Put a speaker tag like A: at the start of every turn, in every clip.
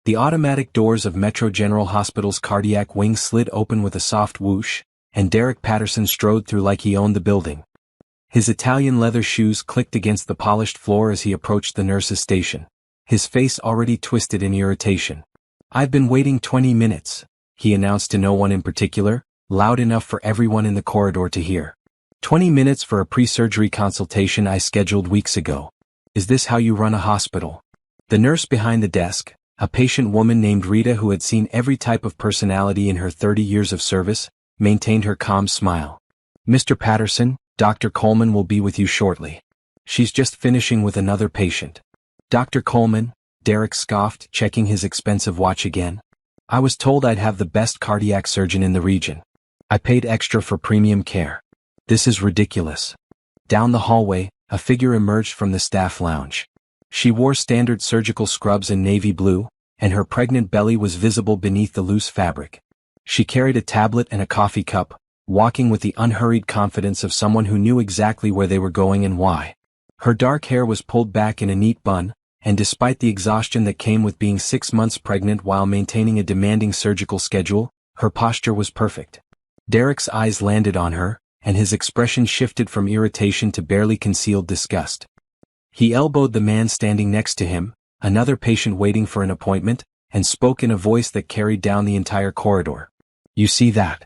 A: The automatic doors of Metro General Hospital's cardiac wing slid open with a soft whoosh, and Derek Patterson strode through like he owned the building. His Italian leather shoes clicked against the polished floor as he approached the nurse's station, his face already twisted in irritation. "I've been waiting 20 minutes, he announced to no one in particular, loud enough for everyone in the corridor to hear. 20 minutes for a pre-surgery consultation I scheduled weeks ago. Is this how you run a hospital?" The nurse behind the desk, a patient woman named Rita who had seen every type of personality in her 30 years of service, maintained her calm smile. "Mr. Patterson, Dr. Coleman will be with you shortly. She's just finishing with another patient." "Dr. Coleman," Derek scoffed, checking his expensive watch again. "I was told I'd have the best cardiac surgeon in the region. I paid extra for premium care. This is ridiculous." Down the hallway, a figure emerged from the staff lounge. She wore standard surgical scrubs in navy blue, and her pregnant belly was visible beneath the loose fabric. She carried a tablet and a coffee cup, walking with the unhurried confidence of someone who knew exactly where they were going and why. Her dark hair was pulled back in a neat bun, and despite the exhaustion that came with being 6 months pregnant while maintaining a demanding surgical schedule, her posture was perfect. Derek's eyes landed on her, and his expression shifted from irritation to barely concealed disgust. He elbowed the man standing next to him, another patient waiting for an appointment, and spoke in a voice that carried down the entire corridor. "You see that?"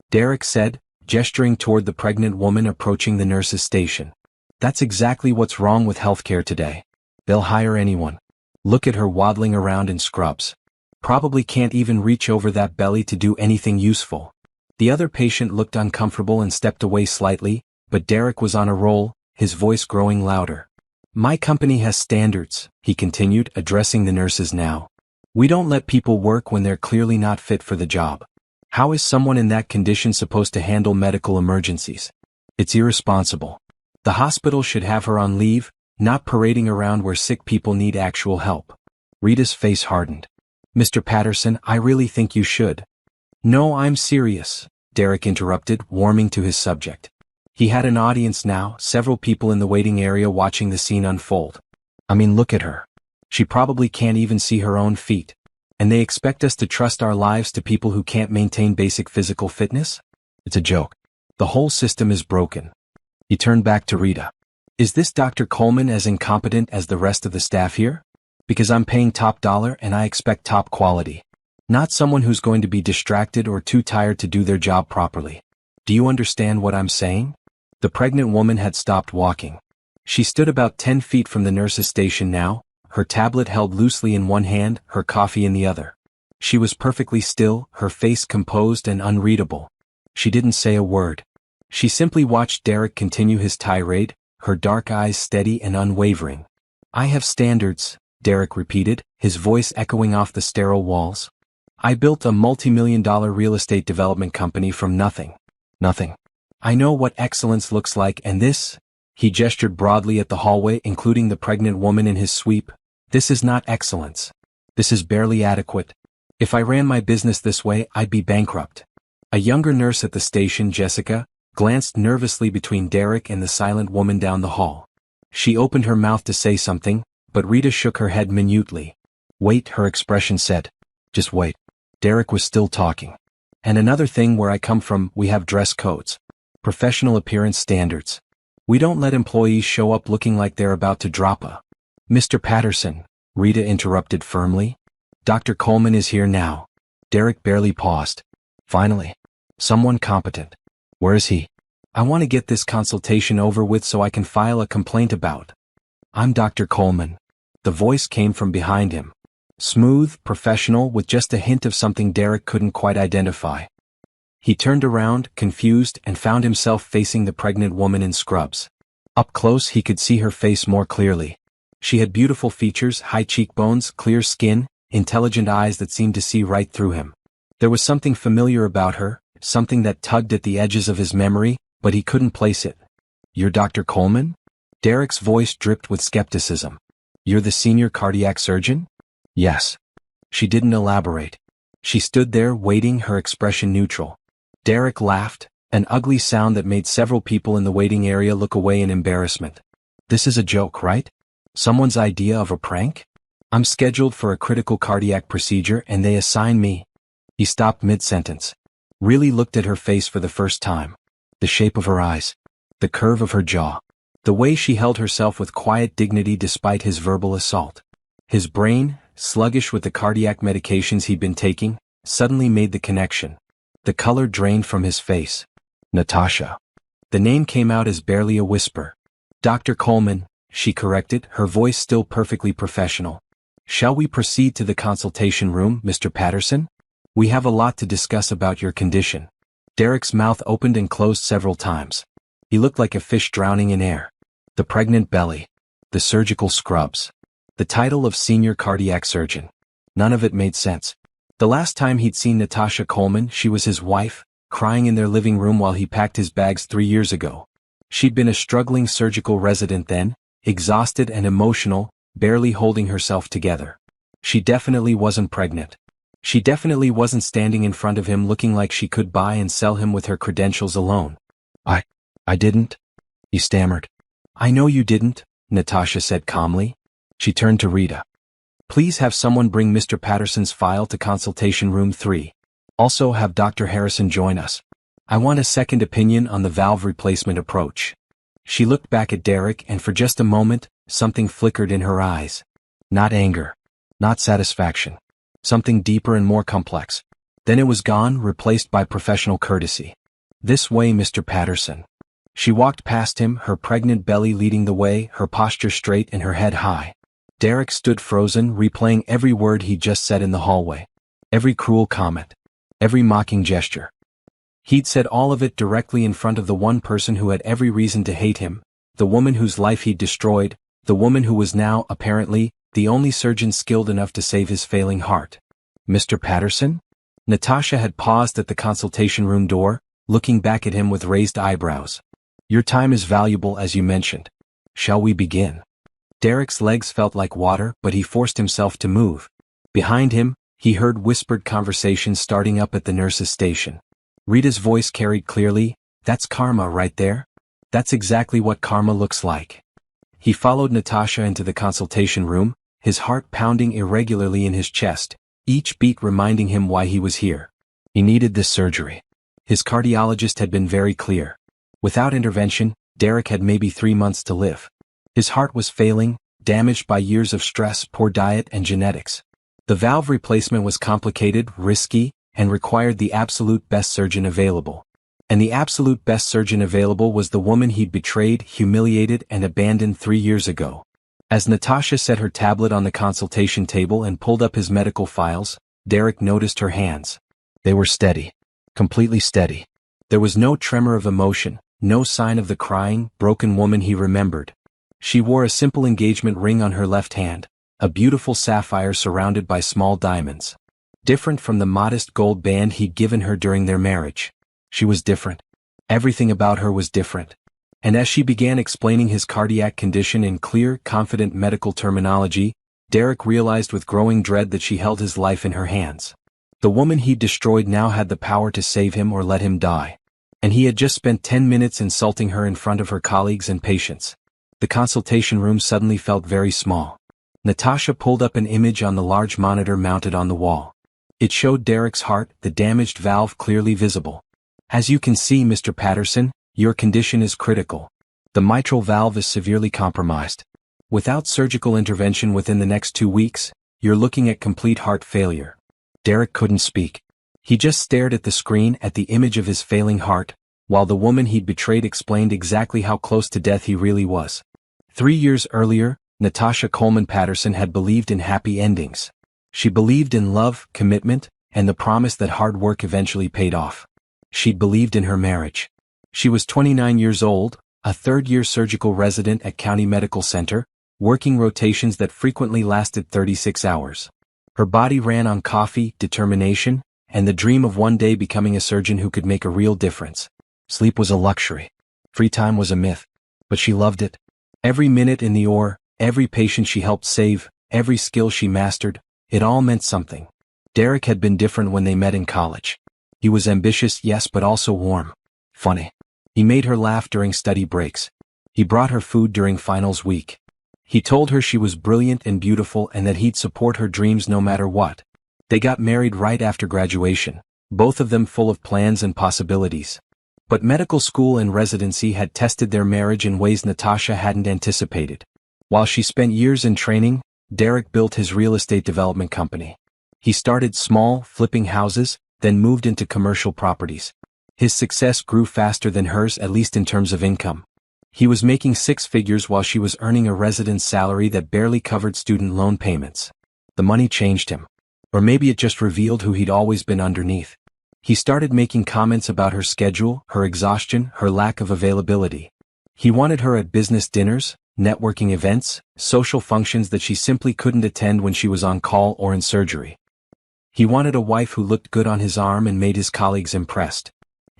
A: Derek said, gesturing toward the pregnant woman approaching the nurse's station. "That's exactly what's wrong with healthcare today. They'll hire anyone. Look at her waddling around in scrubs. Probably can't even reach over that belly to do anything useful." The other patient looked uncomfortable and stepped away slightly, but Derek was on a roll, his voice growing louder. "My company has standards," he continued, addressing the nurses now. "We don't let people work when they're clearly not fit for the job. How is someone in that condition supposed to handle medical emergencies? It's irresponsible. The hospital should have her on leave, not parading around where sick people need actual help." Rita's face hardened. "Mr. Patterson, I really think you should." "No, I'm serious," Derek interrupted, warming to his subject. He had an audience now, several people in the waiting area watching the scene unfold. "I mean, look at her. She probably can't even see her own feet. And they expect us to trust our lives to people who can't maintain basic physical fitness? It's a joke. The whole system is broken." He turned back to Rita. "Is this Dr. Coleman as incompetent as the rest of the staff here? Because I'm paying top dollar and I expect top quality. Not someone who's going to be distracted or too tired to do their job properly. Do you understand what I'm saying?" The pregnant woman had stopped walking. She stood about 10 feet from the nurse's station now, her tablet held loosely in one hand, her coffee in the other. She was perfectly still, her face composed and unreadable. She didn't say a word. She simply watched Derek continue his tirade, her dark eyes steady and unwavering. "I have standards," Derek repeated, his voice echoing off the sterile walls. "I built a multi-million-dollar real estate development company from nothing. Nothing. I know what excellence looks like, and this," he gestured broadly at the hallway, including the pregnant woman in his sweep, "this is not excellence. This is barely adequate. If I ran my business this way, I'd be bankrupt." A younger nurse at the station, Jessica, glanced nervously between Derek and the silent woman down the hall. She opened her mouth to say something, but Rita shook her head minutely. "Wait," her expression said. "Just wait." Derek was still talking. "And another thing, where I come from, we have dress codes. Professional appearance standards. We don't let employees show up looking like they're about to drop a—" "Mr. Patterson," Rita interrupted firmly. "Dr. Coleman is here now." Derek barely paused. "Finally. Someone competent. Where is he? I want to get this consultation over with so I can file a complaint about." "I'm Dr. Coleman." The voice came from behind him. Smooth, professional, with just a hint of something Derek couldn't quite identify. He turned around, confused, and found himself facing the pregnant woman in scrubs. Up close he could see her face more clearly. She had beautiful features, high cheekbones, clear skin, intelligent eyes that seemed to see right through him. There was something familiar about her, something that tugged at the edges of his memory, but he couldn't place it. "You're Dr. Coleman?" Derek's voice dripped with skepticism. "You're the senior cardiac surgeon?" "Yes." She didn't elaborate. She stood there waiting, her expression neutral. Derek laughed, an ugly sound that made several people in the waiting area look away in embarrassment. "This is a joke, right? Someone's idea of a prank?" I'm scheduled for a critical cardiac procedure and they assign me. He stopped mid-sentence. Really looked at her face for the first time. The shape of her eyes. The curve of her jaw. The way she held herself with quiet dignity despite his verbal assault. His brain, sluggish with the cardiac medications he'd been taking, suddenly made the connection. The color drained from his face. Natasha. The name came out as barely a whisper. Dr. Coleman, she corrected, her voice still perfectly professional. Shall we proceed to the consultation room, Mr. Patterson? We have a lot to discuss about your condition. Derek's mouth opened and closed several times. He looked like a fish drowning in air. The pregnant belly. The surgical scrubs. The title of senior cardiac surgeon. None of it made sense. The last time he'd seen Natasha Coleman, she was his wife, crying in their living room while he packed his bags 3 years ago. She'd been a struggling surgical resident then, exhausted and emotional, barely holding herself together. She definitely wasn't pregnant. She definitely wasn't standing in front of him looking like she could buy and sell him with her credentials alone. I didn't, he stammered. I know you didn't, Natasha said calmly. She turned to Rita. Please have someone bring Mr. Patterson's file to consultation room 3. Also have Dr. Harrison join us. I want a second opinion on the valve replacement approach. She looked back at Derek and for just a moment, something flickered in her eyes. Not anger. Not satisfaction. Something deeper and more complex. Then it was gone, replaced by professional courtesy. This way, Mr. Patterson. She walked past him, her pregnant belly leading the way, her posture straight and her head high. Derek stood frozen, replaying every word he'd just said in the hallway. Every cruel comment. Every mocking gesture. He'd said all of it directly in front of the one person who had every reason to hate him, the woman whose life he'd destroyed, the woman who was now, apparently, the only surgeon skilled enough to save his failing heart. Mr. Patterson? Natasha had paused at the consultation room door, looking back at him with raised eyebrows. Your time is valuable as you mentioned. Shall we begin? Derek's legs felt like water, but he forced himself to move. Behind him, he heard whispered conversations starting up at the nurse's station. Rita's voice carried clearly, "That's Karma right there. That's exactly what Karma looks like." He followed Natasha into the consultation room, his heart pounding irregularly in his chest, each beat reminding him why he was here. He needed this surgery. His cardiologist had been very clear. Without intervention, Derek had maybe 3 months to live. His heart was failing, damaged by years of stress, poor diet and genetics. The valve replacement was complicated, risky, and required the absolute best surgeon available. And the absolute best surgeon available was the woman he'd betrayed, humiliated, and abandoned 3 years ago. As Natasha set her tablet on the consultation table and pulled up his medical files, Derek noticed her hands. They were steady. Completely steady. There was no tremor of emotion, no sign of the crying, broken woman he remembered. She wore a simple engagement ring on her left hand, a beautiful sapphire surrounded by small diamonds. Different from the modest gold band he'd given her during their marriage. She was different. Everything about her was different. And as she began explaining his cardiac condition in clear, confident medical terminology, Derek realized with growing dread that she held his life in her hands. The woman he'd destroyed now had the power to save him or let him die. And he had just spent 10 minutes insulting her in front of her colleagues and patients. The consultation room suddenly felt very small. Natasha pulled up an image on the large monitor mounted on the wall. It showed Derek's heart, the damaged valve clearly visible. As you can see, Mr. Patterson, your condition is critical. The mitral valve is severely compromised. Without surgical intervention within the next 2 weeks, you're looking at complete heart failure. Derek couldn't speak. He just stared at the screen at the image of his failing heart, while the woman he'd betrayed explained exactly how close to death he really was. 3 years earlier, Natasha Coleman Patterson had believed in happy endings. She believed in love, commitment, and the promise that hard work eventually paid off. She'd believed in her marriage. She was 29 years old, a third-year surgical resident at County Medical Center, working rotations that frequently lasted 36 hours. Her body ran on coffee, determination, and the dream of one day becoming a surgeon who could make a real difference. Sleep was a luxury. Free time was a myth. But she loved it. Every minute in the OR, every patient she helped save, every skill she mastered, it all meant something. Derek had been different when they met in college. He was ambitious, yes, but also warm. Funny. He made her laugh during study breaks. He brought her food during finals week. He told her she was brilliant and beautiful and that he'd support her dreams no matter what. They got married right after graduation, both of them full of plans and possibilities. But medical school and residency had tested their marriage in ways Natasha hadn't anticipated. While she spent years in training, Derek built his real estate development company. He started small, flipping houses, then moved into commercial properties. His success grew faster than hers, at least in terms of income. He was making six figures while she was earning a residence salary that barely covered student loan payments. The money changed him. Or maybe it just revealed who he'd always been underneath. He started making comments about her schedule, her exhaustion, her lack of availability. He wanted her at business dinners, networking events, social functions that she simply couldn't attend when she was on call or in surgery. He wanted a wife who looked good on his arm and made his colleagues impressed.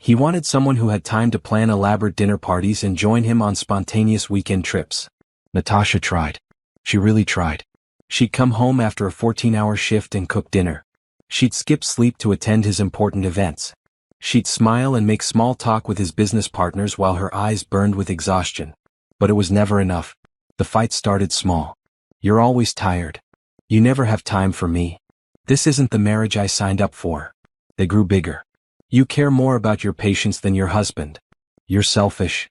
A: He wanted someone who had time to plan elaborate dinner parties and join him on spontaneous weekend trips. Natasha tried. She really tried. She'd come home after a 14-hour shift and cook dinner. She'd skip sleep to attend his important events. She'd smile and make small talk with his business partners while her eyes burned with exhaustion. But it was never enough. The fight started small. You're always tired. You never have time for me. This isn't the marriage I signed up for. They grew bigger. You care more about your patients than your husband. You're selfish.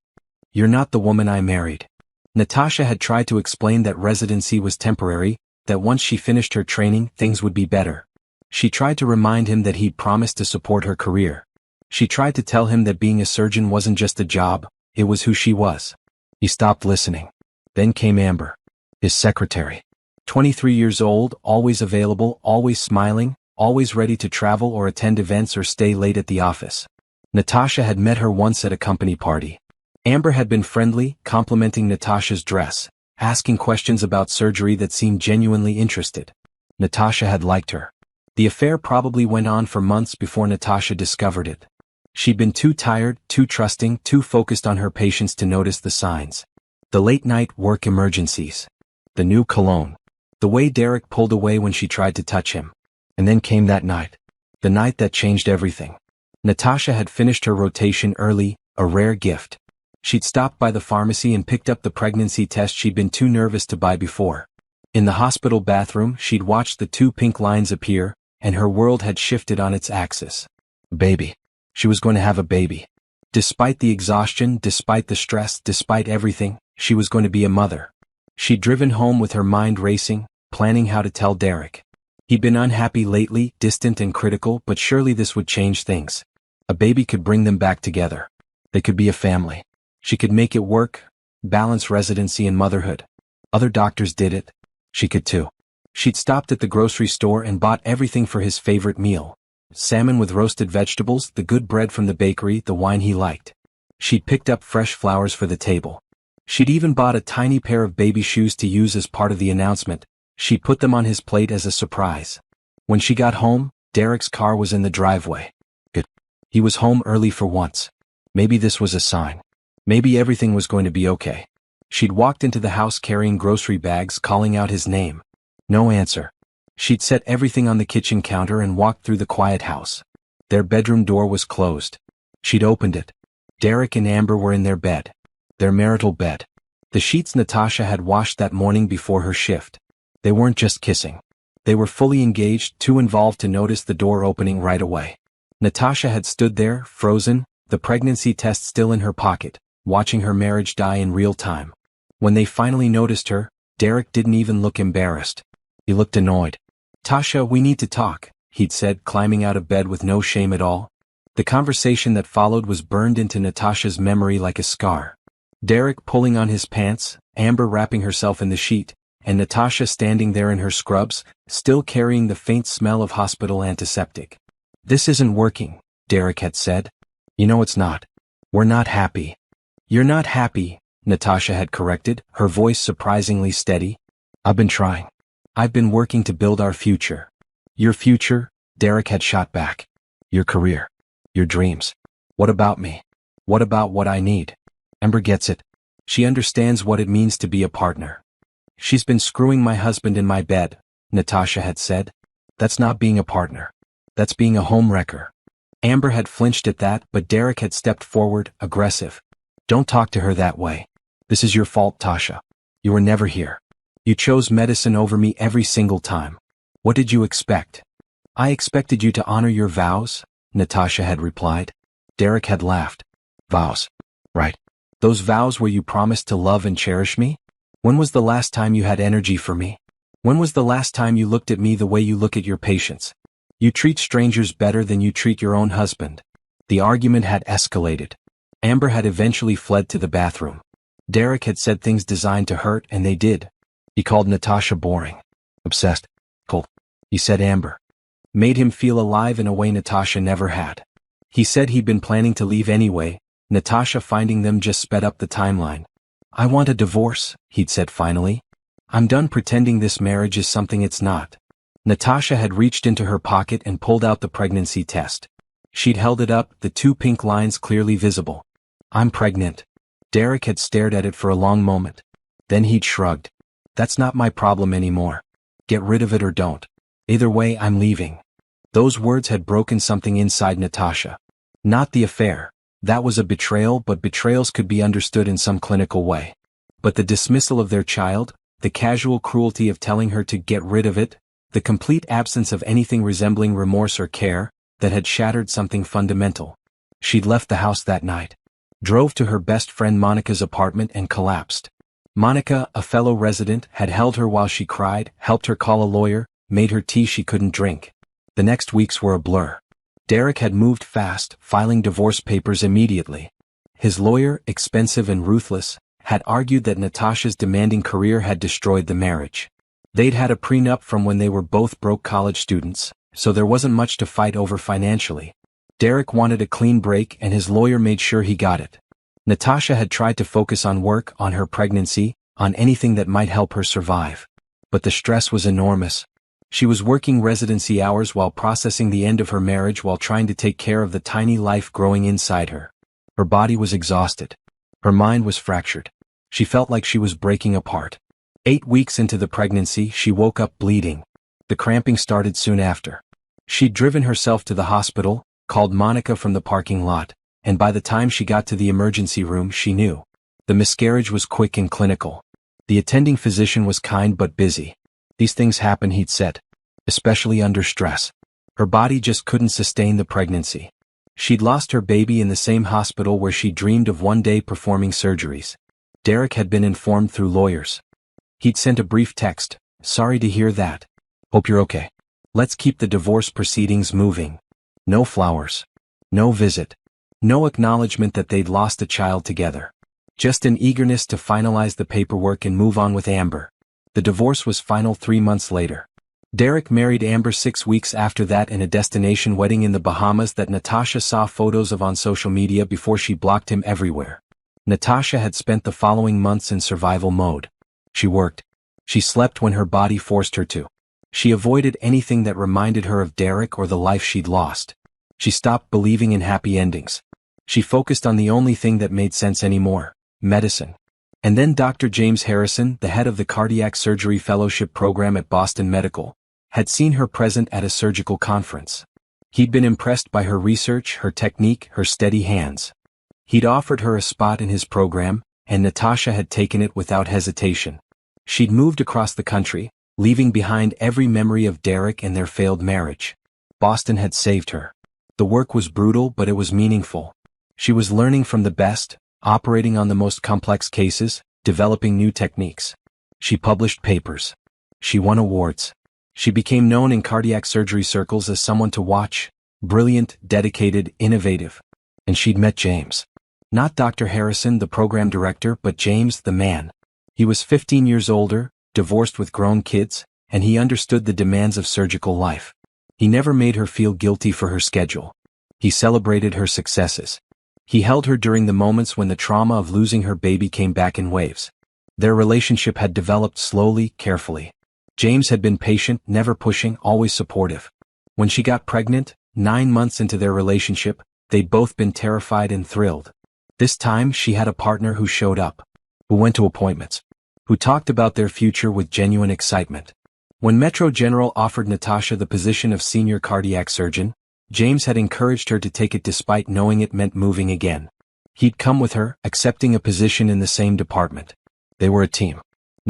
A: You're not the woman I married. Natasha had tried to explain that residency was temporary, that once she finished her training, things would be better. She tried to remind him that he'd promised to support her career. She tried to tell him that being a surgeon wasn't just a job, it was who she was. He stopped listening. Then came Amber, his secretary. 23 years old, always available, always smiling, always ready to travel or attend events or stay late at the office. Natasha had met her once at a company party. Amber had been friendly, complimenting Natasha's dress, asking questions about surgery that seemed genuinely interested. Natasha had liked her. The affair probably went on for months before Natasha discovered it. She'd been too tired, too trusting, too focused on her patients to notice the signs. The late-night work emergencies. The new cologne. The way Derek pulled away when she tried to touch him. And then came that night. The night that changed everything. Natasha had finished her rotation early, a rare gift. She'd stopped by the pharmacy and picked up the pregnancy test she'd been too nervous to buy before. In the hospital bathroom, she'd watched the two pink lines appear, and her world had shifted on its axis. Baby. She was going to have a baby. Despite the exhaustion, despite the stress, despite everything, she was going to be a mother. She'd driven home with her mind racing, planning how to tell Derek. He'd been unhappy lately, distant and critical, but surely this would change things. A baby could bring them back together. They could be a family. She could make it work, balance residency and motherhood. Other doctors did it. She could too. She'd stopped at the grocery store and bought everything for his favorite meal. Salmon with roasted vegetables, the good bread from the bakery, the wine he liked. She'd picked up fresh flowers for the table. She'd even bought a tiny pair of baby shoes to use as part of the announcement. She'd put them on his plate as a surprise. When she got home, Derek's car was in the driveway. Good. He was home early for once. Maybe this was a sign. Maybe everything was going to be okay. She'd walked into the house carrying grocery bags, calling out his name. No answer. She'd set everything on the kitchen counter and walked through the quiet house. Their bedroom door was closed. She'd opened it. Derek and Amber were in their bed. Their marital bed. The sheets Natasha had washed that morning before her shift. They weren't just kissing. They were fully engaged, too involved to notice the door opening right away. Natasha had stood there, frozen, the pregnancy test still in her pocket, watching her marriage die in real time. When they finally noticed her, Derek didn't even look embarrassed. He looked annoyed. "Tasha, we need to talk," he'd said, climbing out of bed with no shame at all. The conversation that followed was burned into Natasha's memory like a scar. Derek pulling on his pants, Amber wrapping herself in the sheet, and Natasha standing there in her scrubs, still carrying the faint smell of hospital antiseptic. "This isn't working," Derek had said. "You know it's not. We're not happy." "You're not happy," Natasha had corrected, her voice surprisingly steady. "I've been trying. I've been working to build our future." "Your future?" Derek had shot back. "Your career. Your dreams. What about me? What about what I need?" Amber gets it. She understands what it means to be a partner. "She's been screwing my husband in my bed," Natasha had said. "That's not being a partner. That's being a homewrecker." Amber had flinched at that, but Derek had stepped forward, aggressive. "Don't talk to her that way. This is your fault, Tasha. You were never here. You chose medicine over me every single time. What did you expect? I expected you to honor your vows, Natasha had replied. Derek had laughed. Vows. Right. Those vows where you promised to love and cherish me? When was the last time you had energy for me? When was the last time you looked at me the way you look at your patients? You treat strangers better than you treat your own husband. The argument had escalated. Amber had eventually fled to the bathroom. Derek had said things designed to hurt, and they did. He called Natasha boring. Obsessed. Cold. He said Amber made him feel alive in a way Natasha never had. He said he'd been planning to leave anyway. Natasha finding them just sped up the timeline. I want a divorce, he'd said finally. I'm done pretending this marriage is something it's not. Natasha had reached into her pocket and pulled out the pregnancy test. She'd held it up, the 2 pink lines clearly visible. I'm pregnant. Derek had stared at it for a long moment. Then he'd shrugged. That's not my problem anymore. Get rid of it or don't. Either way, I'm leaving. Those words had broken something inside Natasha. Not the affair. That was a betrayal, but betrayals could be understood in some clinical way. But the dismissal of their child, the casual cruelty of telling her to get rid of it, the complete absence of anything resembling remorse or care, that had shattered something fundamental. She'd left the house that night. Drove to her best friend Monica's apartment and collapsed. Monica, a fellow resident, had held her while she cried, helped her call a lawyer, made her tea she couldn't drink. The next weeks were a blur. Derek had moved fast, filing divorce papers immediately. His lawyer, expensive and ruthless, had argued that Natasha's demanding career had destroyed the marriage. They'd had a prenup from when they were both broke college students, so there wasn't much to fight over financially. Derek wanted a clean break and his lawyer made sure he got it. Natasha had tried to focus on work, on her pregnancy, on anything that might help her survive. But the stress was enormous. She was working residency hours while processing the end of her marriage while trying to take care of the tiny life growing inside her. Her body was exhausted. Her mind was fractured. She felt like she was breaking apart. 8 weeks into the pregnancy, she woke up bleeding. The cramping started soon after. She'd driven herself to the hospital, called Monica from the parking lot, and by the time she got to the emergency room, she knew. The miscarriage was quick and clinical. The attending physician was kind but busy. These things happen, he'd said. Especially under stress. Her body just couldn't sustain the pregnancy. She'd lost her baby in the same hospital where she dreamed of one day performing surgeries. Derek had been informed through lawyers. He'd sent a brief text. Sorry to hear that. Hope you're okay. Let's keep the divorce proceedings moving. No flowers. No visit. No acknowledgement that they'd lost a child together. Just an eagerness to finalize the paperwork and move on with Amber. The divorce was final 3 months later. Derek married Amber 6 weeks after that in a destination wedding in the Bahamas that Natasha saw photos of on social media before she blocked him everywhere. Natasha had spent the following months in survival mode. She worked. She slept when her body forced her to. She avoided anything that reminded her of Derek or the life she'd lost. She stopped believing in happy endings. She focused on the only thing that made sense anymore: medicine. And then Dr. James Harrison, the head of the Cardiac Surgery Fellowship Program at Boston Medical, had seen her present at a surgical conference. He'd been impressed by her research, her technique, her steady hands. He'd offered her a spot in his program, and Natasha had taken it without hesitation. She'd moved across the country, leaving behind every memory of Derek and their failed marriage. Boston had saved her. The work was brutal, but it was meaningful. She was learning from the best, operating on the most complex cases, developing new techniques. She published papers. She won awards. She became known in cardiac surgery circles as someone to watch, brilliant, dedicated, innovative. And she'd met James. Not Dr. Harrison, the program director, but James, the man. He was 15 years older, divorced with grown kids, and he understood the demands of surgical life. He never made her feel guilty for her schedule. He celebrated her successes. He held her during the moments when the trauma of losing her baby came back in waves. Their relationship had developed slowly, carefully. James had been patient, never pushing, always supportive. When she got pregnant, 9 months into their relationship, they'd both been terrified and thrilled. This time she had a partner who showed up, who went to appointments, who talked about their future with genuine excitement. When Metro General offered Natasha the position of senior cardiac surgeon, James had encouraged her to take it despite knowing it meant moving again. He'd come with her, accepting a position in the same department. They were a team.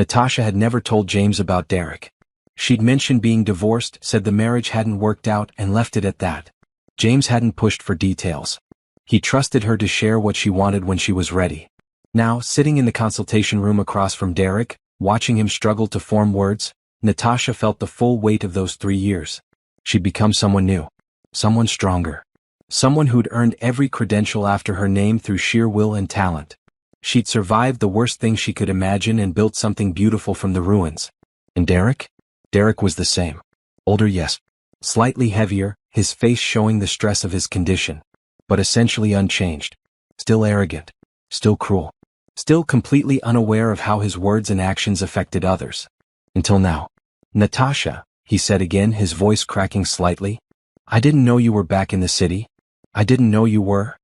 A: Natasha had never told James about Derek. She'd mentioned being divorced, said the marriage hadn't worked out, and left it at that. James hadn't pushed for details. He trusted her to share what she wanted when she was ready. Now, sitting in the consultation room across from Derek, watching him struggle to form words, Natasha felt the full weight of those 3 years. She'd become someone new. Someone stronger. Someone who'd earned every credential after her name through sheer will and talent. She'd survived the worst thing she could imagine and built something beautiful from the ruins. And Derek? Derek was the same. Older, yes. Slightly heavier, his face showing the stress of his condition. But essentially unchanged. Still arrogant. Still cruel. Still completely unaware of how his words and actions affected others. Until now. Natasha, he said again, his voice cracking slightly. I didn't know you were back in the city. I didn't know you were.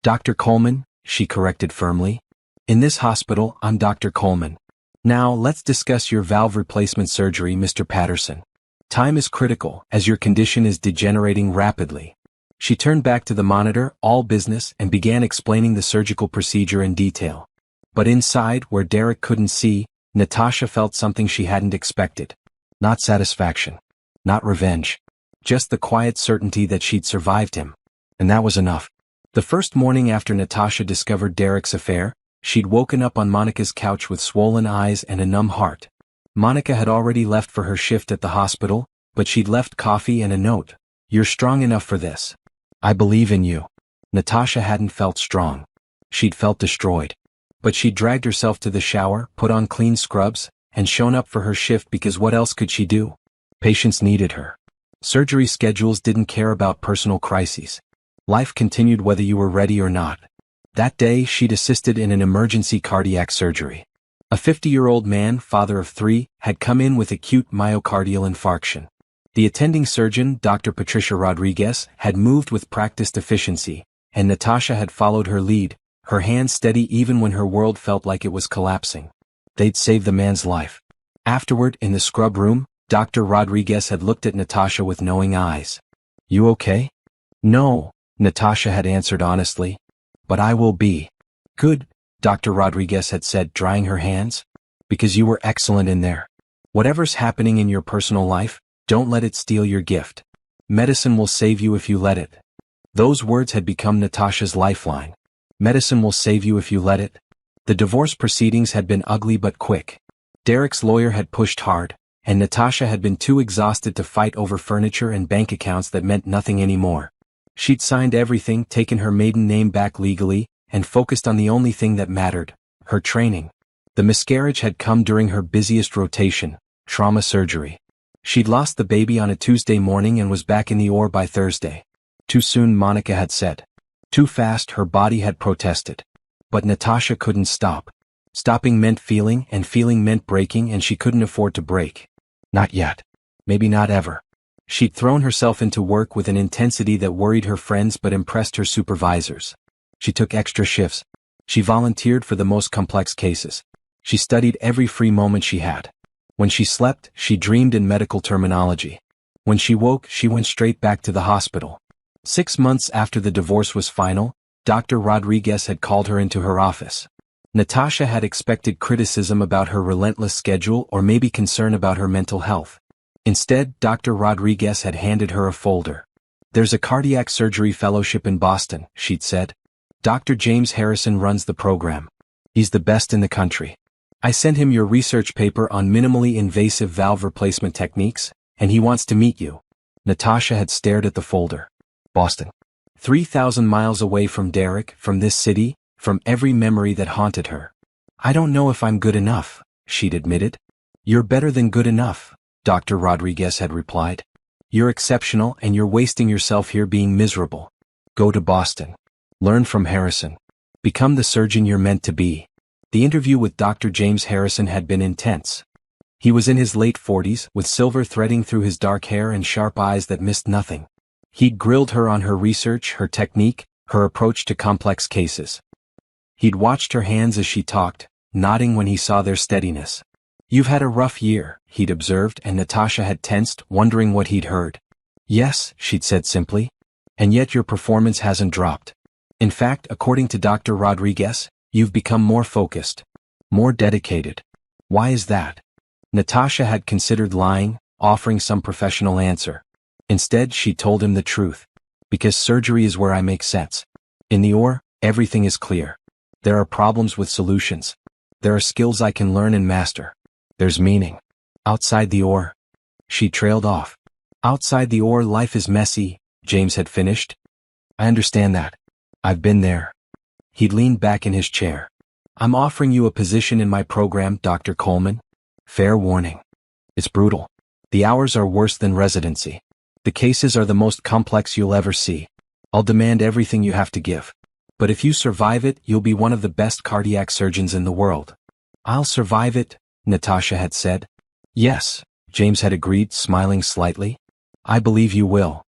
A: Dr. Coleman, she corrected firmly. In this hospital, I'm Dr. Coleman. Now, let's discuss your valve replacement surgery, Mr. Patterson. Time is critical, as your condition is degenerating rapidly. She turned back to the monitor, all business, and began explaining the surgical procedure in detail. But inside, where Derek couldn't see, Natasha felt something she hadn't expected. Not satisfaction. Not revenge. Just the quiet certainty that she'd survived him. And that was enough. The first morning after Natasha discovered Derek's affair, she'd woken up on Monica's couch with swollen eyes and a numb heart. Monica had already left for her shift at the hospital, but she'd left coffee and a note. You're strong enough for this. I believe in you. Natasha hadn't felt strong. She'd felt destroyed. But she'd dragged herself to the shower, put on clean scrubs, and shown up for her shift because what else could she do? Patients needed her. Surgery schedules didn't care about personal crises. Life continued whether you were ready or not. That day, she'd assisted in an emergency cardiac surgery. A 50-year-old man, father of 3, had come in with acute myocardial infarction. The attending surgeon, Dr. Patricia Rodriguez, had moved with practiced efficiency, and Natasha had followed her lead, her hands steady even when her world felt like it was collapsing. They'd saved the man's life. Afterward, in the scrub room, Dr. Rodriguez had looked at Natasha with knowing eyes. You okay? No, Natasha had answered honestly. But I will be. Good, Dr. Rodriguez had said, drying her hands. Because you were excellent in there. Whatever's happening in your personal life, don't let it steal your gift. Medicine will save you if you let it. Those words had become Natasha's lifeline. Medicine will save you if you let it. The divorce proceedings had been ugly but quick. Derek's lawyer had pushed hard, and Natasha had been too exhausted to fight over furniture and bank accounts that meant nothing anymore. She'd signed everything, taken her maiden name back legally, and focused on the only thing that mattered, her training. The miscarriage had come during her busiest rotation, trauma surgery. She'd lost the baby on a Tuesday morning and was back in the OR by Thursday. Too soon, Monica had said. Too fast, her body had protested. But Natasha couldn't stop. Stopping meant feeling, and feeling meant breaking, and she couldn't afford to break. Not yet. Maybe not ever. She'd thrown herself into work with an intensity that worried her friends but impressed her supervisors. She took extra shifts. She volunteered for the most complex cases. She studied every free moment she had. When she slept, she dreamed in medical terminology. When she woke, she went straight back to the hospital. 6 months after the divorce was final, Dr. Rodriguez had called her into her office. Natasha had expected criticism about her relentless schedule or maybe concern about her mental health. Instead, Dr. Rodriguez had handed her a folder. There's a cardiac surgery fellowship in Boston, she'd said. Dr. James Harrison runs the program. He's the best in the country. I sent him your research paper on minimally invasive valve replacement techniques, and he wants to meet you. Natasha had stared at the folder. Boston. 3,000 miles away from Derek, from this city, from every memory that haunted her. I don't know if I'm good enough, she'd admitted. You're better than good enough, Dr. Rodriguez had replied. You're exceptional and you're wasting yourself here being miserable. Go to Boston. Learn from Harrison. Become the surgeon you're meant to be. The interview with Dr. James Harrison had been intense. He was in his late 40s, with silver threading through his dark hair and sharp eyes that missed nothing. He'd grilled her on her research, her technique, her approach to complex cases. He'd watched her hands as she talked, nodding when he saw their steadiness. You've had a rough year, he'd observed, and Natasha had tensed, wondering what he'd heard. Yes, she'd said simply. And yet your performance hasn't dropped. In fact, according to Dr. Rodriguez, you've become more focused, more dedicated. Why is that? Natasha had considered lying, offering some professional answer. Instead, she told him the truth. Because surgery is where I make sense. In the OR, everything is clear. There are problems with solutions. There are skills I can learn and master. There's meaning. Outside the OR. She trailed off. Outside the OR, life is messy, James had finished. I understand that. I've been there. He'd leaned back in his chair. I'm offering you a position in my program, Dr. Coleman. Fair warning. It's brutal. The hours are worse than residency. The cases are the most complex you'll ever see. I'll demand everything you have to give. But if you survive it, you'll be one of the best cardiac surgeons in the world. I'll survive it, Natasha had said. Yes, James had agreed, smiling slightly. I believe you will.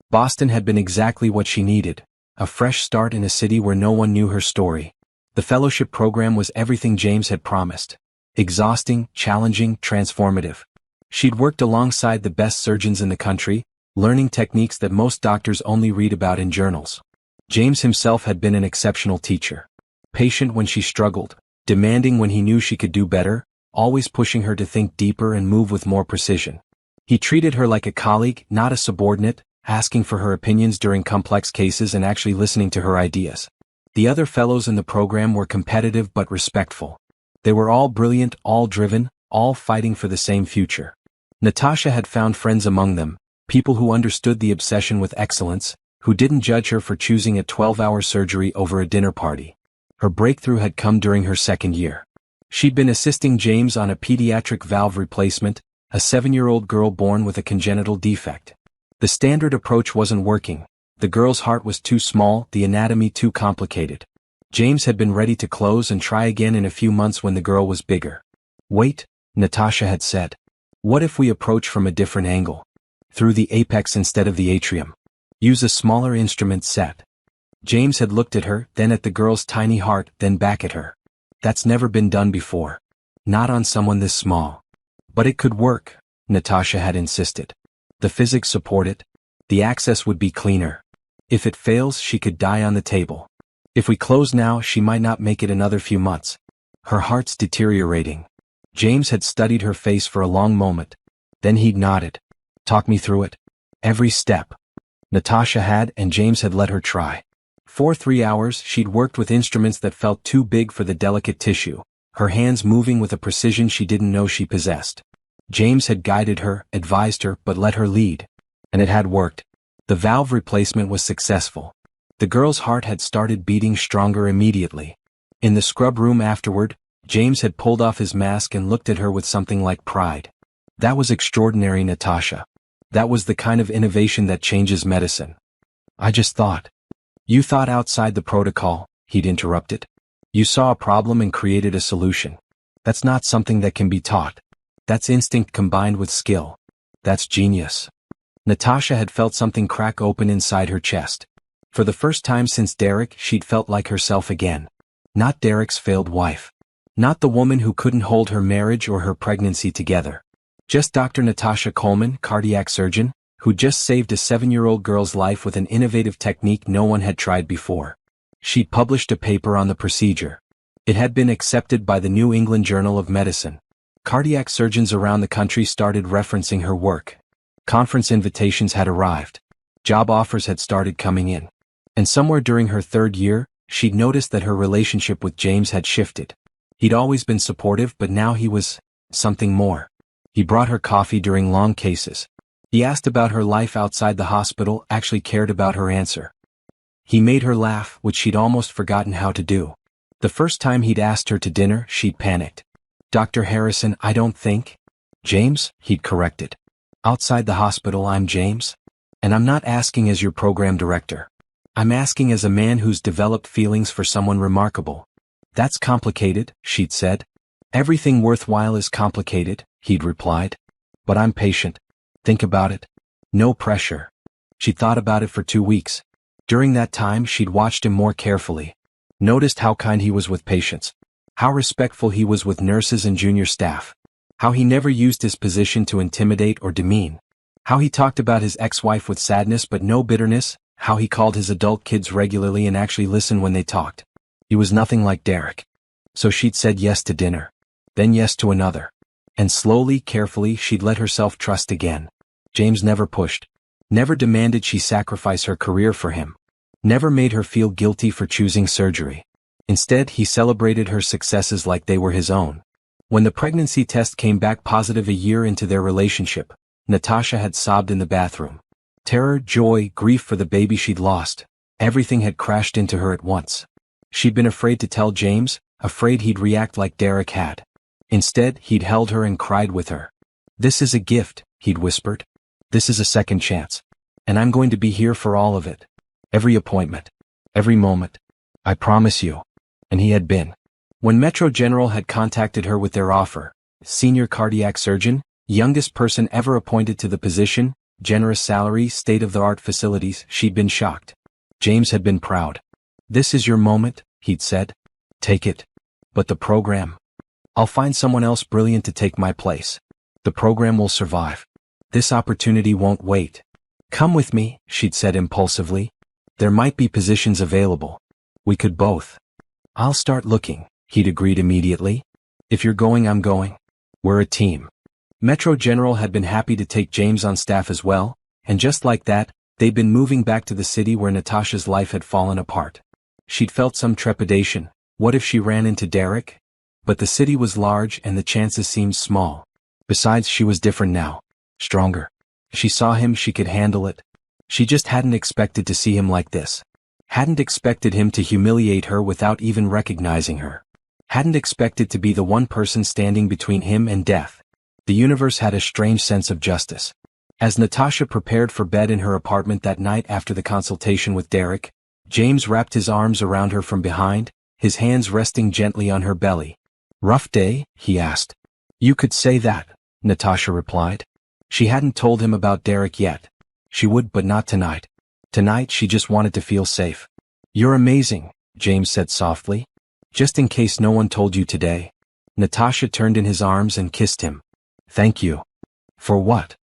A: Boston had been exactly what she needed. A fresh start in a city where no one knew her story. The fellowship program was everything James had promised. Exhausting, challenging, transformative. She'd worked alongside the best surgeons in the country, learning techniques that most doctors only read about in journals. James himself had been an exceptional teacher. Patient when she struggled, demanding when he knew she could do better, always pushing her to think deeper and move with more precision. He treated her like a colleague, not a subordinate, asking for her opinions during complex cases and actually listening to her ideas. The other fellows in the program were competitive but respectful. They were all brilliant, all driven, all fighting for the same future. Natasha had found friends among them, people who understood the obsession with excellence, who didn't judge her for choosing a 12-hour surgery over a dinner party. Her breakthrough had come during her second year. She'd been assisting James on a pediatric valve replacement, a 7-year-old girl born with a congenital defect. The standard approach wasn't working. The girl's heart was too small, the anatomy too complicated. James had been ready to close and try again in a few months when the girl was bigger. Wait, Natasha had said. What if we approach from a different angle? Through the apex instead of the atrium. Use a smaller instrument set. James had looked at her, then at the girl's tiny heart, then back at her. That's never been done before. Not on someone this small. But it could work, Natasha had insisted. The physics support it. The access would be cleaner. If it fails, she could die on the table. If we close now, she might not make it another few months. Her heart's deteriorating. James had studied her face for a long moment. Then he'd nodded. Talk me through it. Every step. Natasha had, and James had let her try. For 3 hours, she'd worked with instruments that felt too big for the delicate tissue, her hands moving with a precision she didn't know she possessed. James had guided her, advised her, but let her lead. And it had worked. The valve replacement was successful. The girl's heart had started beating stronger immediately. In the scrub room afterward, James had pulled off his mask and looked at her with something like pride. That was extraordinary, Natasha. That was the kind of innovation that changes medicine. I just thought. You thought outside the protocol, he'd interrupted. You saw a problem and created a solution. That's not something that can be taught. That's instinct combined with skill. That's genius. Natasha had felt something crack open inside her chest. For the first time since Derek, she'd felt like herself again. Not Derek's failed wife. Not the woman who couldn't hold her marriage or her pregnancy together. Just Dr. Natasha Coleman, cardiac surgeon, who just saved a 7-year-old girl's life with an innovative technique no one had tried before. She'd published a paper on the procedure. It had been accepted by the New England Journal of Medicine. Cardiac surgeons around the country started referencing her work. Conference invitations had arrived. Job offers had started coming in. And somewhere during her 3rd year, she'd noticed that her relationship with James had shifted. He'd always been supportive, but now he was something more. He brought her coffee during long cases. He asked about her life outside the hospital, actually cared about her answer. He made her laugh, which she'd almost forgotten how to do. The first time he'd asked her to dinner, she'd panicked. Dr. Harrison, I don't think. James, he'd corrected. Outside the hospital, I'm James. And I'm not asking as your program director. I'm asking as a man who's developed feelings for someone remarkable. That's complicated, she'd said. Everything worthwhile is complicated, he'd replied. But I'm patient. Think about it. No pressure. She'd thought about it for 2 weeks. During that time, she'd watched him more carefully. Noticed how kind he was with patients. How respectful he was with nurses and junior staff. How he never used his position to intimidate or demean. How he talked about his ex-wife with sadness but no bitterness. How he called his adult kids regularly and actually listened when they talked. He was nothing like Derek. So she'd said yes to dinner. then yes to another. And slowly, carefully, she'd let herself trust again. James never pushed. Never demanded she sacrifice her career for him. Never made her feel guilty for choosing surgery. Instead, he celebrated her successes like they were his own. When the pregnancy test came back positive a year into their relationship, Natasha had sobbed in the bathroom. Terror, joy, grief for the baby she'd lost. Everything had crashed into her at once. She'd been afraid to tell James, afraid he'd react like Derek had. Instead, he'd held her and cried with her. "This is a gift," he'd whispered. "This is a second chance. And I'm going to be here for all of it. Every appointment. Every moment. I promise you." And he had been. When Metro General had contacted her with their offer, senior cardiac surgeon, youngest person ever appointed to the position, generous salary, state-of-the-art facilities, she'd been shocked. James had been proud. "This is your moment," he'd said. "Take it." "But the program? I'll find someone else brilliant to take my place. The program will survive. This opportunity won't wait." "Come with me," she'd said impulsively. "There might be positions available. We could both." "I'll start looking," he'd agreed immediately. "If you're going, I'm going. We're a team." Metro General had been happy to take James on staff as well, and just like that, they'd been moving back to the city where Natasha's life had fallen apart. She'd felt some trepidation. What if she ran into Derek? But the city was large and the chances seemed small. Besides, she was different now. Stronger. She saw him, she could handle it. She just hadn't expected to see him like this. Hadn't expected him to humiliate her without even recognizing her. Hadn't expected to be the one person standing between him and death. The universe had a strange sense of justice. As Natasha prepared for bed in her apartment that night after the consultation with Derek, James wrapped his arms around her from behind, his hands resting gently on her belly. "Rough day?" he asked. "You could say that," Natasha replied. She hadn't told him about Derek yet. She would, but not tonight. Tonight she just wanted to feel safe. "You're amazing," James said softly. "Just in case no one told you today." Natasha turned in his arms and kissed him. "Thank you." "For what?"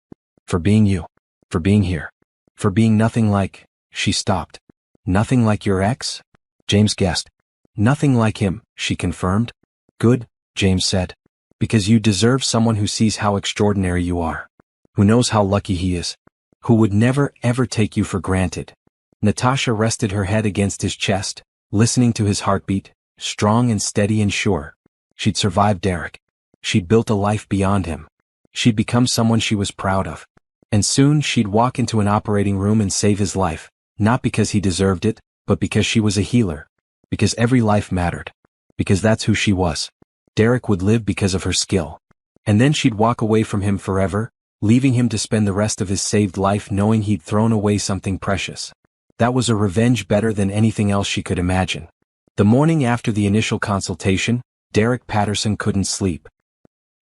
A: "For being you. For being here. For being nothing like—" She stopped. "Nothing like your ex?" James guessed. "Nothing like him," she confirmed. "Good," James said. "Because you deserve someone who sees how extraordinary you are. Who knows how lucky he is. Who would never ever take you for granted." Natasha rested her head against his chest, listening to his heartbeat, strong and steady and sure. She'd survived Derek. She'd built a life beyond him. She'd become someone she was proud of. And soon she'd walk into an operating room and save his life, not because he deserved it, but because she was a healer. Because every life mattered. Because that's who she was. Derek would live because of her skill. And then she'd walk away from him forever, leaving him to spend the rest of his saved life knowing he'd thrown away something precious. That was a revenge better than anything else she could imagine. The morning after the initial consultation, Derek Patterson couldn't sleep.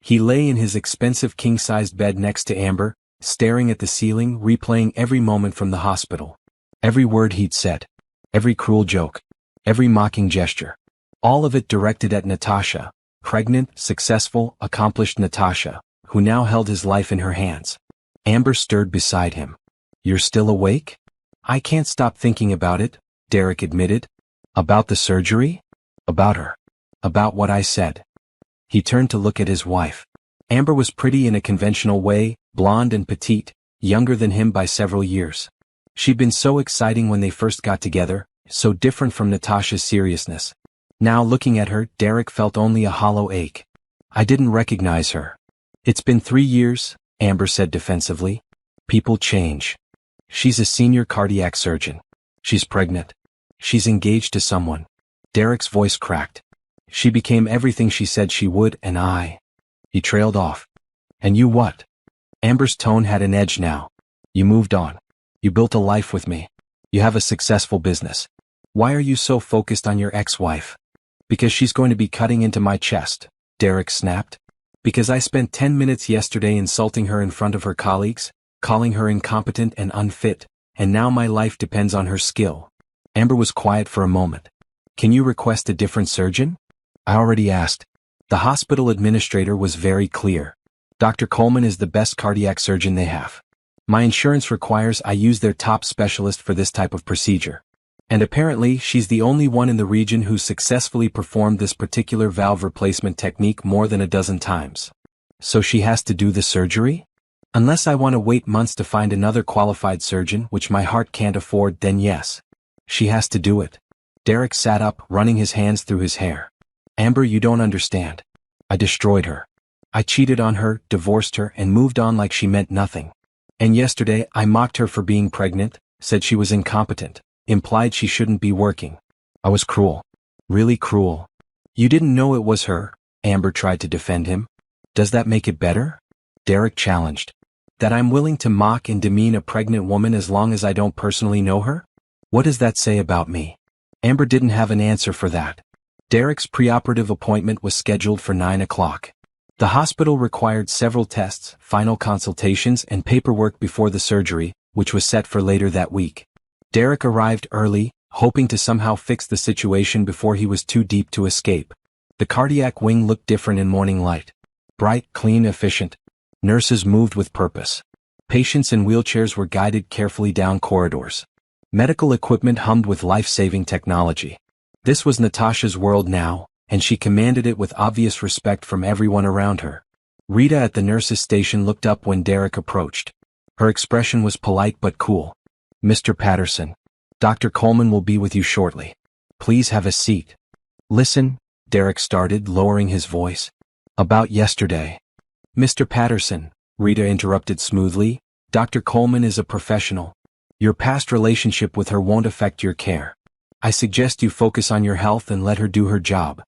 A: He lay in his expensive king-sized bed next to Amber, staring at the ceiling, replaying every moment from the hospital. Every word he'd said. Every cruel joke. Every mocking gesture. All of it directed at Natasha, pregnant, successful, accomplished Natasha, who now held his life in her hands. Amber stirred beside him. "You're still awake?" "I can't stop thinking about it," Derek admitted. "About the surgery?" "About her. About what I said." He turned to look at his wife. Amber was pretty in a conventional way, blonde and petite, younger than him by several years. She'd been so exciting when they first got together, so different from Natasha's seriousness. Now looking at her, Derek felt only a hollow ache. "I didn't recognize her." "It's been 3 years," Amber said defensively. "People change. She's a senior cardiac surgeon. She's pregnant. She's engaged to someone." Derek's voice cracked. "She became everything she said she would, and I—" He trailed off. "And you what?" Amber's tone had an edge now. "You moved on. You built a life with me. You have a successful business. Why are you so focused on your ex-wife?" "Because she's going to be cutting into my chest," Derek snapped. "Because I spent 10 minutes yesterday insulting her in front of her colleagues, calling her incompetent and unfit, and now my life depends on her skill." Amber was quiet for a moment. "Can you request a different surgeon?" "I already asked." The hospital administrator was very clear. "Dr. Coleman is the best cardiac surgeon they have. My insurance requires I use their top specialist for this type of procedure." And apparently she's the only one in the region who's successfully performed this particular valve replacement technique more than a dozen times. So she has to do the surgery? Unless I want to wait months to find another qualified surgeon, which my heart can't afford, then yes. She has to do it. Derek sat up, running his hands through his hair. Amber, you don't understand. I destroyed her. I cheated on her, divorced her, and moved on like she meant nothing. And yesterday I mocked her for being pregnant, said she was incompetent, implied she shouldn't be working. I was cruel. Really cruel. You didn't know it was her, Amber tried to defend him. Does that make it better? Derek challenged. That I'm willing to mock and demean a pregnant woman as long as I don't personally know her? What does that say about me? Amber didn't have an answer for that. Derek's preoperative appointment was scheduled for 9 o'clock. The hospital required several tests, final consultations, and paperwork before the surgery, which was set for later that week. Derek arrived early, hoping to somehow fix the situation before he was too deep to escape. The cardiac wing looked different in morning light. Bright, clean, efficient. Nurses moved with purpose. Patients in wheelchairs were guided carefully down corridors. Medical equipment hummed with life-saving technology. This was Natasha's world now, and she commanded it with obvious respect from everyone around her. Rita at the nurse's station looked up when Derek approached. Her expression was polite but cool. Mr. Patterson, Dr. Coleman will be with you shortly. Please have a seat. Listen, Derek started, lowering his voice. About yesterday. Mr. Patterson, Rita interrupted smoothly, Dr. Coleman is a professional. Your past relationship with her won't affect your care. I suggest you focus on your health and let her do her job.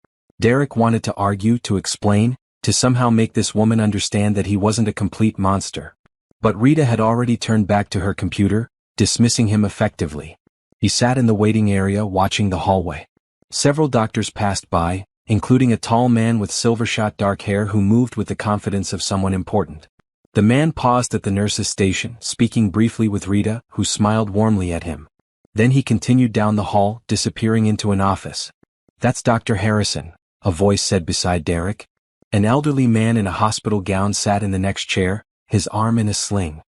A: Derek wanted to argue, to explain, to somehow make this woman understand that he wasn't a complete monster. But Rita had already turned back to her computer, dismissing him effectively. He sat in the waiting area watching the hallway. Several doctors passed by, including a tall man with silver-shot dark hair who moved with the confidence of someone important. The man paused at the nurse's station, speaking briefly with Rita, who smiled warmly at him. Then he continued down the hall, disappearing into an office. That's Dr. Harrison, a voice said beside Derek. An elderly man in a hospital gown sat in the next chair, his arm in a sling.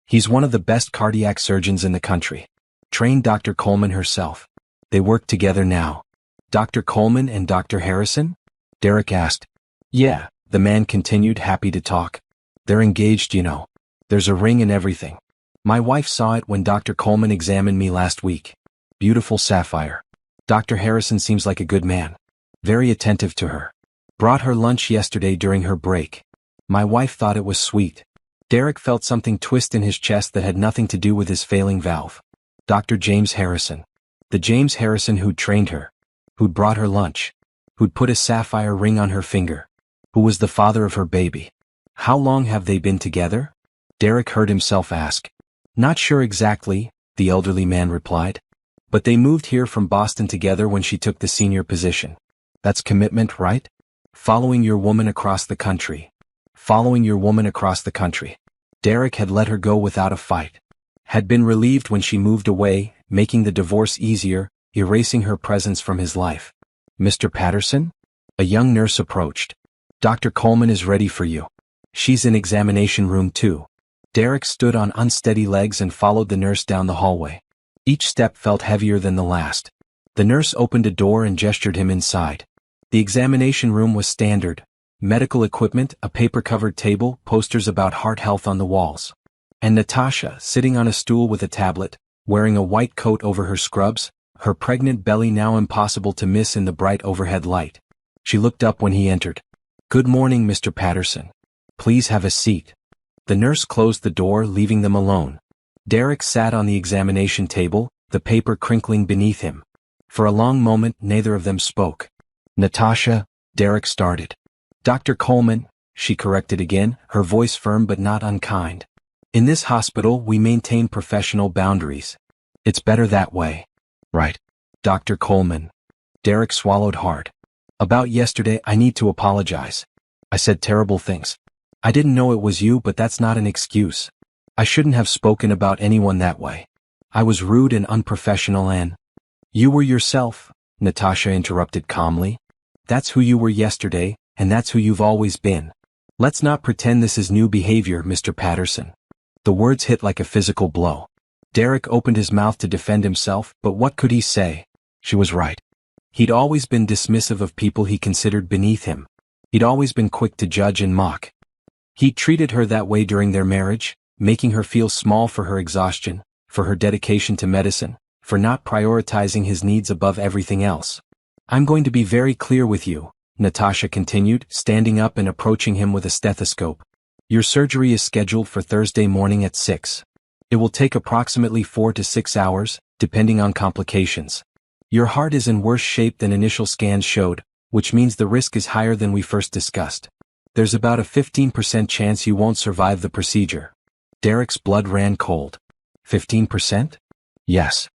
A: He's one of the best cardiac surgeons in the country. Trained Dr. Coleman herself. They work together now. Dr. Coleman and Dr. Harrison? Derek asked. Yeah, the man continued, happy to talk. They're engaged, you know. There's a ring and everything. My wife saw it when Dr. Coleman examined me last week. Beautiful sapphire. Dr. Harrison seems like a good man. Very attentive to her. Brought her lunch yesterday during her break. My wife thought it was sweet. Derek felt something twist in his chest that had nothing to do with his failing valve. Dr. James Harrison. The James Harrison who'd trained her. Who'd brought her lunch. Who'd put a sapphire ring on her finger. Who was the father of her baby. How long have they been together? Derek heard himself ask. Not sure exactly, the elderly man replied. But they moved here from Boston together when she took the senior position. That's commitment, right? Following your woman across the country. Following your woman across the country. Derek had let her go without a fight. Had been relieved when she moved away, making the divorce easier, erasing her presence from his life. Mr. Patterson? A young nurse approached. Dr. Coleman is ready for you. She's in examination room 2. Derek stood on unsteady legs and followed the nurse down the hallway. Each step felt heavier than the last. The nurse opened a door and gestured him inside. The examination room was standard. Medical equipment, a paper-covered table, posters about heart health on the walls. And Natasha, sitting on a stool with a tablet, wearing a white coat over her scrubs, her pregnant belly now impossible to miss in the bright overhead light. She looked up when he entered. Good morning, Mr. Patterson. Please have a seat. The nurse closed the door, leaving them alone. Derek sat on the examination table, the paper crinkling beneath him. For a long moment, neither of them spoke. Natasha, Derek started. Dr. Coleman, she corrected again, her voice firm but not unkind. In this hospital, we maintain professional boundaries. It's better that way. Right. Dr. Coleman. Derek swallowed hard. About yesterday, I need to apologize. I said terrible things. I didn't know it was you, but that's not an excuse. I shouldn't have spoken about anyone that way. I was rude and unprofessional and... You were yourself, Natasha interrupted calmly. That's who you were yesterday, and that's who you've always been. Let's not pretend this is new behavior, Mr. Patterson. The words hit like a physical blow. Derek opened his mouth to defend himself, but what could he say? She was right. He'd always been dismissive of people he considered beneath him. He'd always been quick to judge and mock. He treated her that way during their marriage, making her feel small for her exhaustion, for her dedication to medicine, for not prioritizing his needs above everything else. I'm going to be very clear with you, Natasha continued, standing up and approaching him with a stethoscope. Your surgery is scheduled for Thursday morning at 6. It will take approximately 4 to 6 hours, depending on complications. Your heart is in worse shape than initial scans showed, which means the risk is higher than we first discussed. There's about a 15% chance you won't survive the procedure. Derek's blood ran cold. 15%? Yes.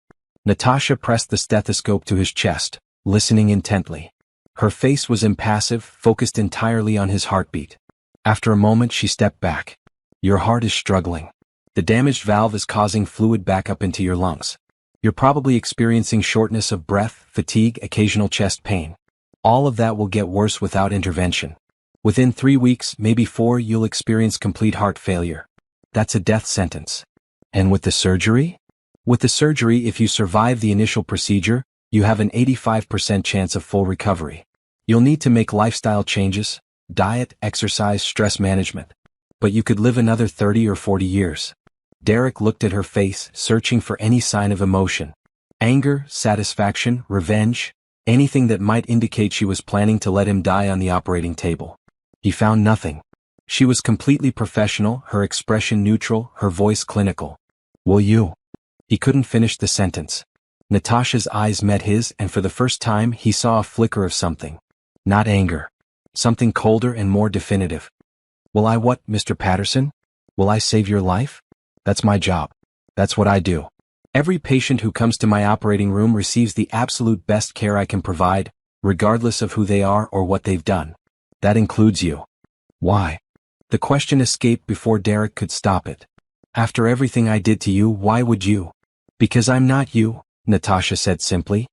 A: Natasha pressed the stethoscope to his chest, listening intently. Her face was impassive, focused entirely on his heartbeat. After a moment she stepped back. Your heart is struggling. The damaged valve is causing fluid backup into your lungs. You're probably experiencing shortness of breath, fatigue, occasional chest pain. All of that will get worse without intervention. Within 3 weeks, maybe 4, you'll experience complete heart failure. That's a death sentence. And with the surgery? With the surgery, if you survive the initial procedure, you have an 85% chance of full recovery. You'll need to make lifestyle changes, diet, exercise, stress management. But you could live another 30 or 40 years. Derek looked at her face, searching for any sign of emotion. Anger, satisfaction, revenge, anything that might indicate she was planning to let him die on the operating table. He found nothing. She was completely professional, her expression neutral, her voice clinical. Will you? He couldn't finish the sentence. Natasha's eyes met his, and for the first time he saw a flicker of something. Not anger. Something colder and more definitive. Will I what, Mr. Patterson? Will I save your life? That's my job. That's what I do. Every patient who comes to my operating room receives the absolute best care I can provide, regardless of who they are or what they've done. That includes you. Why? The question escaped before Derek could stop it. After everything I did to you, why would you? Because I'm not you, Natasha said simply.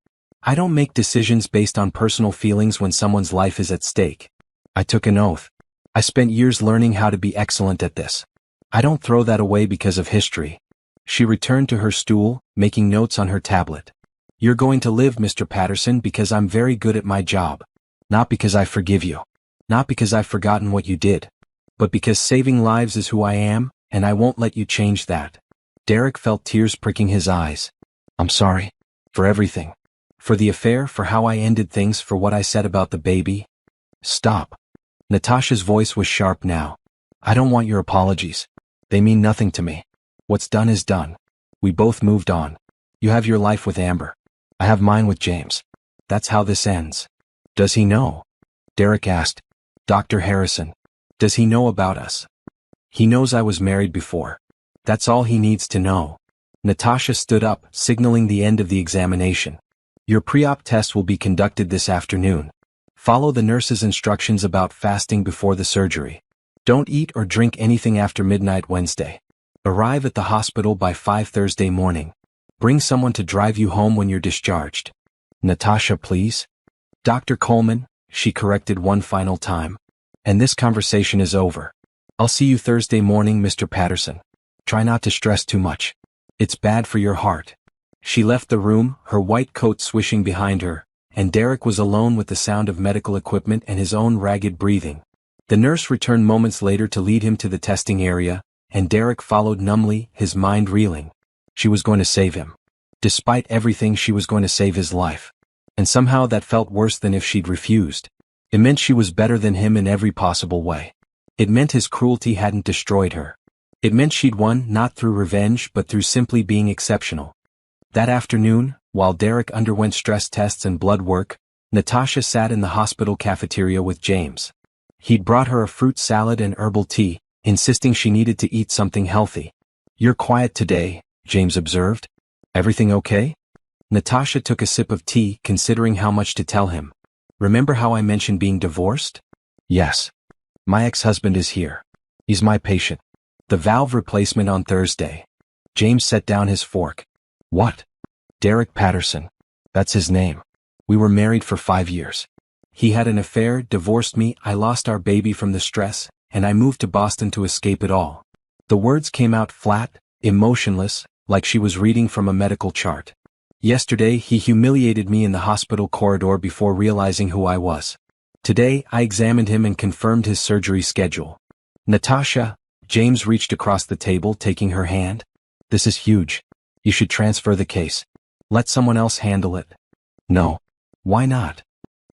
A: I don't make decisions based on personal feelings when someone's life is at stake. I took an oath. I spent years learning how to be excellent at this. I don't throw that away because of history. She returned to her stool, making notes on her tablet. You're going to live, Mr. Patterson, because I'm very good at my job. Not because I forgive you. Not because I've forgotten what you did. But because saving lives is who I am, and I won't let you change that. Derek felt tears pricking his eyes. I'm sorry. For everything. For the affair, for how I ended things, for what I said about the baby. Stop. Natasha's voice was sharp now. I don't want your apologies. They mean nothing to me. What's done is done. We both moved on. You have your life with Amber. I have mine with James. That's how this ends. Does he know? Derek asked. Dr. Harrison. Does he know about us? He knows I was married before. That's all he needs to know. Natasha stood up, signaling the end of the examination. Your pre-op test will be conducted this afternoon. Follow the nurse's instructions about fasting before the surgery. Don't eat or drink anything after midnight Wednesday. Arrive at the hospital by 5 Thursday morning. Bring someone to drive you home when you're discharged. Natasha, please. Dr. Coleman, she corrected one final time. And this conversation is over. I'll see you Thursday morning, Mr. Patterson. Try not to stress too much. It's bad for your heart. She left the room, her white coat swishing behind her, and Derek was alone with the sound of medical equipment and his own ragged breathing. The nurse returned moments later to lead him to the testing area, and Derek followed numbly, his mind reeling. She was going to save him. Despite everything, she was going to save his life. And somehow that felt worse than if she'd refused. It meant she was better than him in every possible way. It meant his cruelty hadn't destroyed her. It meant she'd won not through revenge but through simply being exceptional. That afternoon, while Derek underwent stress tests and blood work, Natasha sat in the hospital cafeteria with James. He'd brought her a fruit salad and herbal tea, insisting she needed to eat something healthy. You're quiet today, James observed. Everything okay? Natasha took a sip of tea, considering how much to tell him. Remember how I mentioned being divorced? Yes. My ex-husband is here. He's my patient. The valve replacement on Thursday. James set down his fork. What? Derek Patterson. That's his name. We were married for 5 years. He had an affair, divorced me, I lost our baby from the stress, and I moved to Boston to escape it all. The words came out flat, emotionless, like she was reading from a medical chart. Yesterday, he humiliated me in the hospital corridor before realizing who I was. Today, I examined him and confirmed his surgery schedule. Natasha, James reached across the table, taking her hand. This is huge. You should transfer the case. Let someone else handle it. No. Why not?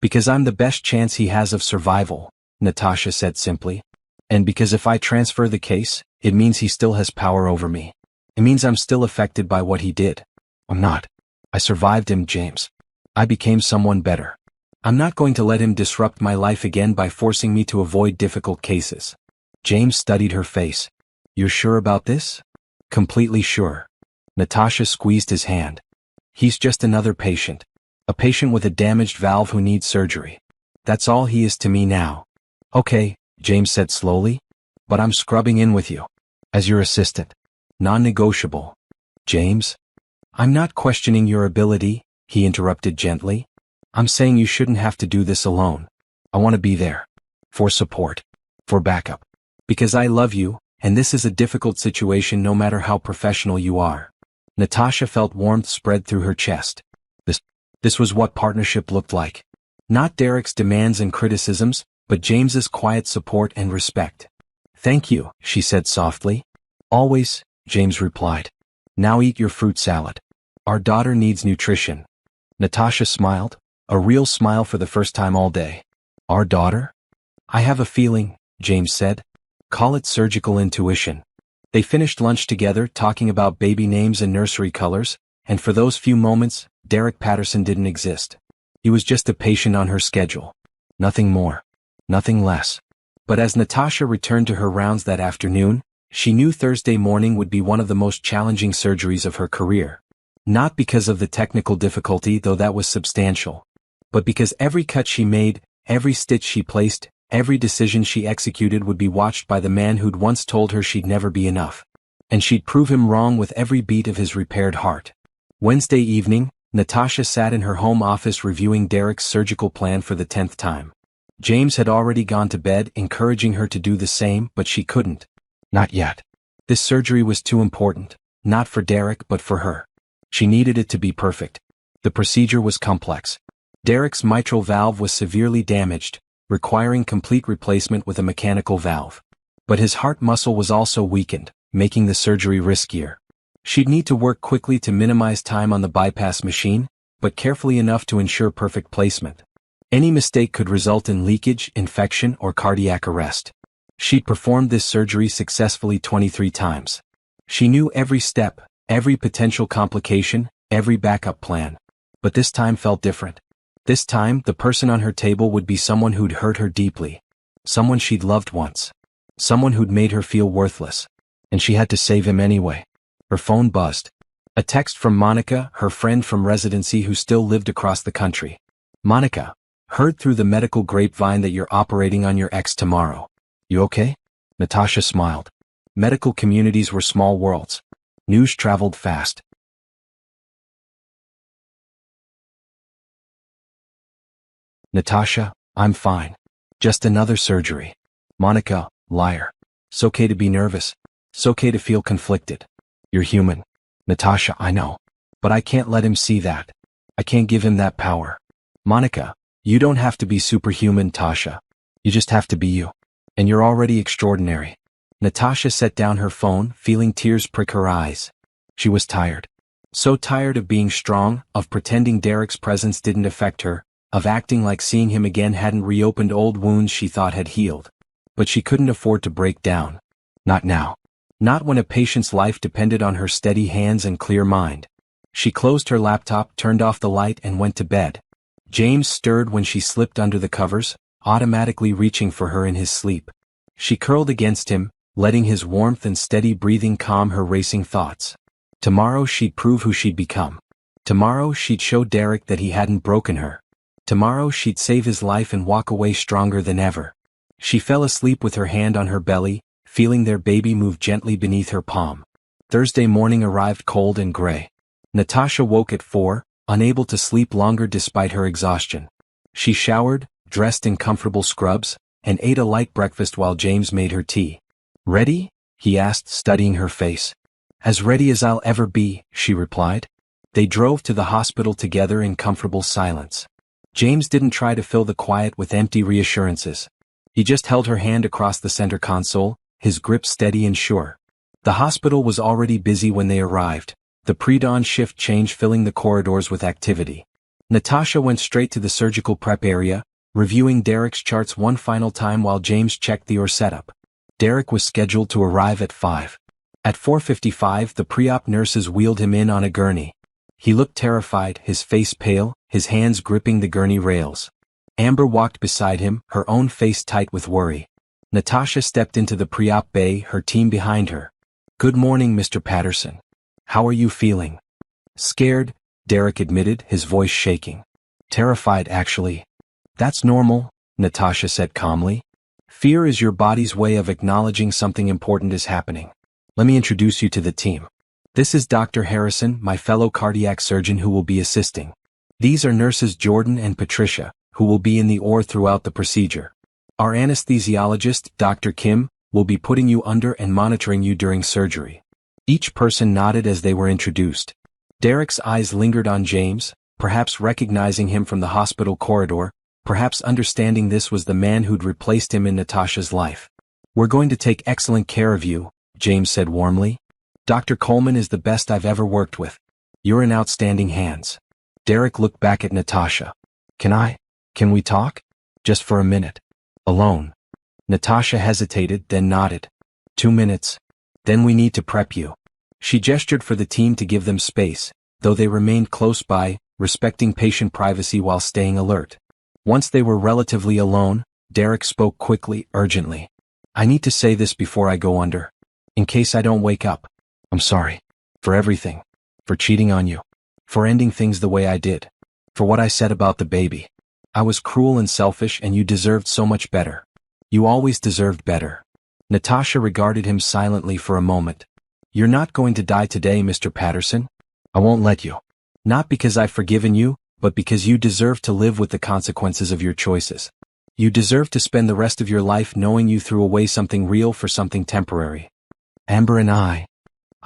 A: Because I'm the best chance he has of survival, Natasha said simply. And because if I transfer the case, it means he still has power over me. It means I'm still affected by what he did. I'm not. I survived him, James. I became someone better. I'm not going to let him disrupt my life again by forcing me to avoid difficult cases. James studied her face. You're sure about this? Completely sure. Natasha squeezed his hand. He's just another patient. A patient with a damaged valve who needs surgery. That's all he is to me now. Okay, James said slowly. But I'm scrubbing in with you. As your assistant. Non-negotiable. James? I'm not questioning your ability, he interrupted gently. I'm saying you shouldn't have to do this alone. I want to be there. For support. For backup. Because I love you, and this is a difficult situation no matter how professional you are. Natasha felt warmth spread through her chest. This was what partnership looked like. Not Derek's demands and criticisms, but James's quiet support and respect. Thank you, she said softly. Always, James replied. Now eat your fruit salad. Our daughter needs nutrition. Natasha smiled, a real smile for the first time all day. Our daughter? I have a feeling, James said. Call it surgical intuition. They finished lunch together, talking about baby names and nursery colors, and for those few moments, Derek Patterson didn't exist. He was just a patient on her schedule. Nothing more. Nothing less. But as Natasha returned to her rounds that afternoon, she knew Thursday morning would be one of the most challenging surgeries of her career. Not because of the technical difficulty, though that was substantial, but because every cut she made, every stitch she placed, every decision she executed would be watched by the man who'd once told her she'd never be enough. And she'd prove him wrong with every beat of his repaired heart. Wednesday evening, Natasha sat in her home office reviewing Derek's surgical plan for the 10th time. James had already gone to bed, encouraging her to do the same, but she couldn't. Not yet. This surgery was too important, not for Derek but for her. She needed it to be perfect. The procedure was complex. Derek's mitral valve was severely damaged, requiring complete replacement with a mechanical valve. But his heart muscle was also weakened, making the surgery riskier. She'd need to work quickly to minimize time on the bypass machine, but carefully enough to ensure perfect placement. Any mistake could result in leakage, infection, or cardiac arrest. She'd performed this surgery successfully 23 times. She knew every step, every potential complication, every backup plan. But this time felt different. This time, the person on her table would be someone who'd hurt her deeply. Someone she'd loved once. Someone who'd made her feel worthless. And she had to save him anyway. Her phone buzzed. A text from Monica, her friend from residency who still lived across the country. Monica, heard through the medical grapevine that you're operating on your ex tomorrow. You okay? Natasha smiled. Medical communities were small worlds. News traveled fast. Natasha, I'm fine. Just another surgery. Monica, liar. It's okay to be nervous. It's okay to feel conflicted. You're human. Natasha, I know. But I can't let him see that. I can't give him that power. Monica, you don't have to be superhuman, Tasha. You just have to be you. And you're already extraordinary. Natasha set down her phone, feeling tears prick her eyes. She was tired. So tired of being strong, of pretending Derek's presence didn't affect her, of acting like seeing him again hadn't reopened old wounds she thought had healed. But she couldn't afford to break down. Not now. Not when a patient's life depended on her steady hands and clear mind. She closed her laptop, turned off the light, and went to bed. James stirred when she slipped under the covers, automatically reaching for her in his sleep. She curled against him, letting his warmth and steady breathing calm her racing thoughts. Tomorrow she'd prove who she'd become. Tomorrow she'd show Derek that he hadn't broken her. Tomorrow she'd save his life and walk away stronger than ever. She fell asleep with her hand on her belly, feeling their baby move gently beneath her palm. Thursday morning arrived cold and gray. Natasha woke at 4, unable to sleep longer despite her exhaustion. She showered, dressed in comfortable scrubs, and ate a light breakfast while James made her tea. Ready? He asked, studying her face. As ready as I'll ever be, she replied. They drove to the hospital together in comfortable silence. James didn't try to fill the quiet with empty reassurances. He just held her hand across the center console, his grip steady and sure. The hospital was already busy when they arrived, the pre-dawn shift change filling the corridors with activity. Natasha went straight to the surgical prep area, reviewing Derek's charts one final time while James checked the OR setup. Derek was scheduled to arrive at 5. At 4:55, the pre-op nurses wheeled him in on a gurney. He looked terrified, his face pale, his hands gripping the gurney rails. Amber walked beside him, her own face tight with worry. Natasha stepped into the pre-op bay, her team behind her. "Good morning, Mr. Patterson. How are you feeling?" "Scared," Derek admitted, his voice shaking. "Terrified, actually." "That's normal," Natasha said calmly. "Fear is your body's way of acknowledging something important is happening. Let me introduce you to the team. This is Dr. Harrison, my fellow cardiac surgeon who will be assisting. These are nurses Jordan and Patricia, who will be in the OR throughout the procedure. Our anesthesiologist, Dr. Kim, will be putting you under and monitoring you during surgery." Each person nodded as they were introduced. Derek's eyes lingered on James, perhaps recognizing him from the hospital corridor, perhaps understanding this was the man who'd replaced him in Natasha's life. "We're going to take excellent care of you," James said warmly. "Dr. Coleman is the best I've ever worked with. You're in outstanding hands." Derek looked back at Natasha. Can we talk? Just for a minute. Alone." Natasha hesitated, then nodded. 2 minutes. Then we need to prep you." She gestured for the team to give them space, though they remained close by, respecting patient privacy while staying alert. Once they were relatively alone, Derek spoke quickly, urgently. "I need to say this before I go under. In case I don't wake up. I'm sorry. For everything. For cheating on you. For ending things the way I did. For what I said about the baby. I was cruel and selfish and you deserved so much better. You always deserved better." Natasha regarded him silently for a moment. "You're not going to die today, Mr. Patterson. I won't let you. Not because I've forgiven you, but because you deserve to live with the consequences of your choices. You deserve to spend the rest of your life knowing you threw away something real for something temporary." "Amber and I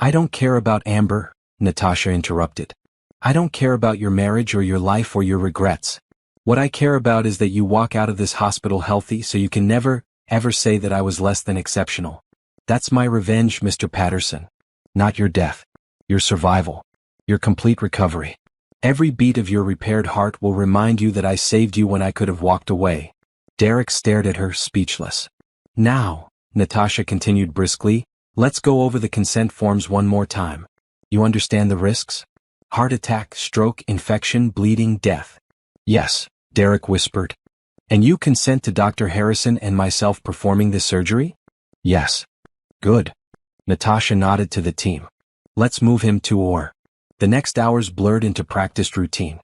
A: don't care about Amber," Natasha interrupted. "I don't care about your marriage or your life or your regrets. What I care about is that you walk out of this hospital healthy so you can never, ever say that I was less than exceptional. That's my revenge, Mr. Patterson. Not your death. Your survival. Your complete recovery. Every beat of your repaired heart will remind you that I saved you when I could have walked away." Derek stared at her, speechless. "Now," Natasha continued briskly, "let's go over the consent forms one more time. You understand the risks? Heart attack, stroke, infection, bleeding, death." "Yes," Derek whispered. "And you consent to Dr. Harrison and myself performing this surgery?" "Yes." "Good." Natasha nodded to the team. "Let's move him to OR." The next hours blurred into practiced routine.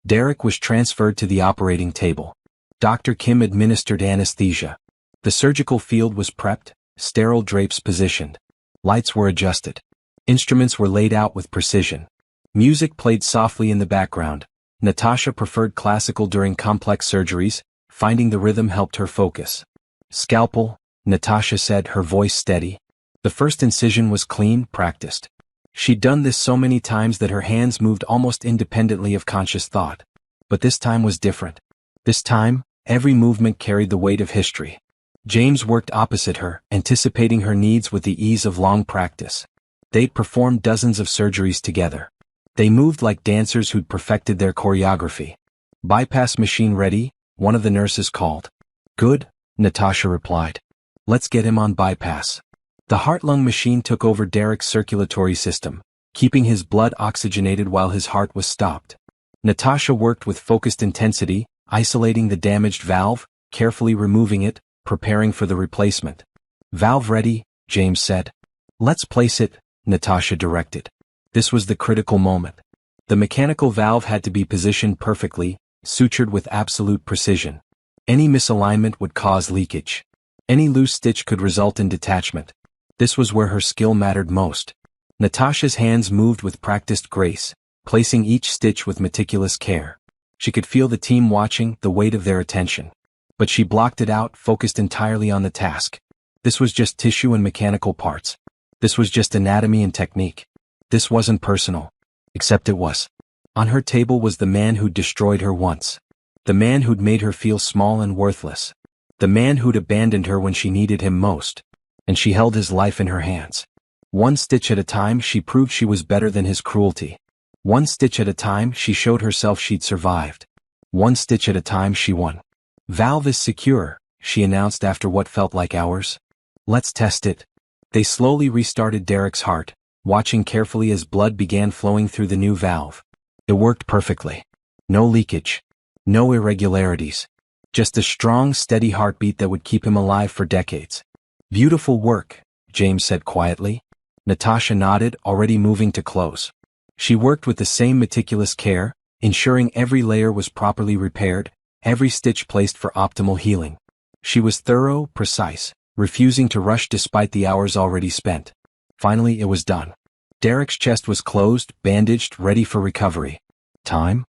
A: Derek was transferred to the operating table. Dr. Kim administered anesthesia. The surgical field was prepped, sterile drapes positioned. Lights were adjusted. Instruments were laid out with precision. Music played softly in the background. Natasha preferred classical during complex surgeries, finding the rhythm helped her focus. "Scalpel," Natasha said, her voice steady. The first incision was clean, practiced. She'd done this so many times that her hands moved almost independently of conscious thought. But this time was different. This time, every movement carried the weight of history. James worked opposite her, anticipating her needs with the ease of long practice. They'd performed dozens of surgeries together. They moved like dancers who'd perfected their choreography. "Bypass machine ready," one of the nurses called. "Good," Natasha replied. "Let's get him on bypass." The heart-lung machine took over Derek's circulatory system, keeping his blood oxygenated while his heart was stopped. Natasha worked with focused intensity, isolating the damaged valve, carefully removing it, preparing for the replacement. "Valve ready," James said. "Let's place it," Natasha directed. This was the critical moment. The mechanical valve had to be positioned perfectly, sutured with absolute precision. Any misalignment would cause leakage. Any loose stitch could result in detachment. This was where her skill mattered most. Natasha's hands moved with practiced grace, placing each stitch with meticulous care. She could feel the team watching, the weight of their attention. But she blocked it out, focused entirely on the task. This was just tissue and mechanical parts. This was just anatomy and technique. This wasn't personal. Except it was. On her table was the man who'd destroyed her once. The man who'd made her feel small and worthless. The man who'd abandoned her when she needed him most. And she held his life in her hands. One stitch at a time she proved she was better than his cruelty. One stitch at a time she showed herself she'd survived. One stitch at a time she won. "Valve is secure," she announced after what felt like hours. "Let's test it." They slowly restarted Derek's heart, watching carefully as blood began flowing through the new valve. It worked perfectly. No leakage. No irregularities. Just a strong, steady heartbeat that would keep him alive for decades. "Beautiful work," James said quietly. Natasha nodded, already moving to close. She worked with the same meticulous care, ensuring every layer was properly repaired, every stitch placed for optimal healing. She was thorough, precise, refusing to rush despite the hours already spent. Finally, it was done. Derek's chest was closed, bandaged, ready for recovery. "Time?"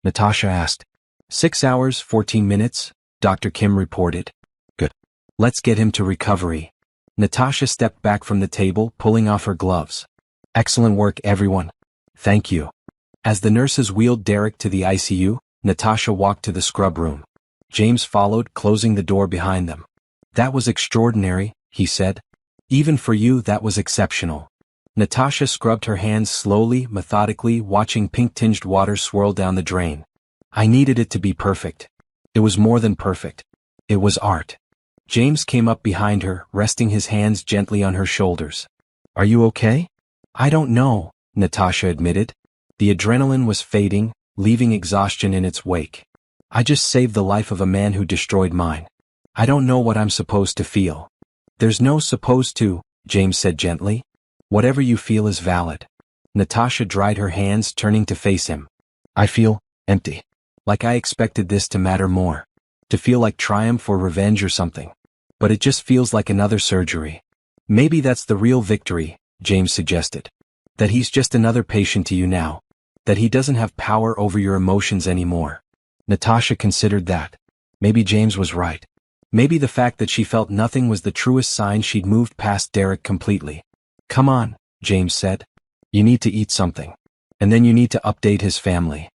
A: Natasha asked. 6 hours, 14 minutes, Dr. Kim reported. "Good. Let's get him to recovery." Natasha stepped back from the table, pulling off her gloves. "Excellent work, everyone. Thank you." As the nurses wheeled Derek to the ICU, Natasha walked to the scrub room. James followed, closing the door behind them. "That was extraordinary," he said. "Even for you, that was exceptional." Natasha scrubbed her hands slowly, methodically, watching pink-tinged water swirl down the drain. "I needed it to be perfect. It was more than perfect. It was art." James came up behind her, resting his hands gently on her shoulders. "Are you okay?" "I don't know," Natasha admitted. The adrenaline was fading, leaving exhaustion in its wake. "I just saved the life of a man who destroyed mine. I don't know what I'm supposed to feel." "There's no supposed to," James said gently. "Whatever you feel is valid." Natasha dried her hands, turning to face him. "I feel empty. Like I expected this to matter more. To feel like triumph or revenge or something. But it just feels like another surgery." "Maybe that's the real victory," James suggested. "That he's just another patient to you now. That he doesn't have power over your emotions anymore." Natasha considered that. Maybe James was right. Maybe the fact that she felt nothing was the truest sign she'd moved past Derek completely. "Come on," James said. "You need to eat something. And then you need to update his family."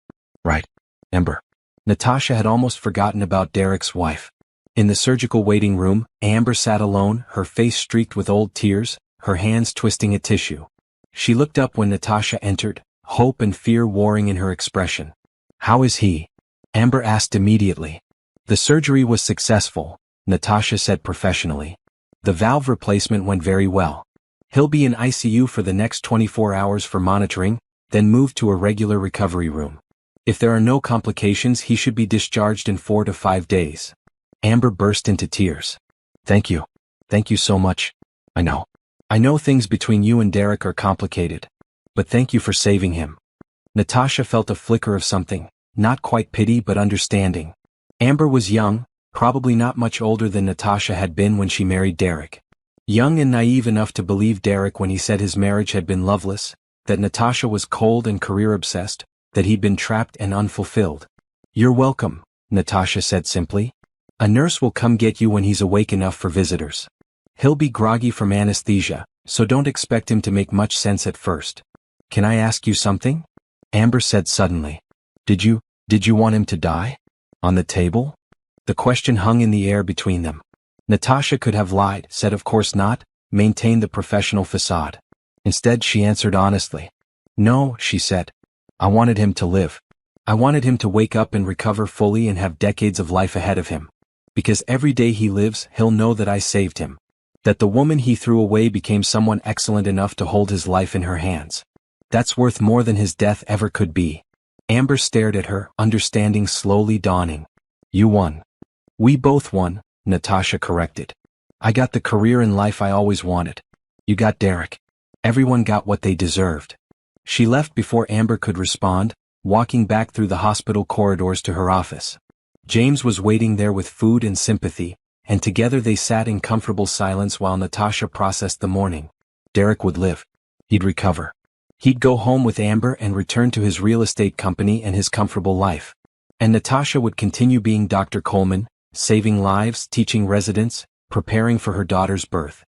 A: "Right, Amber." Natasha had almost forgotten about Derek's wife. In the surgical waiting room, Amber sat alone, her face streaked with old tears, her hands twisting a tissue. She looked up when Natasha entered, hope and fear warring in her expression. "How is he?" Amber asked immediately. "The surgery was successful," Natasha said professionally. "The valve replacement went very well. He'll be in ICU for the next 24 hours for monitoring, then moved to a regular recovery room. If there are no complications, he should be discharged in 4 to 5 days. Amber burst into tears. "Thank you. Thank you so much. I know. I know things between you and Derek are complicated. But thank you for saving him." Natasha felt a flicker of something, not quite pity but understanding. Amber was young, probably not much older than Natasha had been when she married Derek. Young and naive enough to believe Derek when he said his marriage had been loveless, that Natasha was cold and career-obsessed, that he'd been trapped and unfulfilled. "You're welcome," Natasha said simply. "A nurse will come get you when he's awake enough for visitors. He'll be groggy from anesthesia, so don't expect him to make much sense at first." "Can I ask you something?" Amber said suddenly. Did you want him to die? On the table?" The question hung in the air between them. Natasha could have lied, said of course not, maintained the professional facade. Instead she answered honestly. "No," she said. "I wanted him to live. I wanted him to wake up and recover fully and have decades of life ahead of him. Because every day he lives, he'll know that I saved him. That the woman he threw away became someone excellent enough to hold his life in her hands. That's worth more than his death ever could be." Amber stared at her, understanding slowly dawning. "You won." "We both won," Natasha corrected. "I got the career and life I always wanted. You got Derek. Everyone got what they deserved." She left before Amber could respond, walking back through the hospital corridors to her office. James was waiting there with food and sympathy, and together they sat in comfortable silence while Natasha processed the morning. Derek would live. He'd recover. He'd go home with Amber and return to his real estate company and his comfortable life. And Natasha would continue being Dr. Coleman, saving lives, teaching residents, preparing for her daughter's birth.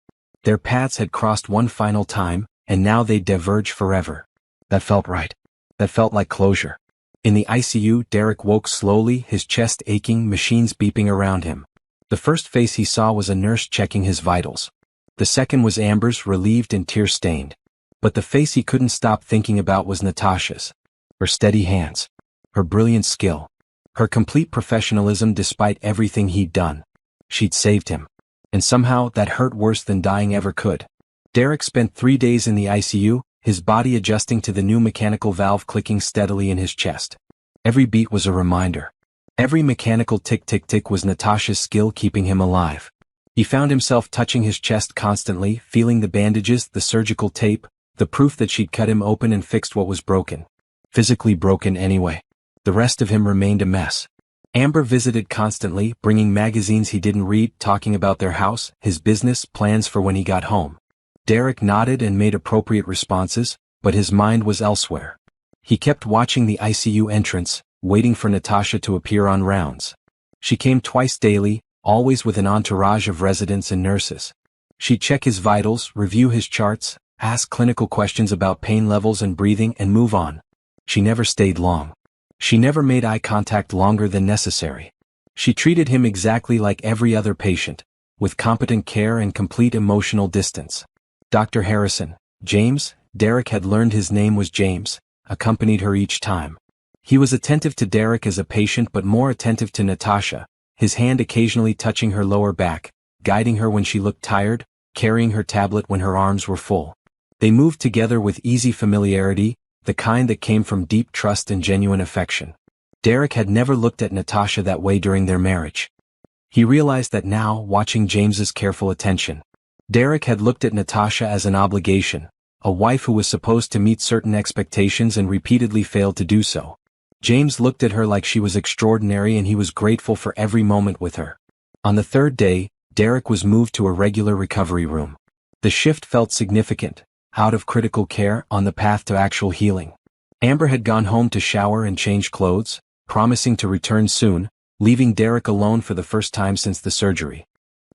A: Their paths had crossed one final time, and now they'd diverge forever. That felt right. That felt like closure. In the ICU, Derek woke slowly, his chest aching, machines beeping around him. The first face he saw was a nurse checking his vitals. The second was Amber's, relieved and tear-stained. But the face he couldn't stop thinking about was Natasha's. Her steady hands. Her brilliant skill. Her complete professionalism despite everything he'd done. She'd saved him. And somehow that hurt worse than dying ever could. Derek spent 3 days in the ICU, his body adjusting to the new mechanical valve clicking steadily in his chest. Every beat was a reminder. Every mechanical tick-tick-tick was Natasha's skill keeping him alive. He found himself touching his chest constantly, feeling the bandages, the surgical tape, the proof that she'd cut him open and fixed what was broken. Physically broken anyway. The rest of him remained a mess. Amber visited constantly, bringing magazines he didn't read, talking about their house, his business, plans for when he got home. Derek nodded and made appropriate responses, but his mind was elsewhere. He kept watching the ICU entrance, waiting for Natasha to appear on rounds. She came twice daily, always with an entourage of residents and nurses. She'd check his vitals, review his charts, ask clinical questions about pain levels and breathing, and move on. She never stayed long. She never made eye contact longer than necessary. She treated him exactly like every other patient, with competent care and complete emotional distance. Dr. Harrison, James, Derek had learned his name was James, accompanied her each time. He was attentive to Derek as a patient but more attentive to Natasha, his hand occasionally touching her lower back, guiding her when she looked tired, carrying her tablet when her arms were full. They moved together with easy familiarity, the kind that came from deep trust and genuine affection. Derek had never looked at Natasha that way during their marriage. He realized that now, watching James's careful attention. Derek had looked at Natasha as an obligation, a wife who was supposed to meet certain expectations and repeatedly failed to do so. James looked at her like she was extraordinary and he was grateful for every moment with her. On the third day, Derek was moved to a regular recovery room. The shift felt significant, out of critical care, on the path to actual healing. Amber had gone home to shower and change clothes, promising to return soon, leaving Derek alone for the first time since the surgery.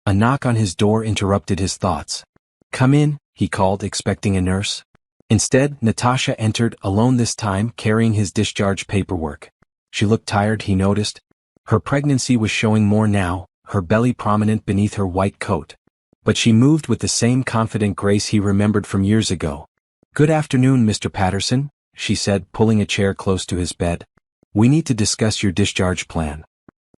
A: A knock on his door interrupted his thoughts. "Come in," he called, expecting a nurse. Instead, Natasha entered, alone this time, carrying his discharge paperwork. She looked tired, he noticed. Her pregnancy was showing more now, her belly prominent beneath her white coat. But she moved with the same confident grace he remembered from years ago. "Good afternoon, Mr. Patterson," she said, pulling a chair close to his bed. "We need to discuss your discharge plan."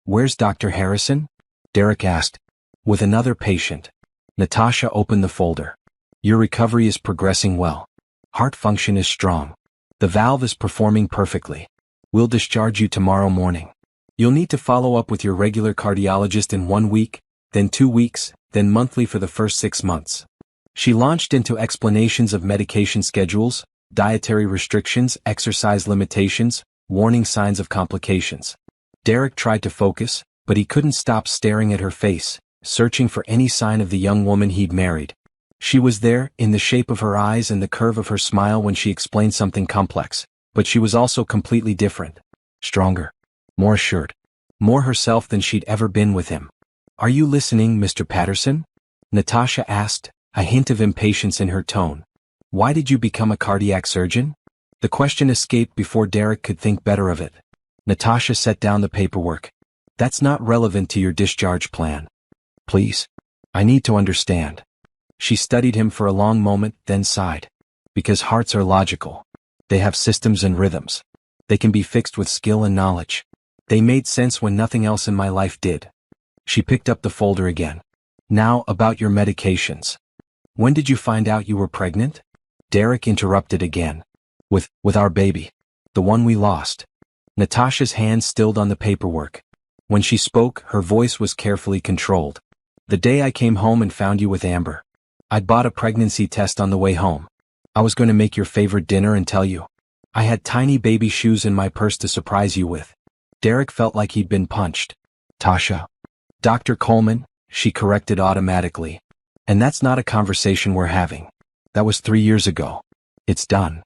A: "Where's Dr. Harrison?" Derek asked. "With another patient." Natasha opened the folder. "Your recovery is progressing well. Heart function is strong. The valve is performing perfectly. We'll discharge you tomorrow morning. You'll need to follow up with your regular cardiologist in 1 week, then 2 weeks, then monthly for the first 6 months." She launched into explanations of medication schedules, dietary restrictions, exercise limitations, warning signs of complications. Derek tried to focus, but he couldn't stop staring at her face, searching for any sign of the young woman he'd married. She was there, in the shape of her eyes and the curve of her smile when she explained something complex, but she was also completely different. Stronger. More assured. More herself than she'd ever been with him. "Are you listening, Mr. Patterson?" Natasha asked, a hint of impatience in her tone. "Why did you become a cardiac surgeon?" The question escaped before Derek could think better of it. Natasha set down the paperwork. "That's not relevant to your discharge plan. Please. I need to understand." She studied him for a long moment, then sighed. "Because hearts are logical. They have systems and rhythms. They can be fixed with skill and knowledge. They made sense when nothing else in my life did." She picked up the folder again. "Now, about your medications. When did you find out you were pregnant?" Derek interrupted again. With our baby. The one we lost." Natasha's hand stilled on the paperwork. When she spoke, her voice was carefully controlled. "The day I came home and found you with Amber. I'd bought a pregnancy test on the way home. I was going to make your favorite dinner and tell you. I had tiny baby shoes in my purse to surprise you with." Derek felt like he'd been punched. "Tasha. Dr. Coleman," she corrected automatically. "And that's not a conversation we're having. That was 3 years ago. It's done."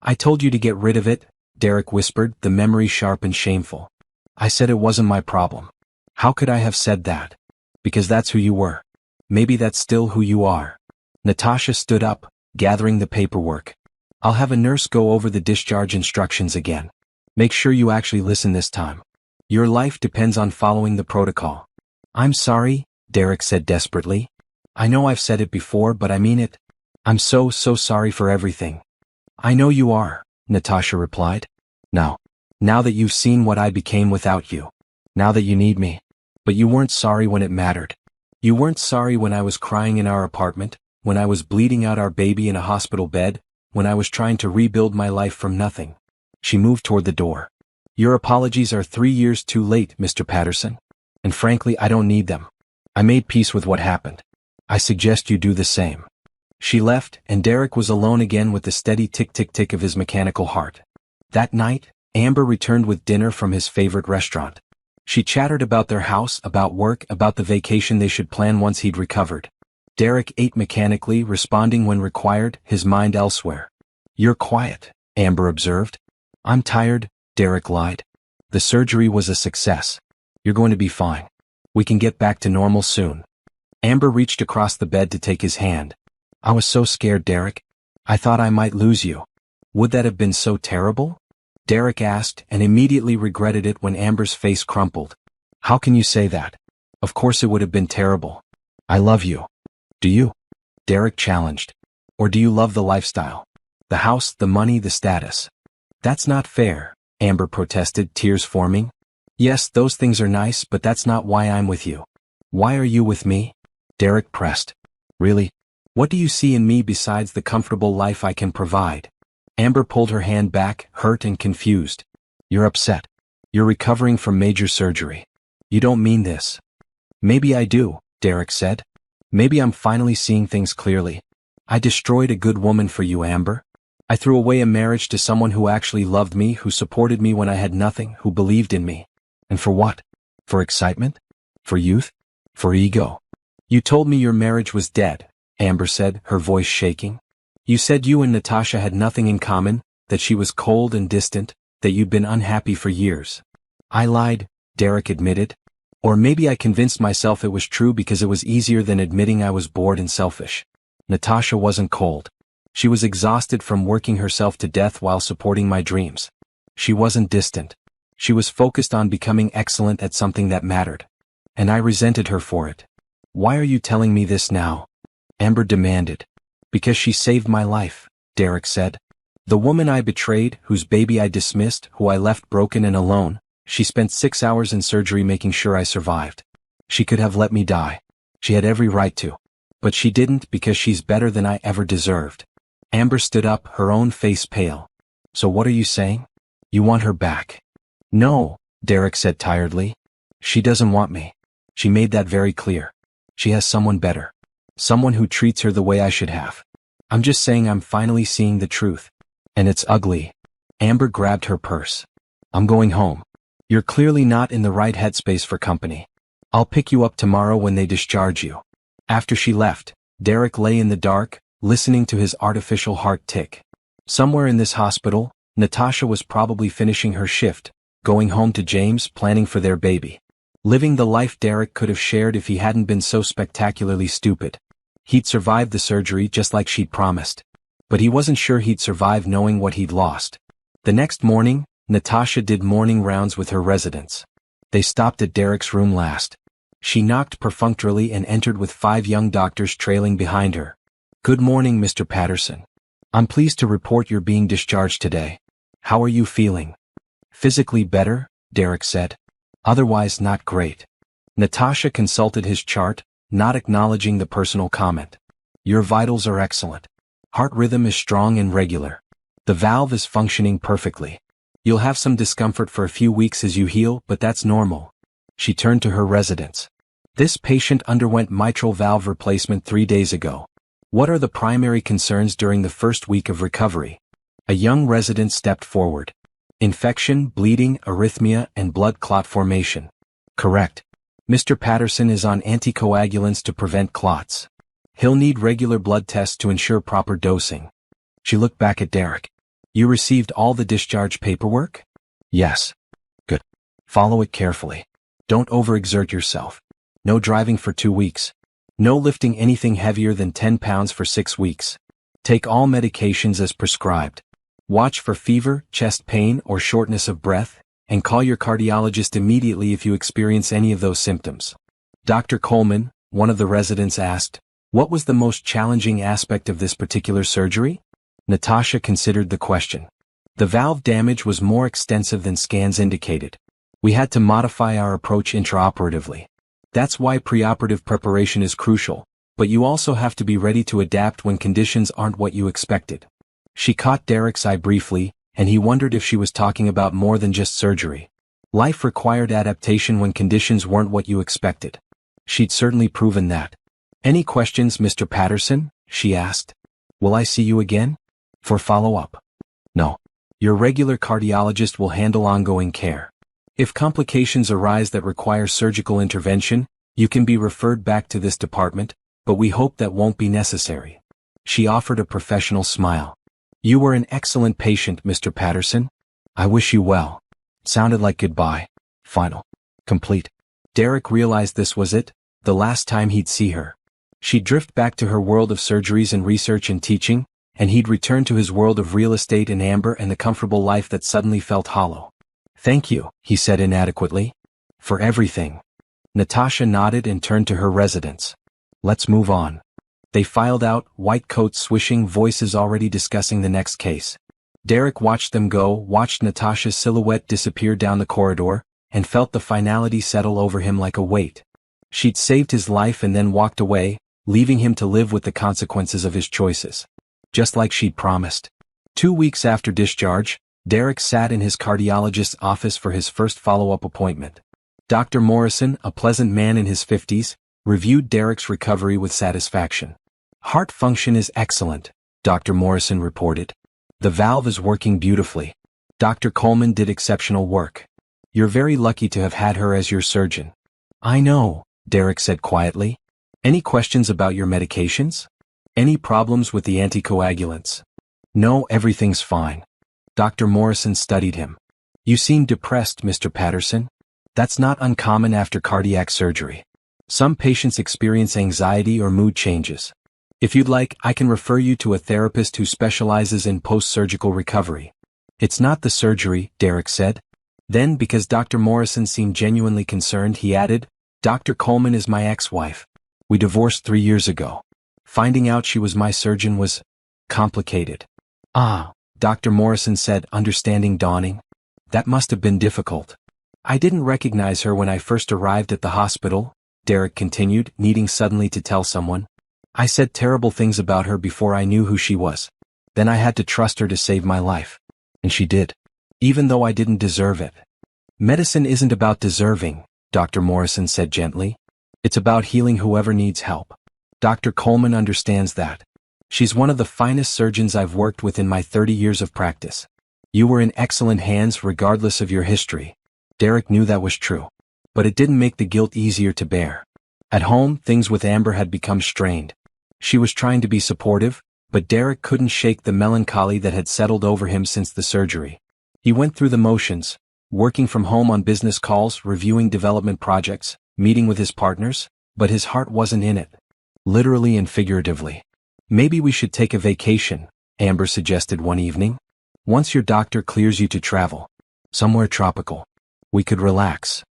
A: "I told you to get rid of it," Derek whispered, the memory sharp and shameful. "I said it wasn't my problem." "How could I have said that?" "Because that's who you were. Maybe that's still who you are." Natasha stood up, gathering the paperwork. I'll have a nurse go over the discharge instructions again. Make sure you actually listen this time. Your life depends on following the protocol. I'm sorry, Derek said desperately. I know I've said it before, but I mean it. I'm so sorry for everything. I know you are, Natasha replied. Now that you've seen what I became without you. Now that you need me. But you weren't sorry when it mattered. You weren't sorry when I was crying in our apartment, when I was bleeding out our baby in a hospital bed, when I was trying to rebuild my life from nothing. She moved toward the door. Your apologies are 3 years too late, Mr. Patterson. And frankly, I don't need them. I made peace with what happened. I suggest you do the same. She left, and Derek was alone again with the steady tick-tick-tick of his mechanical heart. That night, Amber returned with dinner from his favorite restaurant. She chattered about their house, about work, about the vacation they should plan once he'd recovered. Derek ate mechanically, responding when required, his mind elsewhere. You're quiet, Amber observed. I'm tired, Derek lied. The surgery was a success. You're going to be fine. We can get back to normal soon. Amber reached across the bed to take his hand. I was so scared, Derek. I thought I might lose you. Would that have been so terrible? Derek asked, and immediately regretted it when Amber's face crumpled. How can you say that? Of course it would have been terrible. I love you. Do you? Derek challenged. Or do you love the lifestyle? The house, the money, the status? That's not fair, Amber protested, tears forming. Yes, those things are nice, but that's not why I'm with you. Why are you with me? Derek pressed. Really? What do you see in me besides the comfortable life I can provide? Amber pulled her hand back, hurt and confused. You're upset. You're recovering from major surgery. You don't mean this. Maybe I do, Derek said. Maybe I'm finally seeing things clearly. I destroyed a good woman for you, Amber. I threw away a marriage to someone who actually loved me, who supported me when I had nothing, who believed in me. And for what? For excitement? For youth? For ego? You told me your marriage was dead, Amber said, her voice shaking. You said you and Natasha had nothing in common, that she was cold and distant, that you'd been unhappy for years. I lied, Derek admitted. Or maybe I convinced myself it was true because it was easier than admitting I was bored and selfish. Natasha wasn't cold. She was exhausted from working herself to death while supporting my dreams. She wasn't distant. She was focused on becoming excellent at something that mattered. And I resented her for it. Why are you telling me this now? Amber demanded. Because she saved my life, Derek said. The woman I betrayed, whose baby I dismissed, who I left broken and alone, she spent 6 hours in surgery making sure I survived. She could have let me die. She had every right to. But she didn't because she's better than I ever deserved. Amber stood up, her own face pale. So what are you saying? You want her back? No, Derek said tiredly. She doesn't want me. She made that very clear. She has someone better. Someone who treats her the way I should have. I'm just saying I'm finally seeing the truth. And it's ugly. Amber grabbed her purse. I'm going home. You're clearly not in the right headspace for company. I'll pick you up tomorrow when they discharge you. After she left, Derek lay in the dark, listening to his artificial heart tick. Somewhere in this hospital, Natasha was probably finishing her shift, going home to James, planning for their baby. Living the life Derek could have shared if he hadn't been so spectacularly stupid. He'd survived the surgery just like she'd promised. But he wasn't sure he'd survive knowing what he'd lost. The next morning, Natasha did morning rounds with her residents. They stopped at Derek's room last. She knocked perfunctorily and entered with 5 young doctors trailing behind her. Good morning, Mr. Patterson. I'm pleased to report you're being discharged today. How are you feeling? Physically better, Derek said. Otherwise not great. Natasha consulted his chart, not acknowledging the personal comment. Your vitals are excellent. Heart rhythm is strong and regular. The valve is functioning perfectly. You'll have some discomfort for a few weeks as you heal, but that's normal. She turned to her residents. This patient underwent mitral valve replacement 3 days ago. What are the primary concerns during the first week of recovery? A young resident stepped forward. Infection, bleeding, arrhythmia, and blood clot formation. Correct. Mr. Patterson is on anticoagulants to prevent clots. He'll need regular blood tests to ensure proper dosing. She looked back at Derek. You received all the discharge paperwork? Yes. Good. Follow it carefully. Don't overexert yourself. No driving for 2 weeks. No lifting anything heavier than 10 pounds for 6 weeks. Take all medications as prescribed. Watch for fever, chest pain, or shortness of breath, and call your cardiologist immediately if you experience any of those symptoms. Dr. Coleman, one of the residents, asked, "What was the most challenging aspect of this particular surgery?" Natasha considered the question. "The valve damage was more extensive than scans indicated. We had to modify our approach intraoperatively. That's why preoperative preparation is crucial, but you also have to be ready to adapt when conditions aren't what you expected." She caught Derek's eye briefly, and he wondered if she was talking about more than just surgery. Life required adaptation when conditions weren't what you expected. She'd certainly proven that. "Any questions, Mr. Patterson?" she asked. "Will I see you again? For follow-up?" "No. Your regular cardiologist will handle ongoing care. If complications arise that require surgical intervention, you can be referred back to this department, but we hope that won't be necessary." She offered a professional smile. "You were an excellent patient, Mr. Patterson. I wish you well." Sounded like goodbye. Final. Complete. Derek realized this was it, the last time he'd see her. She'd drift back to her world of surgeries and research and teaching, and he'd return to his world of real estate and Amber and the comfortable life that suddenly felt hollow. "Thank you," he said inadequately. "For everything." Natasha nodded and turned to her residents. "Let's move on." They filed out, white coats swishing, voices already discussing the next case. Derek watched them go, watched Natasha's silhouette disappear down the corridor, and felt the finality settle over him like a weight. She'd saved his life and then walked away, leaving him to live with the consequences of his choices. Just like she'd promised. 2 weeks after discharge, Derek sat in his cardiologist's office for his first follow-up appointment. Dr. Morrison, a pleasant man in his 50s, reviewed Derek's recovery with satisfaction. "Heart function is excellent," Dr. Morrison reported. "The valve is working beautifully. Dr. Coleman did exceptional work. You're very lucky to have had her as your surgeon." "I know," Derek said quietly. "Any questions about your medications? Any problems with the anticoagulants?" "No, everything's fine." Dr. Morrison studied him. "You seem depressed, Mr. Patterson. That's not uncommon after cardiac surgery. Some patients experience anxiety or mood changes. If you'd like, I can refer you to a therapist who specializes in post-surgical recovery." "It's not the surgery," Derek said. Then, because Dr. Morrison seemed genuinely concerned, he added, "Dr. Coleman is my ex-wife. We divorced 3 years ago. Finding out she was my surgeon was complicated." "Ah," Dr. Morrison said, understanding dawning. "That must have been difficult." "I didn't recognize her when I first arrived at the hospital," Derek continued, needing suddenly to tell someone. "I said terrible things about her before I knew who she was. Then I had to trust her to save my life. And she did. Even though I didn't deserve it." "Medicine isn't about deserving," Dr. Morrison said gently. "It's about healing whoever needs help. Dr. Coleman understands that. She's one of the finest surgeons I've worked with in my 30 years of practice. You were in excellent hands regardless of your history." Derek knew that was true. But it didn't make the guilt easier to bear. At home, things with Amber had become strained. She was trying to be supportive, but Derek couldn't shake the melancholy that had settled over him since the surgery. He went through the motions, working from home on business calls, reviewing development projects, meeting with his partners, but his heart wasn't in it. Literally and figuratively. "Maybe we should take a vacation," Amber suggested one evening. "Once your doctor clears you to travel. Somewhere tropical. We could relax."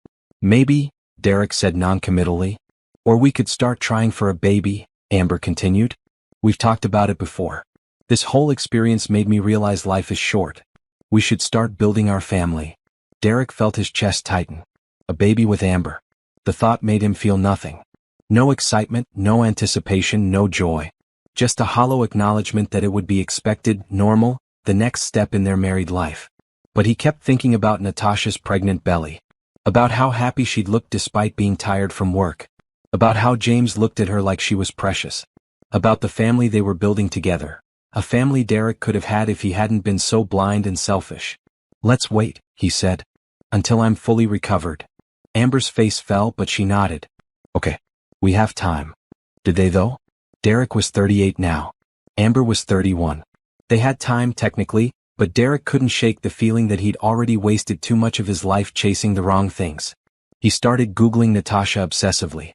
A: "Maybe," Derek said noncommittally. "Or we could start trying for a baby," Amber continued. "We've talked about it before. This whole experience made me realize life is short. We should start building our family." Derek felt his chest tighten. A baby with Amber. The thought made him feel nothing. No excitement, no anticipation, no joy. Just a hollow acknowledgement that it would be expected, normal, the next step in their married life. But he kept thinking about Natasha's pregnant belly. About how happy she'd looked despite being tired from work. About how James looked at her like she was precious. About the family they were building together. A family Derek could have had if he hadn't been so blind and selfish. "Let's wait," he said. "Until I'm fully recovered." Amber's face fell, but she nodded. "Okay. We have time." Did they though? Derek was 38 now. Amber was 31. They had time technically, but Derek couldn't shake the feeling that he'd already wasted too much of his life chasing the wrong things. He started Googling Natasha obsessively.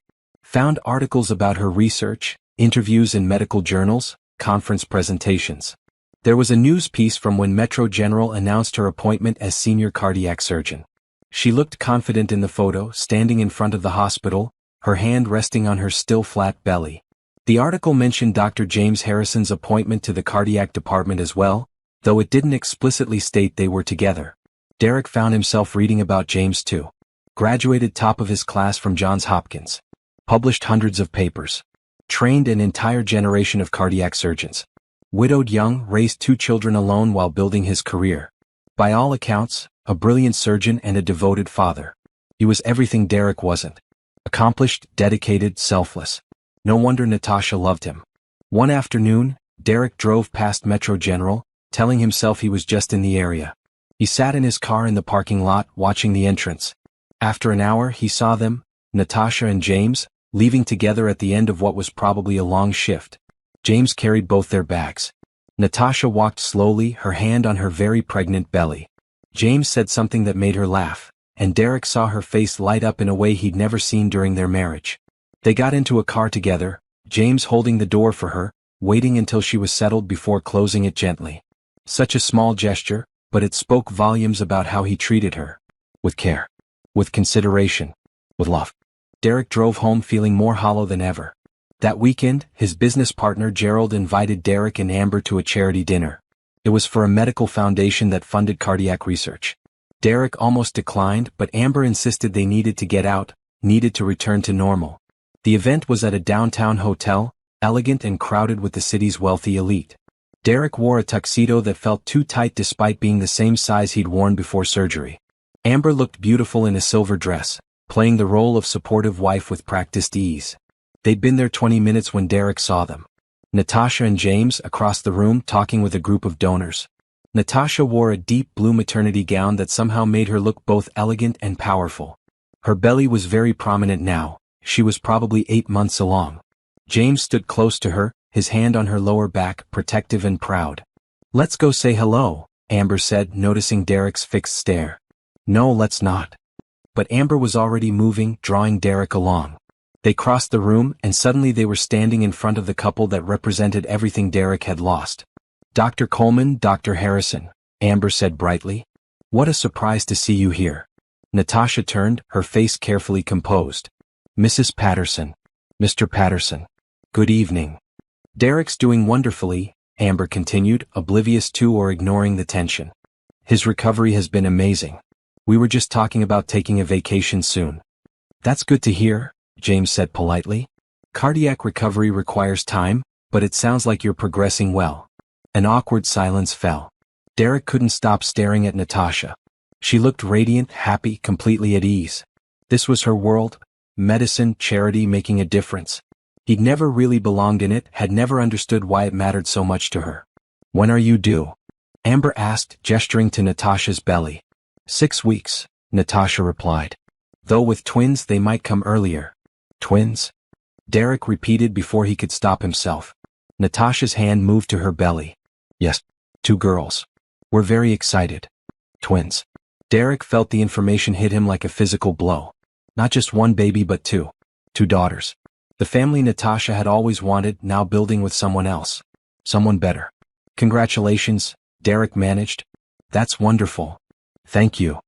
A: Found articles about her research, interviews in medical journals, conference presentations. There was a news piece from when Metro General announced her appointment as senior cardiac surgeon. She looked confident in the photo, standing in front of the hospital, her hand resting on her still flat belly. The article mentioned Dr. James Harrison's appointment to the cardiac department as well, though it didn't explicitly state they were together. Derek found himself reading about James too. Graduated top of his class from Johns Hopkins. Published hundreds of papers. Trained an entire generation of cardiac surgeons. Widowed young, raised 2 children alone while building his career. By all accounts, a brilliant surgeon and a devoted father. He was everything Derek wasn't. Accomplished, dedicated, selfless. No wonder Natasha loved him. One afternoon, Derek drove past Metro General, telling himself he was just in the area. He sat in his car in the parking lot, watching the entrance. After an hour, he saw them, Natasha and James, leaving together at the end of what was probably a long shift. James carried both their bags. Natasha walked slowly, her hand on her very pregnant belly. James said something that made her laugh, and Derek saw her face light up in a way he'd never seen during their marriage. They got into a car together, James holding the door for her, waiting until she was settled before closing it gently. Such a small gesture, but it spoke volumes about how he treated her. With care. With consideration. With love. Derek drove home feeling more hollow than ever. That weekend, his business partner Gerald invited Derek and Amber to a charity dinner. It was for a medical foundation that funded cardiac research. Derek almost declined, but Amber insisted they needed to get out, needed to return to normal. The event was at a downtown hotel, elegant and crowded with the city's wealthy elite. Derek wore a tuxedo that felt too tight despite being the same size he'd worn before surgery. Amber looked beautiful in a silver dress, playing the role of supportive wife with practiced ease. They'd been there 20 minutes when Derek saw them. Natasha and James across the room talking with a group of donors. Natasha wore a deep blue maternity gown that somehow made her look both elegant and powerful. Her belly was very prominent now, she was probably 8 months along. James stood close to her, his hand on her lower back, protective and proud. "Let's go say hello," Amber said, noticing Derek's fixed stare. "No, let's not." But Amber was already moving, drawing Derek along. They crossed the room, and suddenly they were standing in front of the couple that represented everything Derek had lost. "Dr. Coleman, Dr. Harrison," Amber said brightly. "What a surprise to see you here." Natasha turned, her face carefully composed. "Mrs. Patterson. Mr. Patterson. Good evening." "Derek's doing wonderfully," Amber continued, oblivious to or ignoring the tension. "His recovery has been amazing. We were just talking about taking a vacation soon." "That's good to hear," James said politely. "Cardiac recovery requires time, but it sounds like you're progressing well." An awkward silence fell. Derek couldn't stop staring at Natasha. She looked radiant, happy, completely at ease. This was her world, medicine, charity making a difference. He'd never really belonged in it, had never understood why it mattered so much to her. "When are you due?" Amber asked, gesturing to Natasha's belly. 6 weeks, Natasha replied. "Though with twins they might come earlier." "Twins?" Derek repeated before he could stop himself. Natasha's hand moved to her belly. "Yes, 2 girls. We're very excited." "Twins." Derek felt the information hit him like a physical blow. Not just 1 baby but 2. 2 daughters. The family Natasha had always wanted, now building with someone else. Someone better. "Congratulations," Derek managed. "That's wonderful. Thank you."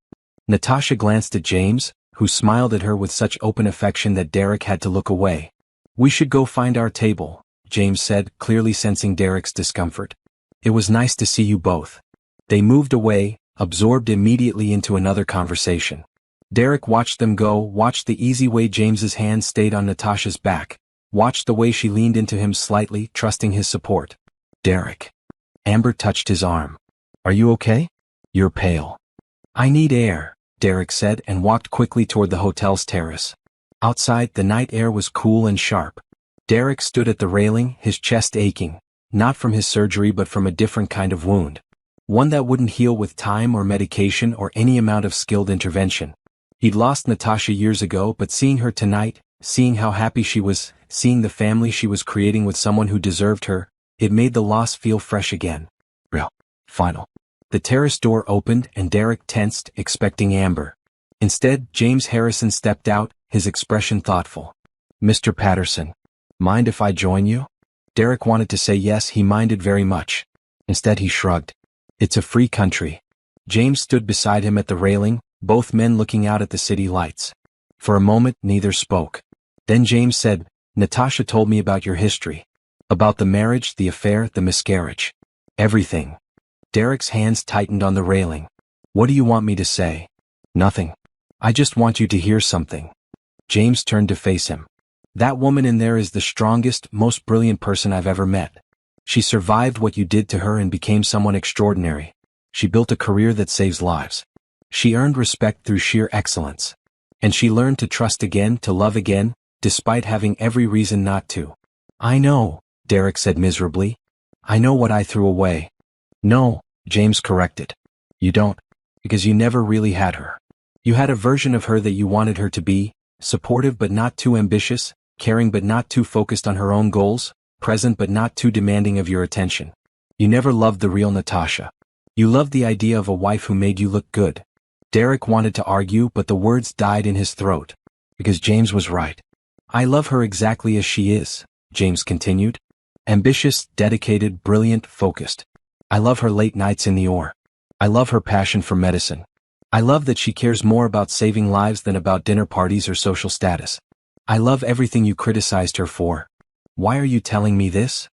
A: Natasha glanced at James, who smiled at her with such open affection that Derek had to look away. "We should go find our table," James said, clearly sensing Derek's discomfort. "It was nice to see you both." They moved away, absorbed immediately into another conversation. Derek watched them go, watched the easy way James's hand stayed on Natasha's back, watched the way she leaned into him slightly, trusting his support. "Derek." Amber touched his arm. "Are you okay? You're pale." "I need air," Derek said and walked quickly toward the hotel's terrace. Outside, the night air was cool and sharp. Derek stood at the railing, his chest aching, not from his surgery but from a different kind of wound. One that wouldn't heal with time or medication or any amount of skilled intervention. He'd lost Natasha years ago, but seeing her tonight, seeing how happy she was, seeing the family she was creating with someone who deserved her, it made the loss feel fresh again. Real. Final. The terrace door opened and Derek tensed, expecting Amber. Instead, James Harrison stepped out, his expression thoughtful. Mr. Patterson, mind if I join you? Derek wanted to say yes, he minded very much. Instead he shrugged. It's a free country. James stood beside him at the railing, both men looking out at the city lights. For a moment neither spoke. Then James said, Natasha told me about your history. About the marriage, the affair, the miscarriage. Everything. Derek's hands tightened on the railing. What do you want me to say? Nothing. I just want you to hear something. James turned to face him. That woman in there is the strongest, most brilliant person I've ever met. She survived what you did to her and became someone extraordinary. She built a career that saves lives. She earned respect through sheer excellence. And she learned to trust again, to love again, despite having every reason not to. I know, Derek said miserably. I know what I threw away. No, James corrected. You don't, because you never really had her. You had a version of her that you wanted her to be, supportive but not too ambitious, caring but not too focused on her own goals, present but not too demanding of your attention. You never loved the real Natasha. You loved the idea of a wife who made you look good. Derek wanted to argue, but the words died in his throat. Because James was right. I love her exactly as she is, James continued. Ambitious, dedicated, brilliant, focused. I love her late nights in the OR. I love her passion for medicine. I love that she cares more about saving lives than about dinner parties or social status. I love everything you criticized her for. Why are you telling me this?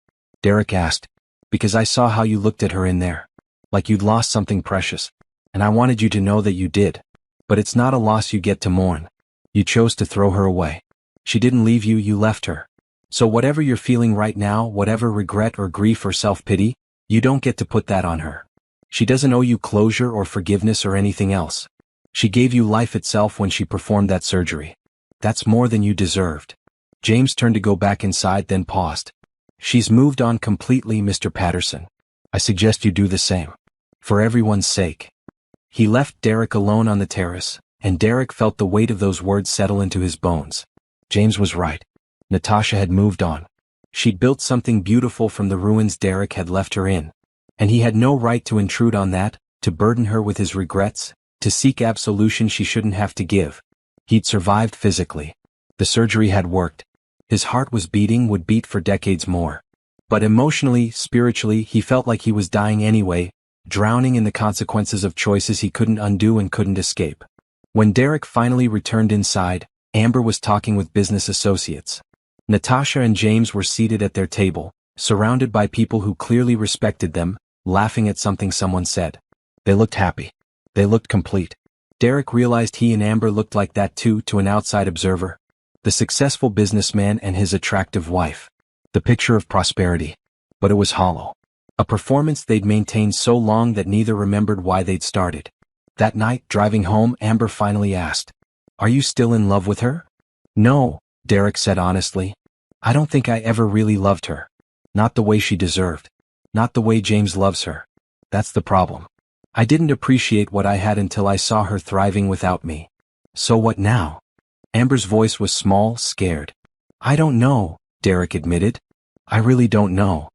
A: Derek asked. Because I saw how you looked at her in there. Like you'd lost something precious. And I wanted you to know that you did. But it's not a loss you get to mourn. You chose to throw her away. She didn't leave you, you left her. So whatever you're feeling right now, whatever regret or grief or self-pity, you don't get to put that on her. She doesn't owe you closure or forgiveness or anything else. She gave you life itself when she performed that surgery. That's more than you deserved. James turned to go back inside, then paused. She's moved on completely, Mr. Patterson. I suggest you do the same. For everyone's sake. He left Derek alone on the terrace, and Derek felt the weight of those words settle into his bones. James was right. Natasha had moved on. She'd built something beautiful from the ruins Derek had left her in. And he had no right to intrude on that, to burden her with his regrets, to seek absolution she shouldn't have to give. He'd survived physically. The surgery had worked. His heart was beating, would beat for decades more. But emotionally, spiritually, he felt like he was dying anyway, drowning in the consequences of choices he couldn't undo and couldn't escape. When Derek finally returned inside, Amber was talking with business associates. Natasha and James were seated at their table, surrounded by people who clearly respected them, laughing at something someone said. They looked happy. They looked complete. Derek realized he and Amber looked like that too to an outside observer. The successful businessman and his attractive wife. The picture of prosperity. But it was hollow. A performance they'd maintained so long that neither remembered why they'd started. That night, driving home, Amber finally asked, "Are you still in love with her?" "No," Derek said honestly. "I don't think I ever really loved her. Not the way she deserved. Not the way James loves her. That's the problem. I didn't appreciate what I had until I saw her thriving without me." "So what now?" Amber's voice was small, scared. "I don't know," Derek admitted. "I really don't know."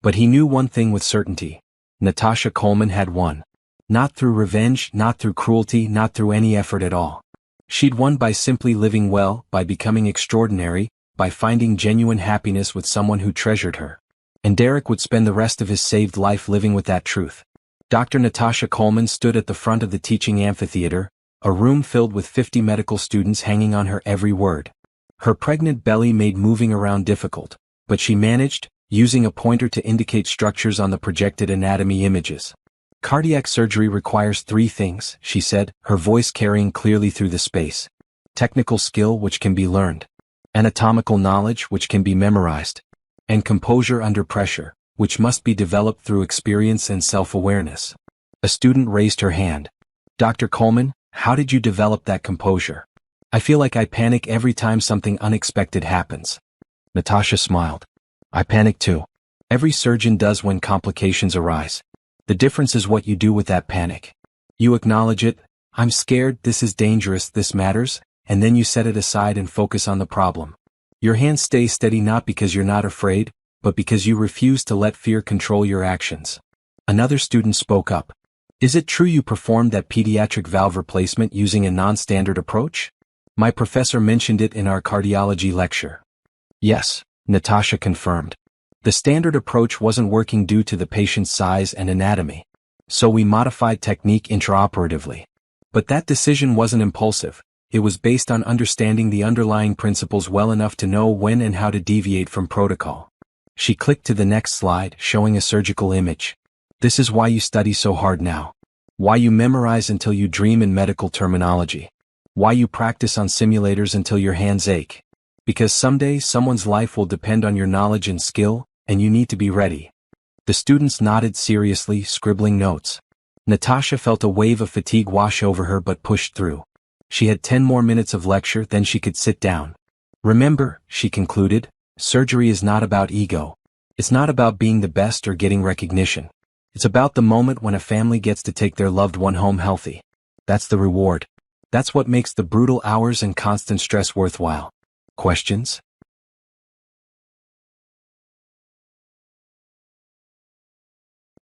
A: But he knew one thing with certainty. Natasha Coleman had won. Not through revenge, not through cruelty, not through any effort at all. She'd won by simply living well, by becoming extraordinary, by finding genuine happiness with someone who treasured her. And Derek would spend the rest of his saved life living with that truth. Dr. Natasha Coleman stood at the front of the teaching amphitheater, a room filled with 50 medical students hanging on her every word. Her pregnant belly made moving around difficult, but she managed, using a pointer to indicate structures on the projected anatomy images. "Cardiac surgery requires 3 things," she said, her voice carrying clearly through the space. "Technical skill, which can be learned. Anatomical knowledge, which can be memorized. And composure under pressure, which must be developed through experience and self-awareness." A student raised her hand. "Dr. Coleman, how did you develop that composure? I feel like I panic every time something unexpected happens." Natasha smiled. "I panic too. Every surgeon does when complications arise. The difference is what you do with that panic. You acknowledge it. I'm scared, this is dangerous, this matters, and then you set it aside and focus on the problem. Your hands stay steady not because you're not afraid, but because you refuse to let fear control your actions." Another student spoke up. "Is it true you performed that pediatric valve replacement using a non-standard approach?" My professor mentioned it in our cardiology lecture. Yes, Natasha confirmed. The standard approach wasn't working due to the patient's size and anatomy. So we modified technique intraoperatively. But that decision wasn't impulsive. It was based on understanding the underlying principles well enough to know when and how to deviate from protocol. She clicked to the next slide, showing a surgical image. This is why you study so hard now. Why you memorize until you dream in medical terminology. Why you practice on simulators until your hands ache. Because someday someone's life will depend on your knowledge and skill, and you need to be ready. The students nodded seriously, scribbling notes. Natasha felt a wave of fatigue wash over her but pushed through. She had 10 more minutes of lecture, then she could sit down. Remember, she concluded, surgery is not about ego. It's not about being the best or getting recognition. It's about the moment when a family gets to take their loved one home healthy. That's the reward. That's what makes the brutal hours and constant stress worthwhile. Questions?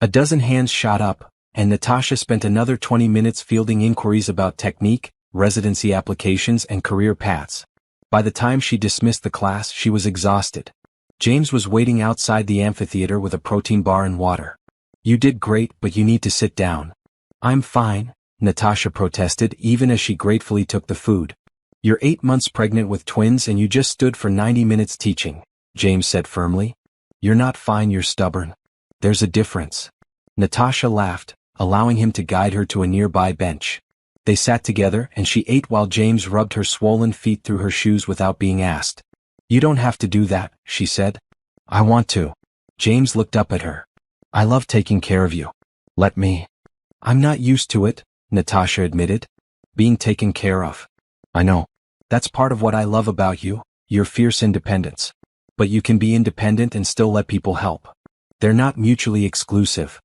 A: A dozen hands shot up, and Natasha spent another 20 minutes fielding inquiries about technique, residency applications, and career paths. By the time she dismissed the class, she was exhausted. James was waiting outside the amphitheater with a protein bar and water. You did great, but you need to sit down. I'm fine, Natasha protested, even as she gratefully took the food. You're 8 months pregnant with twins and you just stood for 90 minutes teaching, James said firmly. You're not fine, you're stubborn. There's a difference. Natasha laughed, allowing him to guide her to a nearby bench. They sat together and she ate while James rubbed her swollen feet through her shoes without being asked. You don't have to do that, she said. I want to. James looked up at her. I love taking care of you. Let me. I'm not used to it, Natasha admitted. Being taken care of. I know. That's part of what I love about you, your fierce independence. But you can be independent and still let people help. They're not mutually exclusive.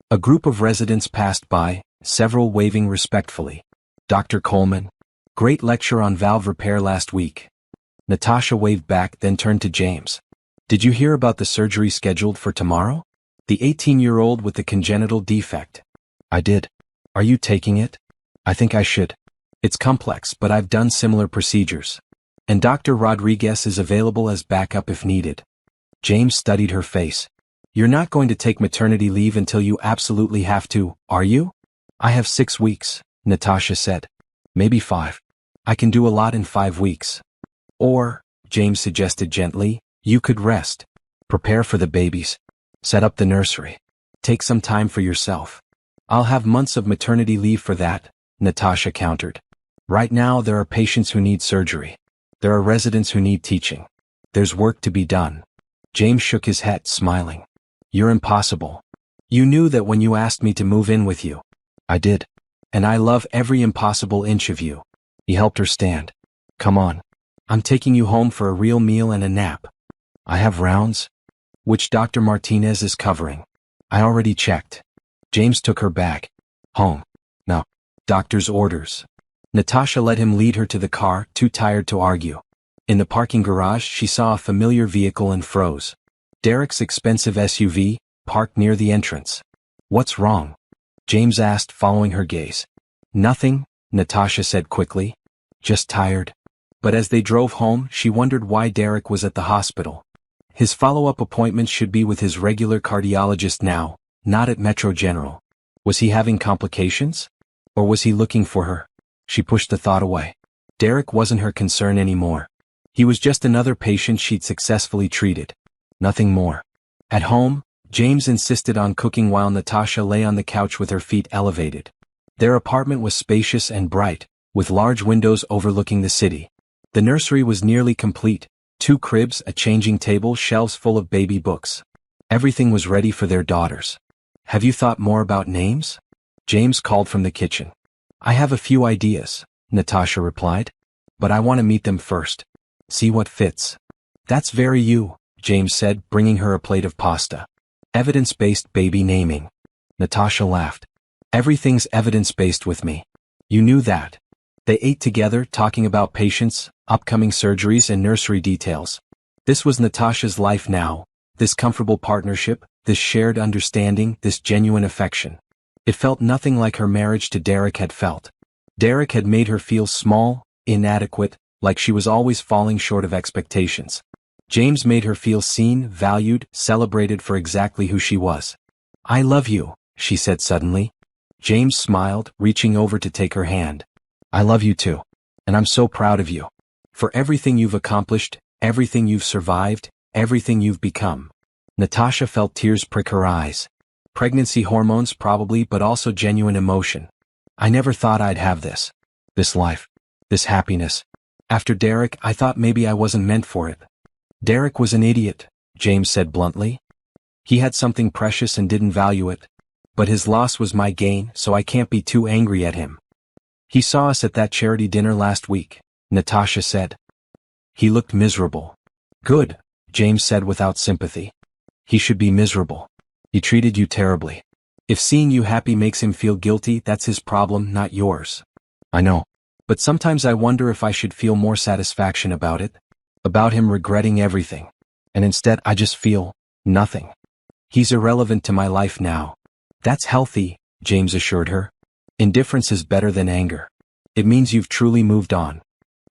A: A group of residents passed by, several waving respectfully. Dr. Coleman. Great lecture on valve repair last week. Natasha waved back, then turned to James. Did you hear about the surgery scheduled for tomorrow? The 18-year-old with the congenital defect. I did. Are you taking it? I think I should. It's complex, but I've done similar procedures. And Dr. Rodriguez is available as backup if needed. James studied her face. You're not going to take maternity leave until you absolutely have to, are you? I have 6 weeks, Natasha said. Maybe 5. I can do a lot in 5 weeks. Or, James suggested gently, you could rest. Prepare for the babies. Set up the nursery. Take some time for yourself. I'll have months of maternity leave for that, Natasha countered. Right now there are patients who need surgery. There are residents who need teaching. There's work to be done. James shook his head, smiling. You're impossible. You knew that when you asked me to move in with you. I did. And I love every impossible inch of you. He helped her stand. Come on. I'm taking you home for a real meal and a nap. I have rounds, which Dr. Martinez is covering. I already checked. James took her bag. Home. No. Doctor's orders. Natasha let him lead her to the car, too tired to argue. In the parking garage, she saw a familiar vehicle and froze. Derek's expensive SUV, parked near the entrance. What's wrong? James asked, following her gaze. Nothing, Natasha said quickly. Just tired. But as they drove home, she wondered why Derek was at the hospital. His follow-up appointments should be with his regular cardiologist now, not at Metro General. Was he having complications? Or was he looking for her? She pushed the thought away. Derek wasn't her concern anymore. He was just another patient she'd successfully treated. Nothing more. At home, James insisted on cooking while Natasha lay on the couch with her feet elevated. Their apartment was spacious and bright, with large windows overlooking the city. The nursery was nearly complete. 2 cribs, a changing table, shelves full of baby books. Everything was ready for their daughters. Have you thought more about names? James called from the kitchen. I have a few ideas, Natasha replied. But I want to meet them first. See what fits. That's very you, James said, bringing her a plate of pasta. Evidence-based baby naming. Natasha laughed. Everything's evidence-based with me. You knew that. They ate together, talking about patients, upcoming surgeries, and nursery details. This was Natasha's life now, this comfortable partnership, this shared understanding, this genuine affection. It felt nothing like her marriage to Derek had felt. Derek had made her feel small, inadequate, like she was always falling short of expectations. James made her feel seen, valued, celebrated for exactly who she was. "I love you," she said suddenly. James smiled, reaching over to take her hand. "I love you too. And I'm so proud of you. For everything you've accomplished, everything you've survived, everything you've become." Natasha felt tears prick her eyes. Pregnancy hormones probably, but also genuine emotion. "I never thought I'd have this. This life. This happiness. After Derek, I thought maybe I wasn't meant for it." "Derek was an idiot," James said bluntly. "He had something precious and didn't value it. But his loss was my gain, so I can't be too angry at him." "He saw us at that charity dinner last week," Natasha said. "He looked miserable." "Good," James said without sympathy. "He should be miserable. He treated you terribly. If seeing you happy makes him feel guilty, that's his problem, not yours." "I know. But sometimes I wonder if I should feel more satisfaction about it. About him regretting everything. And instead I just feel nothing. He's irrelevant to my life now." "That's healthy," James assured her. "Indifference is better than anger. It means you've truly moved on."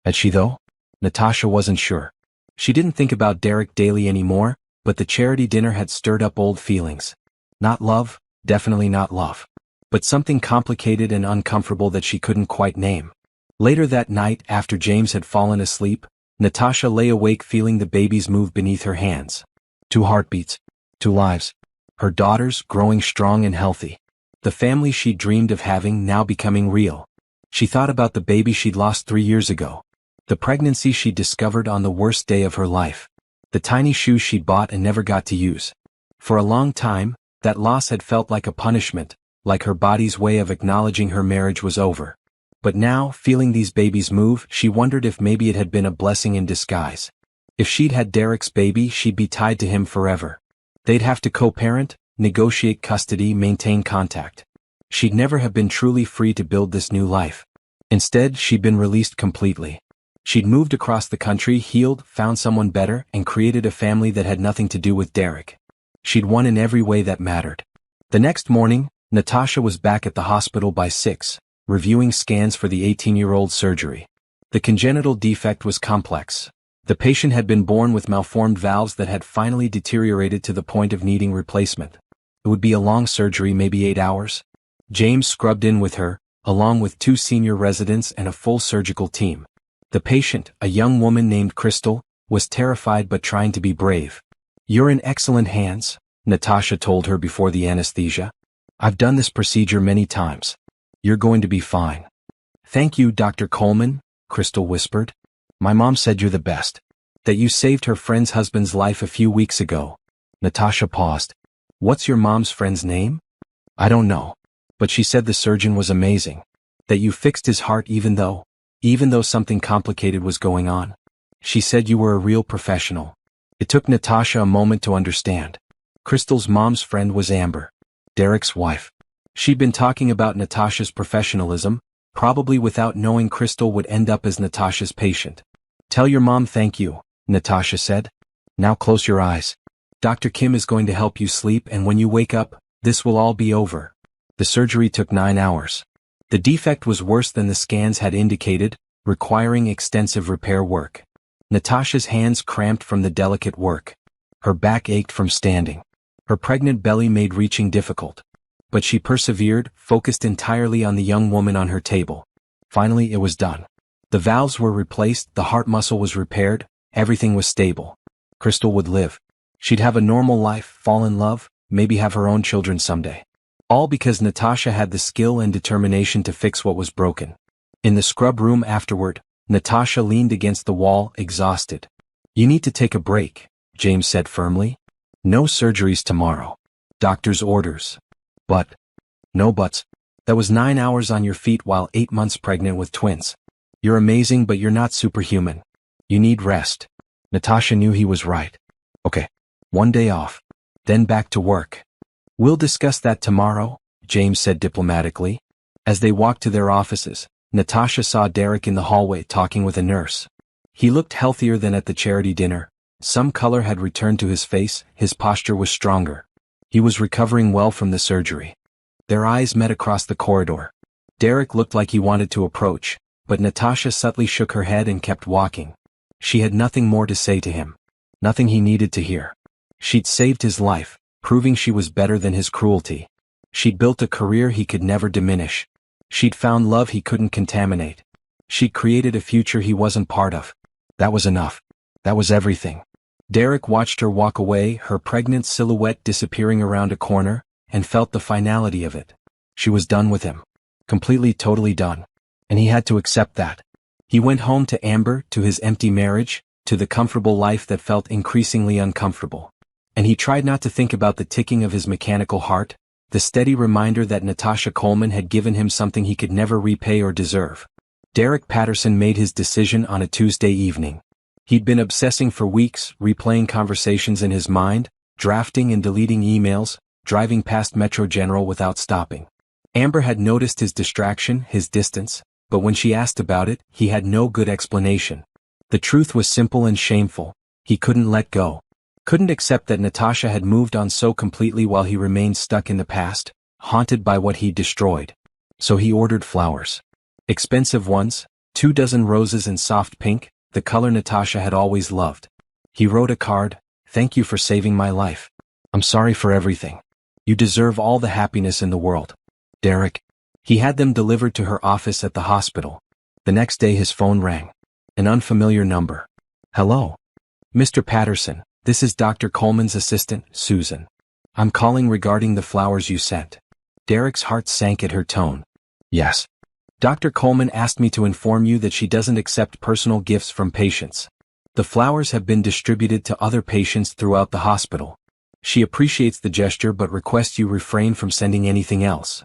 A: Had she though? Natasha wasn't sure. She didn't think about Derek daily anymore, but the charity dinner had stirred up old feelings. Not love, definitely not love. But something complicated and uncomfortable that she couldn't quite name. Later that night, after James had fallen asleep, Natasha lay awake feeling the babies move beneath her hands. 2 heartbeats. 2 lives. Her daughters growing strong and healthy. The family she'd dreamed of having now becoming real. She thought about the baby she'd lost 3 years ago. The pregnancy she'd discovered on the worst day of her life. The tiny shoes she'd bought and never got to use. For a long time, that loss had felt like a punishment, like her body's way of acknowledging her marriage was over. But now, feeling these babies move, she wondered if maybe it had been a blessing in disguise. If she'd had Derek's baby, she'd be tied to him forever. They'd have to co-parent, negotiate custody, maintain contact. She'd never have been truly free to build this new life. Instead, she'd been released completely. She'd moved across the country, healed, found someone better, and created a family that had nothing to do with Derek. She'd won in every way that mattered. The next morning, Natasha was back at the hospital by 6, reviewing scans for the 18-year-old surgery. The congenital defect was complex. The patient had been born with malformed valves that had finally deteriorated to the point of needing replacement. It would be a long surgery, maybe 8 hours. James scrubbed in with her, along with 2 senior residents and a full surgical team. The patient, a young woman named Crystal, was terrified but trying to be brave. "You're in excellent hands," Natasha told her before the anesthesia. "I've done this procedure many times. You're going to be fine." "Thank you, Dr. Coleman," Crystal whispered. "My mom said you're the best. That you saved her friend's husband's life a few weeks ago." Natasha paused. "What's your mom's friend's name?" "I don't know. But she said the surgeon was amazing. That you fixed his heart even though something complicated was going on. She said you were a real professional." It took Natasha a moment to understand. Crystal's mom's friend was Amber, Derek's wife. She'd been talking about Natasha's professionalism, probably without knowing Crystal would end up as Natasha's patient. "Tell your mom thank you," Natasha said. "Now close your eyes. Dr. Kim is going to help you sleep, and when you wake up, this will all be over." The surgery took 9 hours. The defect was worse than the scans had indicated, requiring extensive repair work. Natasha's hands cramped from the delicate work. Her back ached from standing. Her pregnant belly made reaching difficult. But she persevered, focused entirely on the young woman on her table. Finally it was done. The valves were replaced, the heart muscle was repaired, everything was stable. Crystal would live. She'd have a normal life, fall in love, maybe have her own children someday. All because Natasha had the skill and determination to fix what was broken. In the scrub room afterward, Natasha leaned against the wall, exhausted. "You need to take a break," James said firmly. "No surgeries tomorrow. Doctor's orders." "But." "No buts. That was 9 hours on your feet while 8 months pregnant with twins. You're amazing, but you're not superhuman. You need rest." Natasha knew he was right. "Okay. 1 day off. Then back to work." "We'll discuss that tomorrow," James said diplomatically. As they walked to their offices, Natasha saw Derek in the hallway talking with a nurse. He looked healthier than at the charity dinner. Some color had returned to his face, his posture was stronger. He was recovering well from the surgery. Their eyes met across the corridor. Derek looked like he wanted to approach, But Natasha subtly shook her head and kept walking. She had nothing more to say to him. Nothing he needed to hear. She'd saved his life, proving she was better than his cruelty. She'd built a career he could never diminish. She'd found love he couldn't contaminate. She'd created a future he wasn't part of. That was enough. That was everything. Derek watched her walk away, her pregnant silhouette disappearing around a corner, and felt the finality of it. She was done with him. Completely, totally done. And he had to accept that. He went home to Amber, to his empty marriage, to the comfortable life that felt increasingly uncomfortable. And he tried not to think about the ticking of his mechanical heart, the steady reminder that Natasha Coleman had given him something he could never repay or deserve. Derek Patterson made his decision on a Tuesday evening. He'd been obsessing for weeks, replaying conversations in his mind, drafting and deleting emails, driving past Metro General without stopping. Amber had noticed his distraction, his distance, but when she asked about it, he had no good explanation. The truth was simple and shameful. He couldn't let go. Couldn't accept that Natasha had moved on so completely while he remained stuck in the past, haunted by what he'd destroyed. So he ordered flowers. Expensive ones, 24 roses in soft pink, the color Natasha had always loved. He wrote a card, "Thank you for saving my life. I'm sorry for everything. You deserve all the happiness in the world. Derek." He had them delivered to her office at the hospital. The next day his phone rang. An unfamiliar number. "Hello. Mr. Patterson, this is Dr. Coleman's assistant, Susan. I'm calling regarding the flowers you sent." Derek's heart sank at her tone. "Yes. Dr. Coleman asked me to inform you that she doesn't accept personal gifts from patients. The flowers have been distributed to other patients throughout the hospital. She appreciates the gesture but requests you refrain from sending anything else.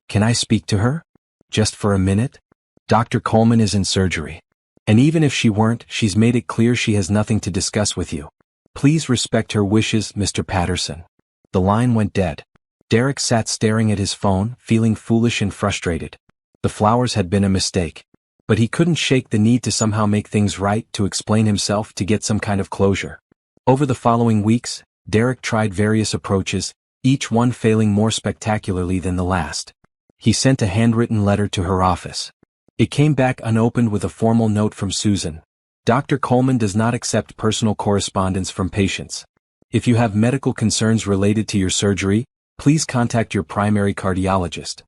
A: Can I speak to her? Just for a minute? Dr. Coleman is in surgery. And even if she weren't, she's made it clear she has nothing to discuss with you. Please respect her wishes, Mr. Patterson." The line went dead. Derek sat staring at his phone, feeling foolish and frustrated. The flowers had been a mistake. But he couldn't shake the need to somehow make things right, to explain himself, to get some kind of closure. Over the following weeks, Derek tried various approaches, each one failing more spectacularly than the last. He sent a handwritten letter to her office. It came back unopened with a formal note from Susan. "Dr. Coleman does not accept personal correspondence from patients. If you have medical concerns related to your surgery, please contact your primary cardiologist."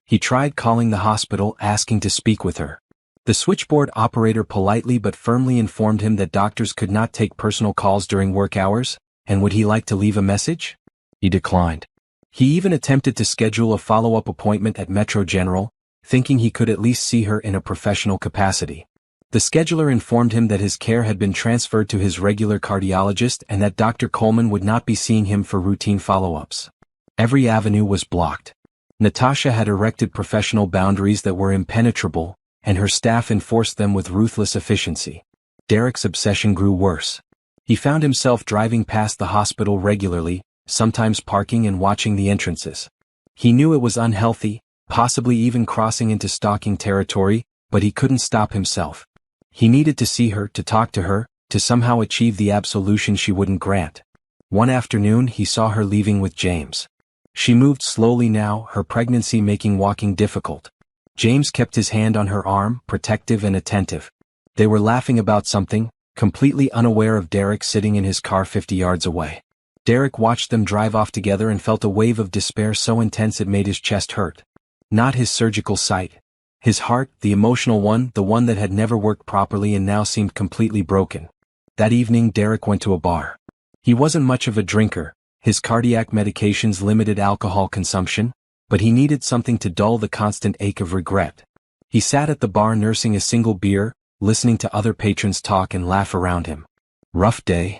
A: He tried calling the hospital, asking to speak with her. The switchboard operator politely but firmly informed him that doctors could not take personal calls during work hours, and would he like to leave a message? He declined. He even attempted to schedule a follow-up appointment at Metro General, thinking he could at least see her in a professional capacity. The scheduler informed him that his care had been transferred to his regular cardiologist and that Dr. Coleman would not be seeing him for routine follow-ups. Every avenue was blocked. Natasha had erected professional boundaries that were impenetrable, and her staff enforced them with ruthless efficiency. Derek's obsession grew worse. He found himself driving past the hospital regularly, sometimes parking and watching the entrances. He knew it was unhealthy, possibly even crossing into stalking territory, but he couldn't stop himself. He needed to see her, to talk to her, to somehow achieve the absolution she wouldn't grant. One afternoon he saw her leaving with James. She moved slowly now, her pregnancy making walking difficult. James kept his hand on her arm, protective and attentive. They were laughing about something, completely unaware of Derek sitting in his car 50 yards away. Derek watched them drive off together and felt a wave of despair so intense it made his chest hurt. Not his surgical sight. His heart, the emotional one, the one that had never worked properly and now seemed completely broken. That evening Derek went to a bar. He wasn't much of a drinker. His cardiac medications limited alcohol consumption, but he needed something to dull the constant ache of regret. He sat at the bar nursing a single beer, listening to other patrons talk and laugh around him. Rough day?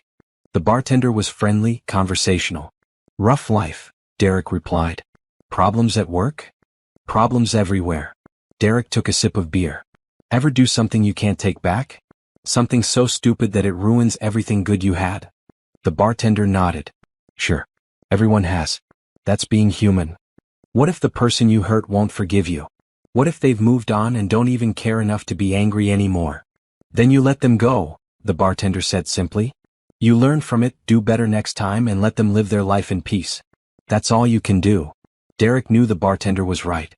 A: The bartender was friendly, conversational. Rough life, Derek replied. Problems at work? Problems everywhere. Derek took a sip of beer. Ever do something you can't take back? Something so stupid that it ruins everything good you had? The bartender nodded. Sure. Everyone has. That's being human. What if the person you hurt won't forgive you? What if they've moved on and don't even care enough to be angry anymore? Then you let them go, the bartender said simply. You learn from it, do better next time and let them live their life in peace. That's all you can do. Derek knew the bartender was right.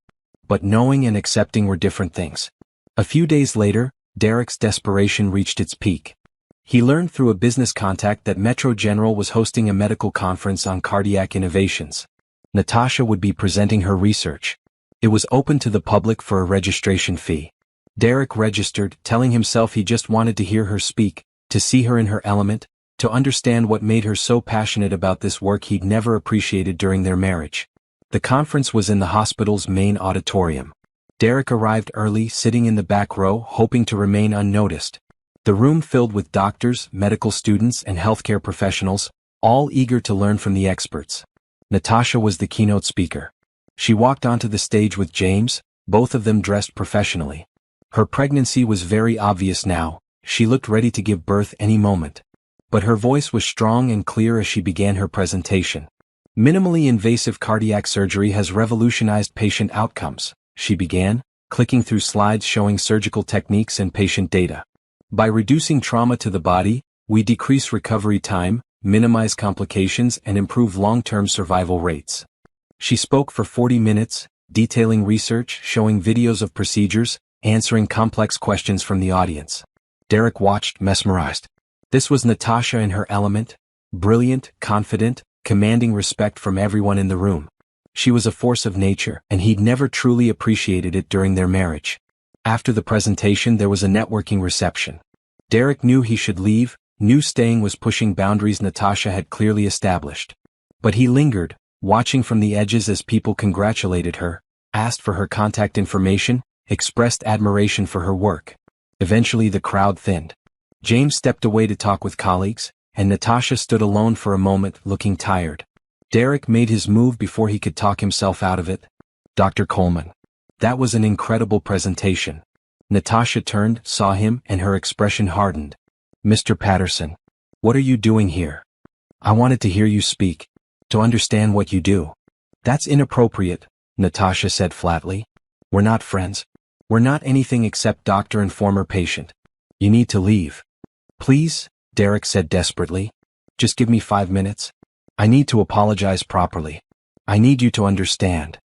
A: But knowing and accepting were different things. A few days later, Derek's desperation reached its peak. He learned through a business contact that Metro General was hosting a medical conference on cardiac innovations. Natasha would be presenting her research. It was open to the public for a registration fee. Derek registered, telling himself he just wanted to hear her speak, to see her in her element, to understand what made her so passionate about this work he'd never appreciated during their marriage. The conference was in the hospital's main auditorium. Derek arrived early, sitting in the back row, hoping to remain unnoticed. The room filled with doctors, medical students, and healthcare professionals, all eager to learn from the experts. Natasha was the keynote speaker. She walked onto the stage with James, both of them dressed professionally. Her pregnancy was very obvious now. She looked ready to give birth any moment. But her voice was strong and clear as she began her presentation. Minimally invasive cardiac surgery has revolutionized patient outcomes, she began, clicking through slides showing surgical techniques and patient data. By reducing trauma to the body, we decrease recovery time, minimize complications, and improve long-term survival rates. She spoke for 40 minutes, detailing research, showing videos of procedures, answering complex questions from the audience. Derek watched, mesmerized. This was Natasha in her element, brilliant, confident, commanding respect from everyone in the room. She was a force of nature, and he'd never truly appreciated it during their marriage. After the presentation there was a networking reception. Derek knew he should leave, knew staying was pushing boundaries Natasha had clearly established. But he lingered, watching from the edges as people congratulated her, asked for her contact information, expressed admiration for her work. Eventually the crowd thinned. James stepped away to talk with colleagues, and Natasha stood alone for a moment, looking tired. Derek made his move before he could talk himself out of it. Dr. Coleman. That was an incredible presentation. Natasha turned, saw him, and her expression hardened. Mr. Patterson. What are you doing here? I wanted to hear you speak. To understand what you do. That's inappropriate, Natasha said flatly. We're not friends. We're not anything except doctor and former patient. You need to leave. Please, Derek said desperately. Just give me 5 minutes. I need to apologize properly. I need you to understand.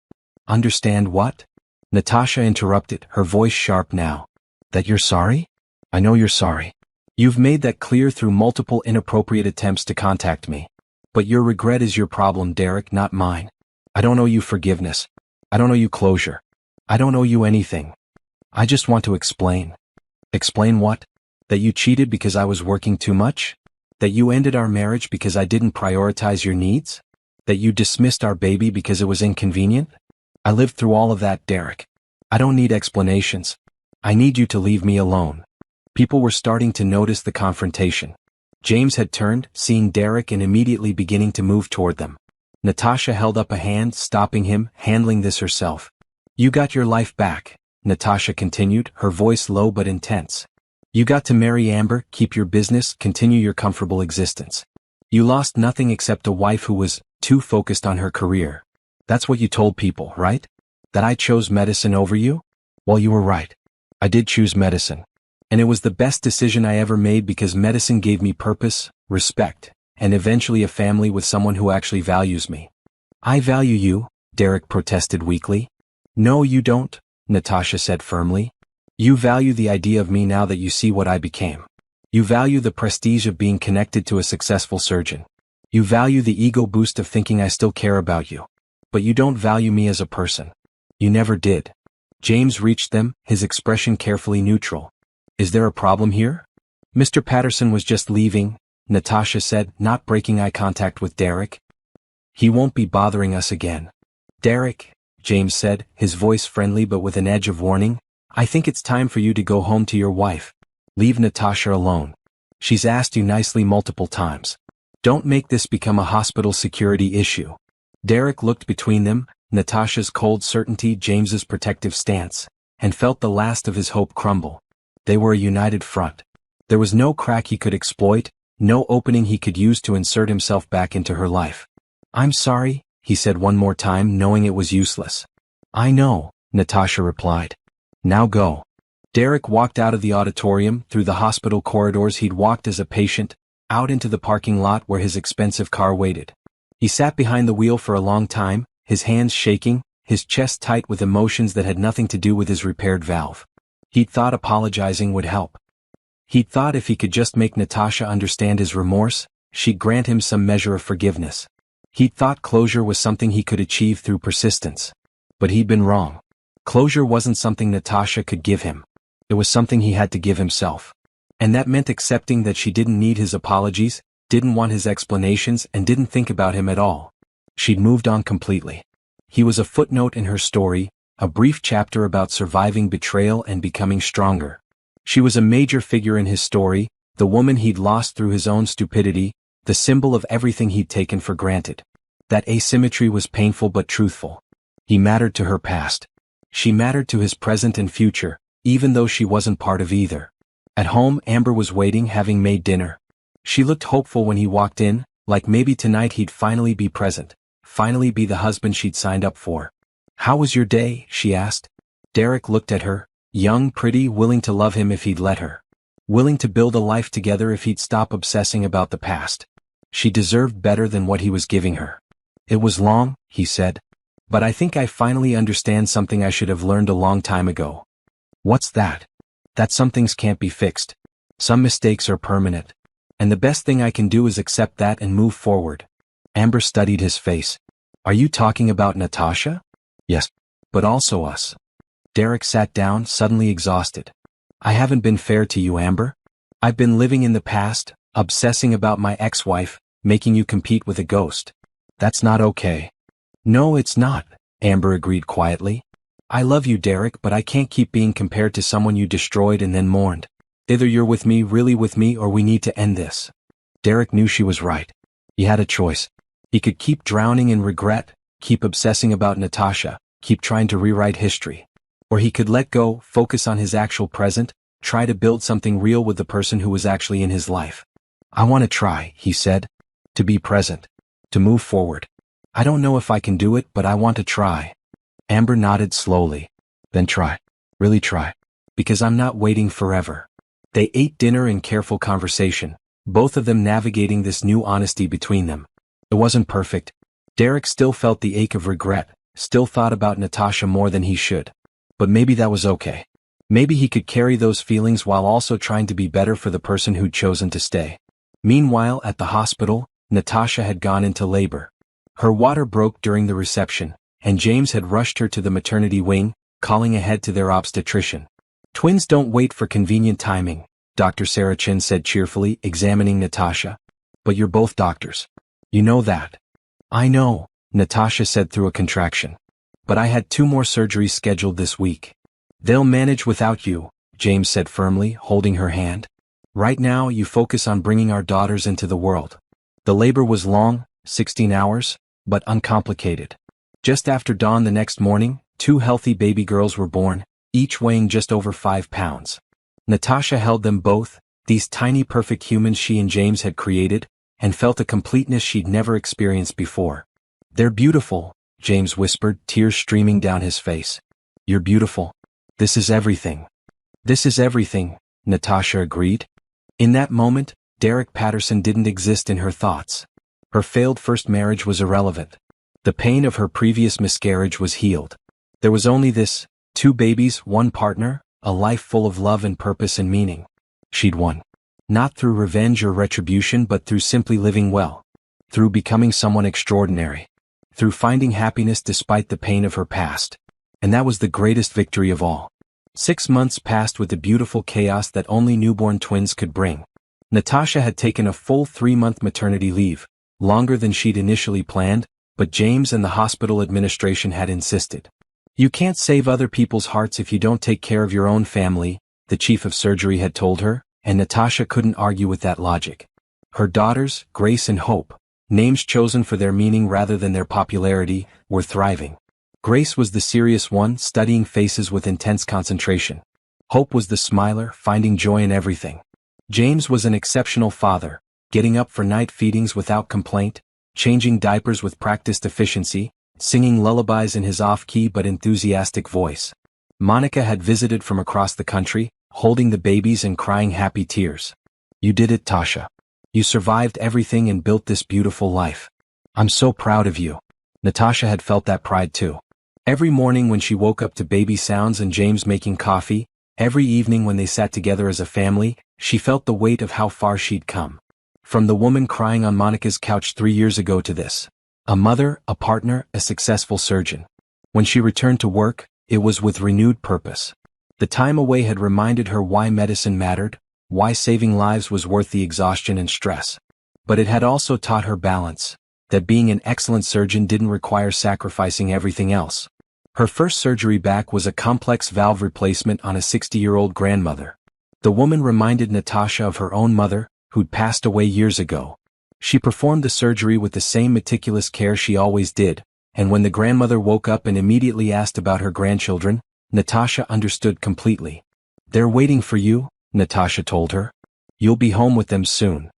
A: Understand what? Natasha interrupted, her voice sharp now. That you're sorry? I know you're sorry. You've made that clear through multiple inappropriate attempts to contact me. But your regret is your problem, Derek, not mine. I don't owe you forgiveness. I don't owe you closure. I don't owe you anything. I just want to explain. Explain what? That you cheated because I was working too much? That you ended our marriage because I didn't prioritize your needs? That you dismissed our baby because it was inconvenient? I lived through all of that, Derek. I don't need explanations. I need you to leave me alone. People were starting to notice the confrontation. James had turned, seeing Derek, and immediately beginning to move toward them. Natasha held up a hand, stopping him, handling this herself. You got your life back, Natasha continued, her voice low but intense. You got to marry Amber, keep your business, continue your comfortable existence. You lost nothing except a wife who was too focused on her career. That's what you told people, right? That I chose medicine over you? Well, you were right. I did choose medicine. And it was the best decision I ever made because medicine gave me purpose, respect, and eventually a family with someone who actually values me. I value you, Derek protested weakly. No, you don't, Natasha said firmly. You value the idea of me now that you see what I became. You value the prestige of being connected to a successful surgeon. You value the ego boost of thinking I still care about you. But you don't value me as a person. You never did. James reached them, his expression carefully neutral. Is there a problem here? Mr. Patterson was just leaving, Natasha said, not breaking eye contact with Derek. He won't be bothering us again. Derek, James said, his voice friendly but with an edge of warning, I think it's time for you to go home to your wife. Leave Natasha alone. She's asked you nicely multiple times. Don't make this become a hospital security issue. Derek looked between them, Natasha's cold certainty, James's protective stance, and felt the last of his hope crumble. They were a united front. There was no crack he could exploit, no opening he could use to insert himself back into her life. I'm sorry, he said one more time, knowing it was useless. I know, Natasha replied. Now go. Derek walked out of the auditorium, through the hospital corridors he'd walked as a patient, out into the parking lot where his expensive car waited. He sat behind the wheel for a long time, his hands shaking, his chest tight with emotions that had nothing to do with his repaired valve. He'd thought apologizing would help. He'd thought if he could just make Natasha understand his remorse, she'd grant him some measure of forgiveness. He'd thought closure was something he could achieve through persistence. But he'd been wrong. Closure wasn't something Natasha could give him. It was something he had to give himself. And that meant accepting that she didn't need his apologies, didn't want his explanations, and didn't think about him at all. She'd moved on completely. He was a footnote in her story, a brief chapter about surviving betrayal and becoming stronger. She was a major figure in his story, the woman he'd lost through his own stupidity, the symbol of everything he'd taken for granted. That asymmetry was painful but truthful. He mattered to her past. She mattered to his present and future, even though she wasn't part of either. At home, Amber was waiting, having made dinner. She looked hopeful when he walked in, like maybe tonight he'd finally be present, finally be the husband she'd signed up for. "How was your day?" she asked. Derek looked at her, young, pretty, willing to love him if he'd let her. Willing to build a life together if he'd stop obsessing about the past. She deserved better than what he was giving her. "It was long," he said. "But I think I finally understand something I should have learned a long time ago." "What's that?" "That some things can't be fixed. Some mistakes are permanent. And the best thing I can do is accept that and move forward." Amber studied his face. "Are you talking about Natasha?" "Yes. But also us." Derek sat down, suddenly exhausted. "I haven't been fair to you, Amber. I've been living in the past, obsessing about my ex-wife, making you compete with a ghost. That's not okay." "No, it's not," Amber agreed quietly. "I love you, Derek, but I can't keep being compared to someone you destroyed and then mourned. Either you're with me, really with me, or we need to end this." Derek knew she was right. He had a choice. He could keep drowning in regret, keep obsessing about Natasha, keep trying to rewrite history. Or he could let go, focus on his actual present, try to build something real with the person who was actually in his life. "I want to try," he said. "To be present. To move forward. I don't know if I can do it, but I want to try." Amber nodded slowly. "Then try. Really try. Because I'm not waiting forever." They ate dinner in careful conversation, both of them navigating this new honesty between them. It wasn't perfect. Derek still felt the ache of regret, still thought about Natasha more than he should. But maybe that was okay. Maybe he could carry those feelings while also trying to be better for the person who'd chosen to stay. Meanwhile, at the hospital, Natasha had gone into labor. Her water broke during the reception, and James had rushed her to the maternity wing, calling ahead to their obstetrician. "Twins don't wait for convenient timing," Dr. Sarachin said cheerfully, examining Natasha. "But you're both doctors. You know that." "I know," Natasha said through a contraction. "But I had 2 more surgeries scheduled this week." "They'll manage without you," James said firmly, holding her hand. "Right now you focus on bringing our daughters into the world." The labor was long, 16 hours, but uncomplicated. Just after dawn the next morning, 2 healthy baby girls were born, each weighing just over 5 pounds. Natasha held them both, these tiny perfect humans she and James had created, and felt a completeness she'd never experienced before. "They're beautiful," James whispered, tears streaming down his face. "You're beautiful. This is everything." "This is everything," Natasha agreed. In that moment, Derek Patterson didn't exist in her thoughts. Her failed first marriage was irrelevant. The pain of her previous miscarriage was healed. There was only this, 2 babies, 1 partner, a life full of love and purpose and meaning. She'd won. Not through revenge or retribution, but through simply living well. Through becoming someone extraordinary. Through finding happiness despite the pain of her past. And that was the greatest victory of all. 6 months passed with the beautiful chaos that only newborn twins could bring. Natasha had taken a full 3-month maternity leave, longer than she'd initially planned, but James and the hospital administration had insisted. "You can't save other people's hearts if you don't take care of your own family," the chief of surgery had told her, and Natasha couldn't argue with that logic. Her daughters, Grace and Hope, names chosen for their meaning rather than their popularity, were thriving. Grace was the serious one, studying faces with intense concentration. Hope was the smiler, finding joy in everything. James was an exceptional father, getting up for night feedings without complaint, changing diapers with practiced efficiency, singing lullabies in his off-key but enthusiastic voice. Monica had visited from across the country, holding the babies and crying happy tears. "You did it, Tasha. You survived everything and built this beautiful life. I'm so proud of you." Natasha had felt that pride too. Every morning when she woke up to baby sounds and James making coffee, Every evening when they sat together as a family, she felt the weight of how far she'd come. From the woman crying on Monica's couch 3 years ago to this. A mother, a partner, a successful surgeon. When she returned to work, it was with renewed purpose. The time away had reminded her why medicine mattered, why saving lives was worth the exhaustion and stress. But it had also taught her balance, that being an excellent surgeon didn't require sacrificing everything else. Her first surgery back was a complex valve replacement on a 60-year-old grandmother. The woman reminded Natasha of her own mother, who'd passed away years ago. She performed the surgery with the same meticulous care she always did, and when the grandmother woke up and immediately asked about her grandchildren, Natasha understood completely. "They're waiting for you," Natasha told her. "You'll be home with them soon."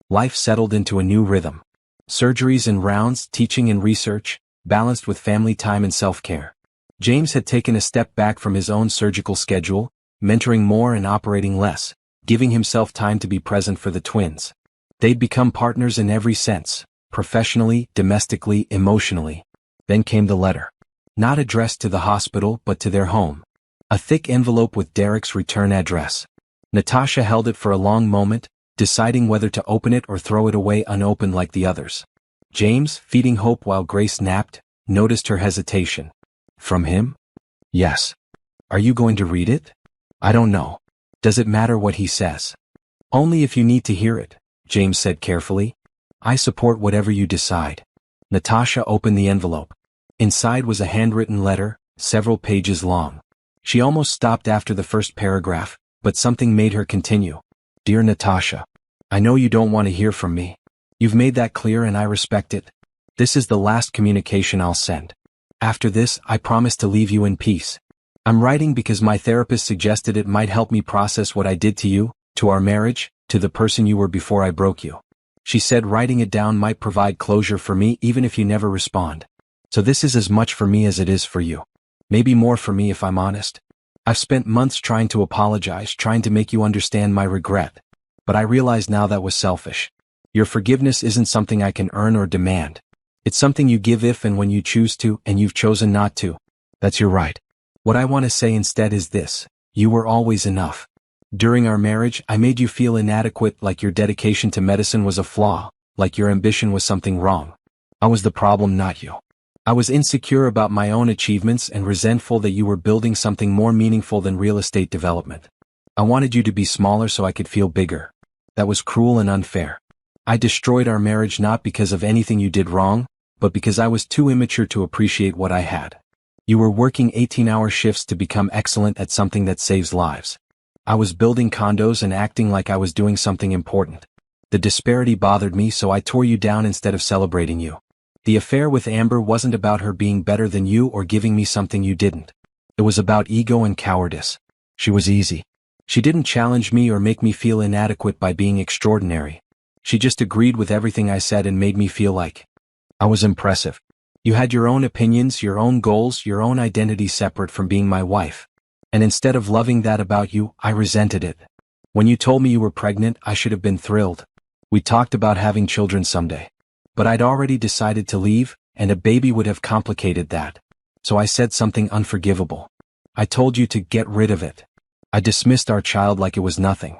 A: Life settled into a new rhythm. Surgeries and rounds, teaching and research, balanced with family time and self-care. James had taken a step back from his own surgical schedule, mentoring more and operating less, giving himself time to be present for the twins. They'd become partners in every sense, professionally, domestically, emotionally. Then came the letter. Not addressed to the hospital but to their home. A thick envelope with Derek's return address. Natasha held it for a long moment, deciding whether to open it or throw it away unopened like the others. James, feeding hope while Grace napped, noticed her hesitation. "From him?" "Yes." "Are you going to read it?" "I don't know." "Does it matter what he says?" "Only if you need to hear it," James said carefully. "I support whatever you decide." Natasha opened the envelope. Inside was a handwritten letter, several pages long. She almost stopped after the first paragraph, but something made her continue. "Dear Natasha, I know you don't want to hear from me. You've made that clear and I respect it. This is the last communication I'll send. After this, I promise to leave you in peace. I'm writing because my therapist suggested it might help me process what I did to you, to our marriage, to the person you were before I broke you. She said writing it down might provide closure for me even if you never respond. So this is as much for me as it is for you. Maybe more for me if I'm honest. I've spent months trying to apologize, trying to make you understand my regret. But I realize now that was selfish. Your forgiveness isn't something I can earn or demand. It's something you give if and when you choose to, and you've chosen not to. That's your right. What I want to say instead is this: you were always enough. During our marriage, I made you feel inadequate, like your dedication to medicine was a flaw, like your ambition was something wrong. I was the problem, not you. I was insecure about my own achievements and resentful that you were building something more meaningful than real estate development. I wanted you to be smaller so I could feel bigger. That was cruel and unfair. I destroyed our marriage not because of anything you did wrong, but because I was too immature to appreciate what I had. You were working 18-hour shifts to become excellent at something that saves lives. I was building condos and acting like I was doing something important. The disparity bothered me, so I tore you down instead of celebrating you. The affair with Amber wasn't about her being better than you or giving me something you didn't. It was about ego and cowardice. She was easy. She didn't challenge me or make me feel inadequate by being extraordinary. She just agreed with everything I said and made me feel like I was impressive. You had your own opinions, your own goals, your own identity separate from being my wife. And instead of loving that about you, I resented it. When you told me you were pregnant, I should have been thrilled. We talked about having children someday. But I'd already decided to leave, and a baby would have complicated that. So I said something unforgivable. I told you to get rid of it. I dismissed our child like it was nothing.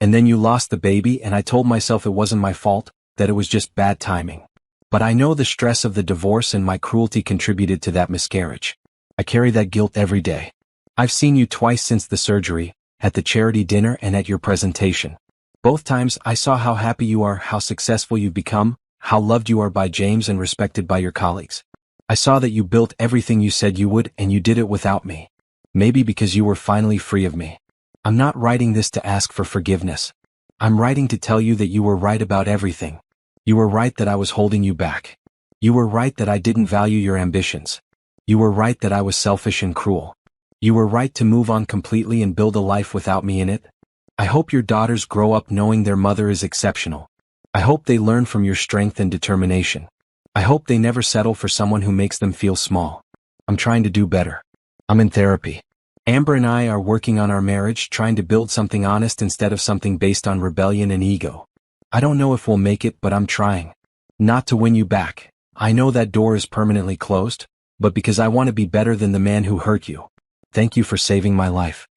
A: And then you lost the baby, and I told myself it wasn't my fault, that it was just bad timing. But I know the stress of the divorce and my cruelty contributed to that miscarriage. I carry that guilt every day. I've seen you twice since the surgery, at the charity dinner and at your presentation. Both times I saw how happy you are, how successful you've become, how loved you are by James and respected by your colleagues. I saw that you built everything you said you would, and you did it without me. Maybe because you were finally free of me. I'm not writing this to ask for forgiveness. I'm writing to tell you that you were right about everything. You were right that I was holding you back. You were right that I didn't value your ambitions. You were right that I was selfish and cruel. You were right to move on completely and build a life without me in it. I hope your daughters grow up knowing their mother is exceptional. I hope they learn from your strength and determination. I hope they never settle for someone who makes them feel small. I'm trying to do better. I'm in therapy. Amber and I are working on our marriage, trying to build something honest instead of something based on rebellion and ego. I don't know if we'll make it, but I'm trying. Not to win you back. I know that door is permanently closed, but because I want to be better than the man who hurt you. Thank you for saving my life.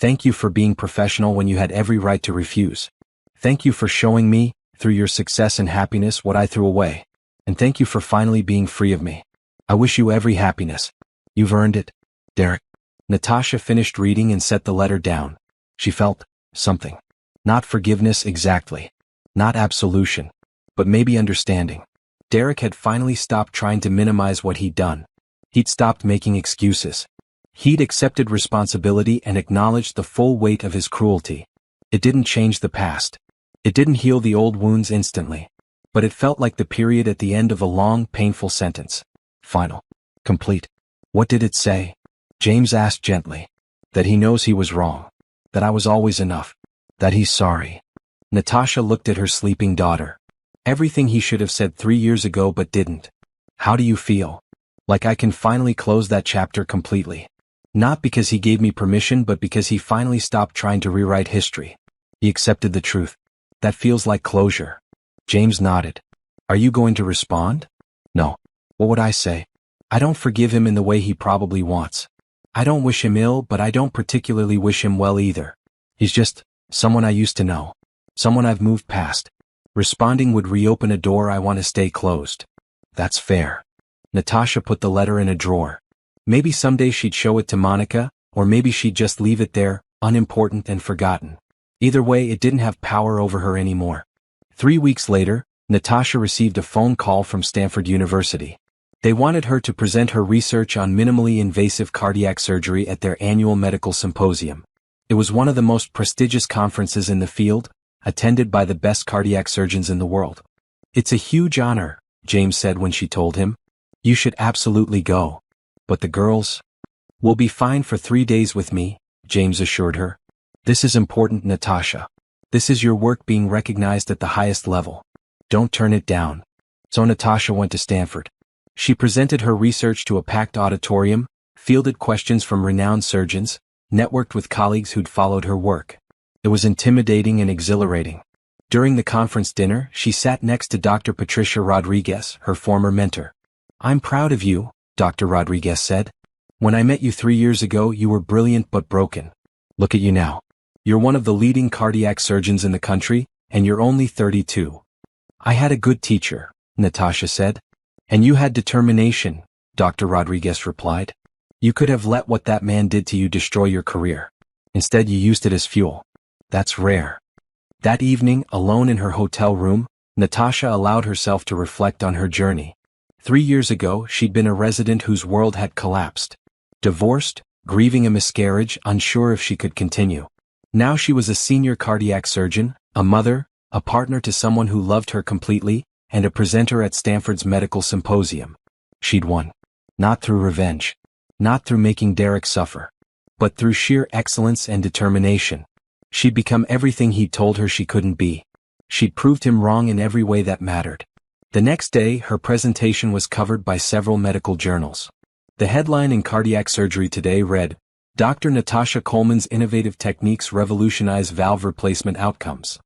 A: Thank you for being professional when you had every right to refuse. Thank you for showing me, through your success and happiness, what I threw away. And thank you for finally being free of me. I wish you every happiness. You've earned it, Derek. Natasha finished reading and set the letter down. She felt something. Not forgiveness exactly. Not absolution. But maybe understanding. Derek had finally stopped trying to minimize what he'd done. He'd stopped making excuses. He'd accepted responsibility and acknowledged the full weight of his cruelty. It didn't change the past. It didn't heal the old wounds instantly. But it felt like the period at the end of a long, painful sentence. Final. Complete. What did it say? James asked gently. That he knows he was wrong. That I was always enough. That he's sorry. Natasha looked at her sleeping daughter. Everything he should have said 3 years ago but didn't. How do you feel? Like I can finally close that chapter completely. Not because he gave me permission but because he finally stopped trying to rewrite history. He accepted the truth. That feels like closure. James nodded. Are you going to respond? No. What would I say? I don't forgive him in the way he probably wants. I don't wish him ill, but I don't particularly wish him well either. He's just someone I used to know. Someone I've moved past. Responding would reopen a door I want to stay closed. That's fair. Natasha put the letter in a drawer. Maybe someday she'd show it to Monica, or maybe she'd just leave it there, unimportant and forgotten. Either way, it didn't have power over her anymore. 3 weeks later, Natasha received a phone call from Stanford University. They wanted her to present her research on minimally invasive cardiac surgery at their annual medical symposium. It was one of the most prestigious conferences in the field, attended by the best cardiac surgeons in the world. It's a huge honor, James said when she told him. You should absolutely go. But the girls will be fine for 3 days with me, James assured her. This is important, Natasha. This is your work being recognized at the highest level. Don't turn it down. So Natasha went to Stanford. She presented her research to a packed auditorium, fielded questions from renowned surgeons, networked with colleagues who'd followed her work. It was intimidating and exhilarating. During the conference dinner, she sat next to Dr. Patricia Rodriguez, her former mentor. I'm proud of you, Dr. Rodriguez said. When I met you 3 years ago, you were brilliant but broken. Look at you now. You're one of the leading cardiac surgeons in the country, and you're only 32. I had a good teacher, Natasha said. And you had determination, Dr. Rodriguez replied. You could have let what that man did to you destroy your career. Instead, you used it as fuel. That's rare. That evening, alone in her hotel room, Natasha allowed herself to reflect on her journey. 3 years ago, she'd been a resident whose world had collapsed. Divorced, grieving a miscarriage, unsure if she could continue. Now she was a senior cardiac surgeon, a mother, a partner to someone who loved her completely, and a presenter at Stanford's medical symposium. She'd won. Not through revenge. Not through making Derek suffer. But through sheer excellence and determination. She'd become everything he'd told her she couldn't be. She'd proved him wrong in every way that mattered. The next day, her presentation was covered by several medical journals. The headline in Cardiac Surgery Today read, Dr. Natasha Coleman's innovative techniques revolutionize valve replacement outcomes.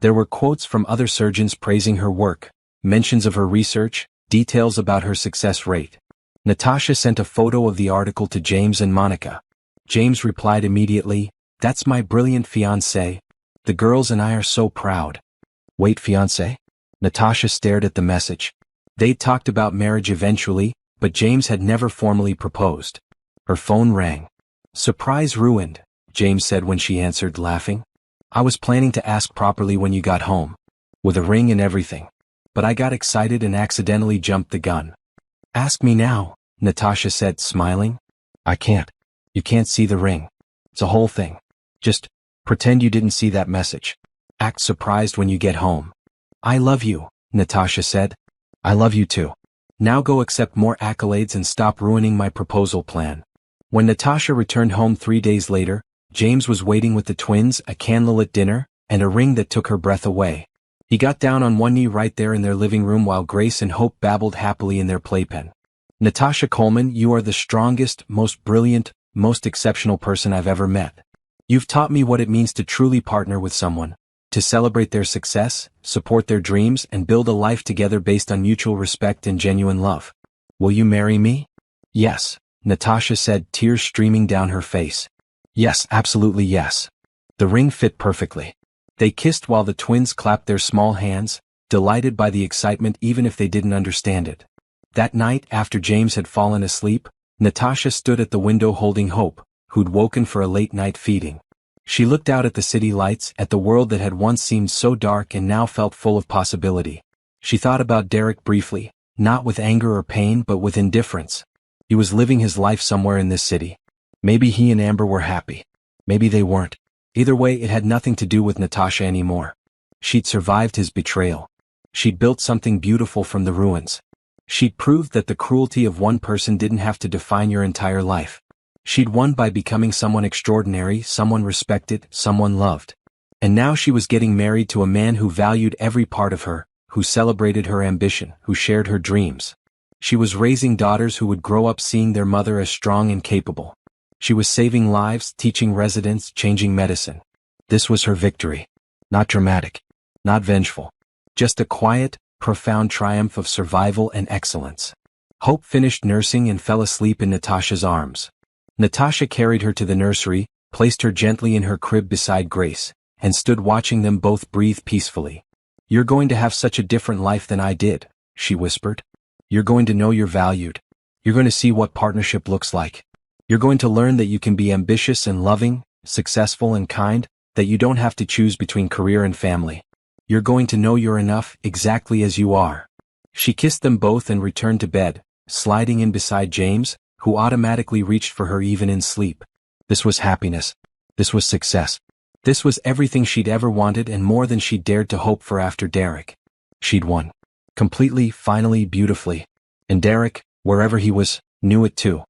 A: There were quotes from other surgeons praising her work, mentions of her research, details about her success rate. Natasha sent a photo of the article to James and Monica. James replied immediately, That's my brilliant fiancé. The girls and I are so proud. Wait, fiancé? Natasha stared at the message. They'd talked about marriage eventually, but James had never formally proposed. Her phone rang. Surprise ruined, James said when she answered, laughing. I was planning to ask properly when you got home. With a ring and everything. But I got excited and accidentally jumped the gun. Ask me now, Natasha said, smiling. I can't. You can't see the ring. It's a whole thing. Just pretend you didn't see that message. Act surprised when you get home. I love you, Natasha said. I love you too. Now go accept more accolades and stop ruining my proposal plan. When Natasha returned home 3 days later, James was waiting with the twins, a candlelit dinner, and a ring that took her breath away. He got down on one knee right there in their living room while Grace and Hope babbled happily in their playpen. Natasha Coleman, you are the strongest, most brilliant, most exceptional person I've ever met. You've taught me what it means to truly partner with someone, to celebrate their success, support their dreams, and build a life together based on mutual respect and genuine love. Will you marry me? Yes, Natasha said, tears streaming down her face. Yes, absolutely yes. The ring fit perfectly. They kissed while the twins clapped their small hands, delighted by the excitement even if they didn't understand it. That night, after James had fallen asleep, Natasha stood at the window holding Hope, who'd woken for a late-night feeding. She looked out at the city lights, at the world that had once seemed so dark and now felt full of possibility. She thought about Derek briefly, not with anger or pain but with indifference. He was living his life somewhere in this city. Maybe he and Amber were happy. Maybe they weren't. Either way, it had nothing to do with Natasha anymore. She'd survived his betrayal. She'd built something beautiful from the ruins. She'd proved that the cruelty of one person didn't have to define your entire life. She'd won by becoming someone extraordinary, someone respected, someone loved. And now she was getting married to a man who valued every part of her, who celebrated her ambition, who shared her dreams. She was raising daughters who would grow up seeing their mother as strong and capable. She was saving lives, teaching residents, changing medicine. This was her victory. Not dramatic. Not vengeful. Just a quiet, profound triumph of survival and excellence. Hope finished nursing and fell asleep in Natasha's arms. Natasha carried her to the nursery, placed her gently in her crib beside Grace, and stood watching them both breathe peacefully. "You're going to have such a different life than I did," she whispered. "You're going to know you're valued. You're going to see what partnership looks like. You're going to learn that you can be ambitious and loving, successful and kind, that you don't have to choose between career and family. You're going to know you're enough exactly as you are." She kissed them both and returned to bed, sliding in beside James, who automatically reached for her even in sleep. This was happiness. This was success. This was everything she'd ever wanted and more than she'd dared to hope for after Derek. She'd won. Completely, finally, beautifully. And Derek, wherever he was, knew it too.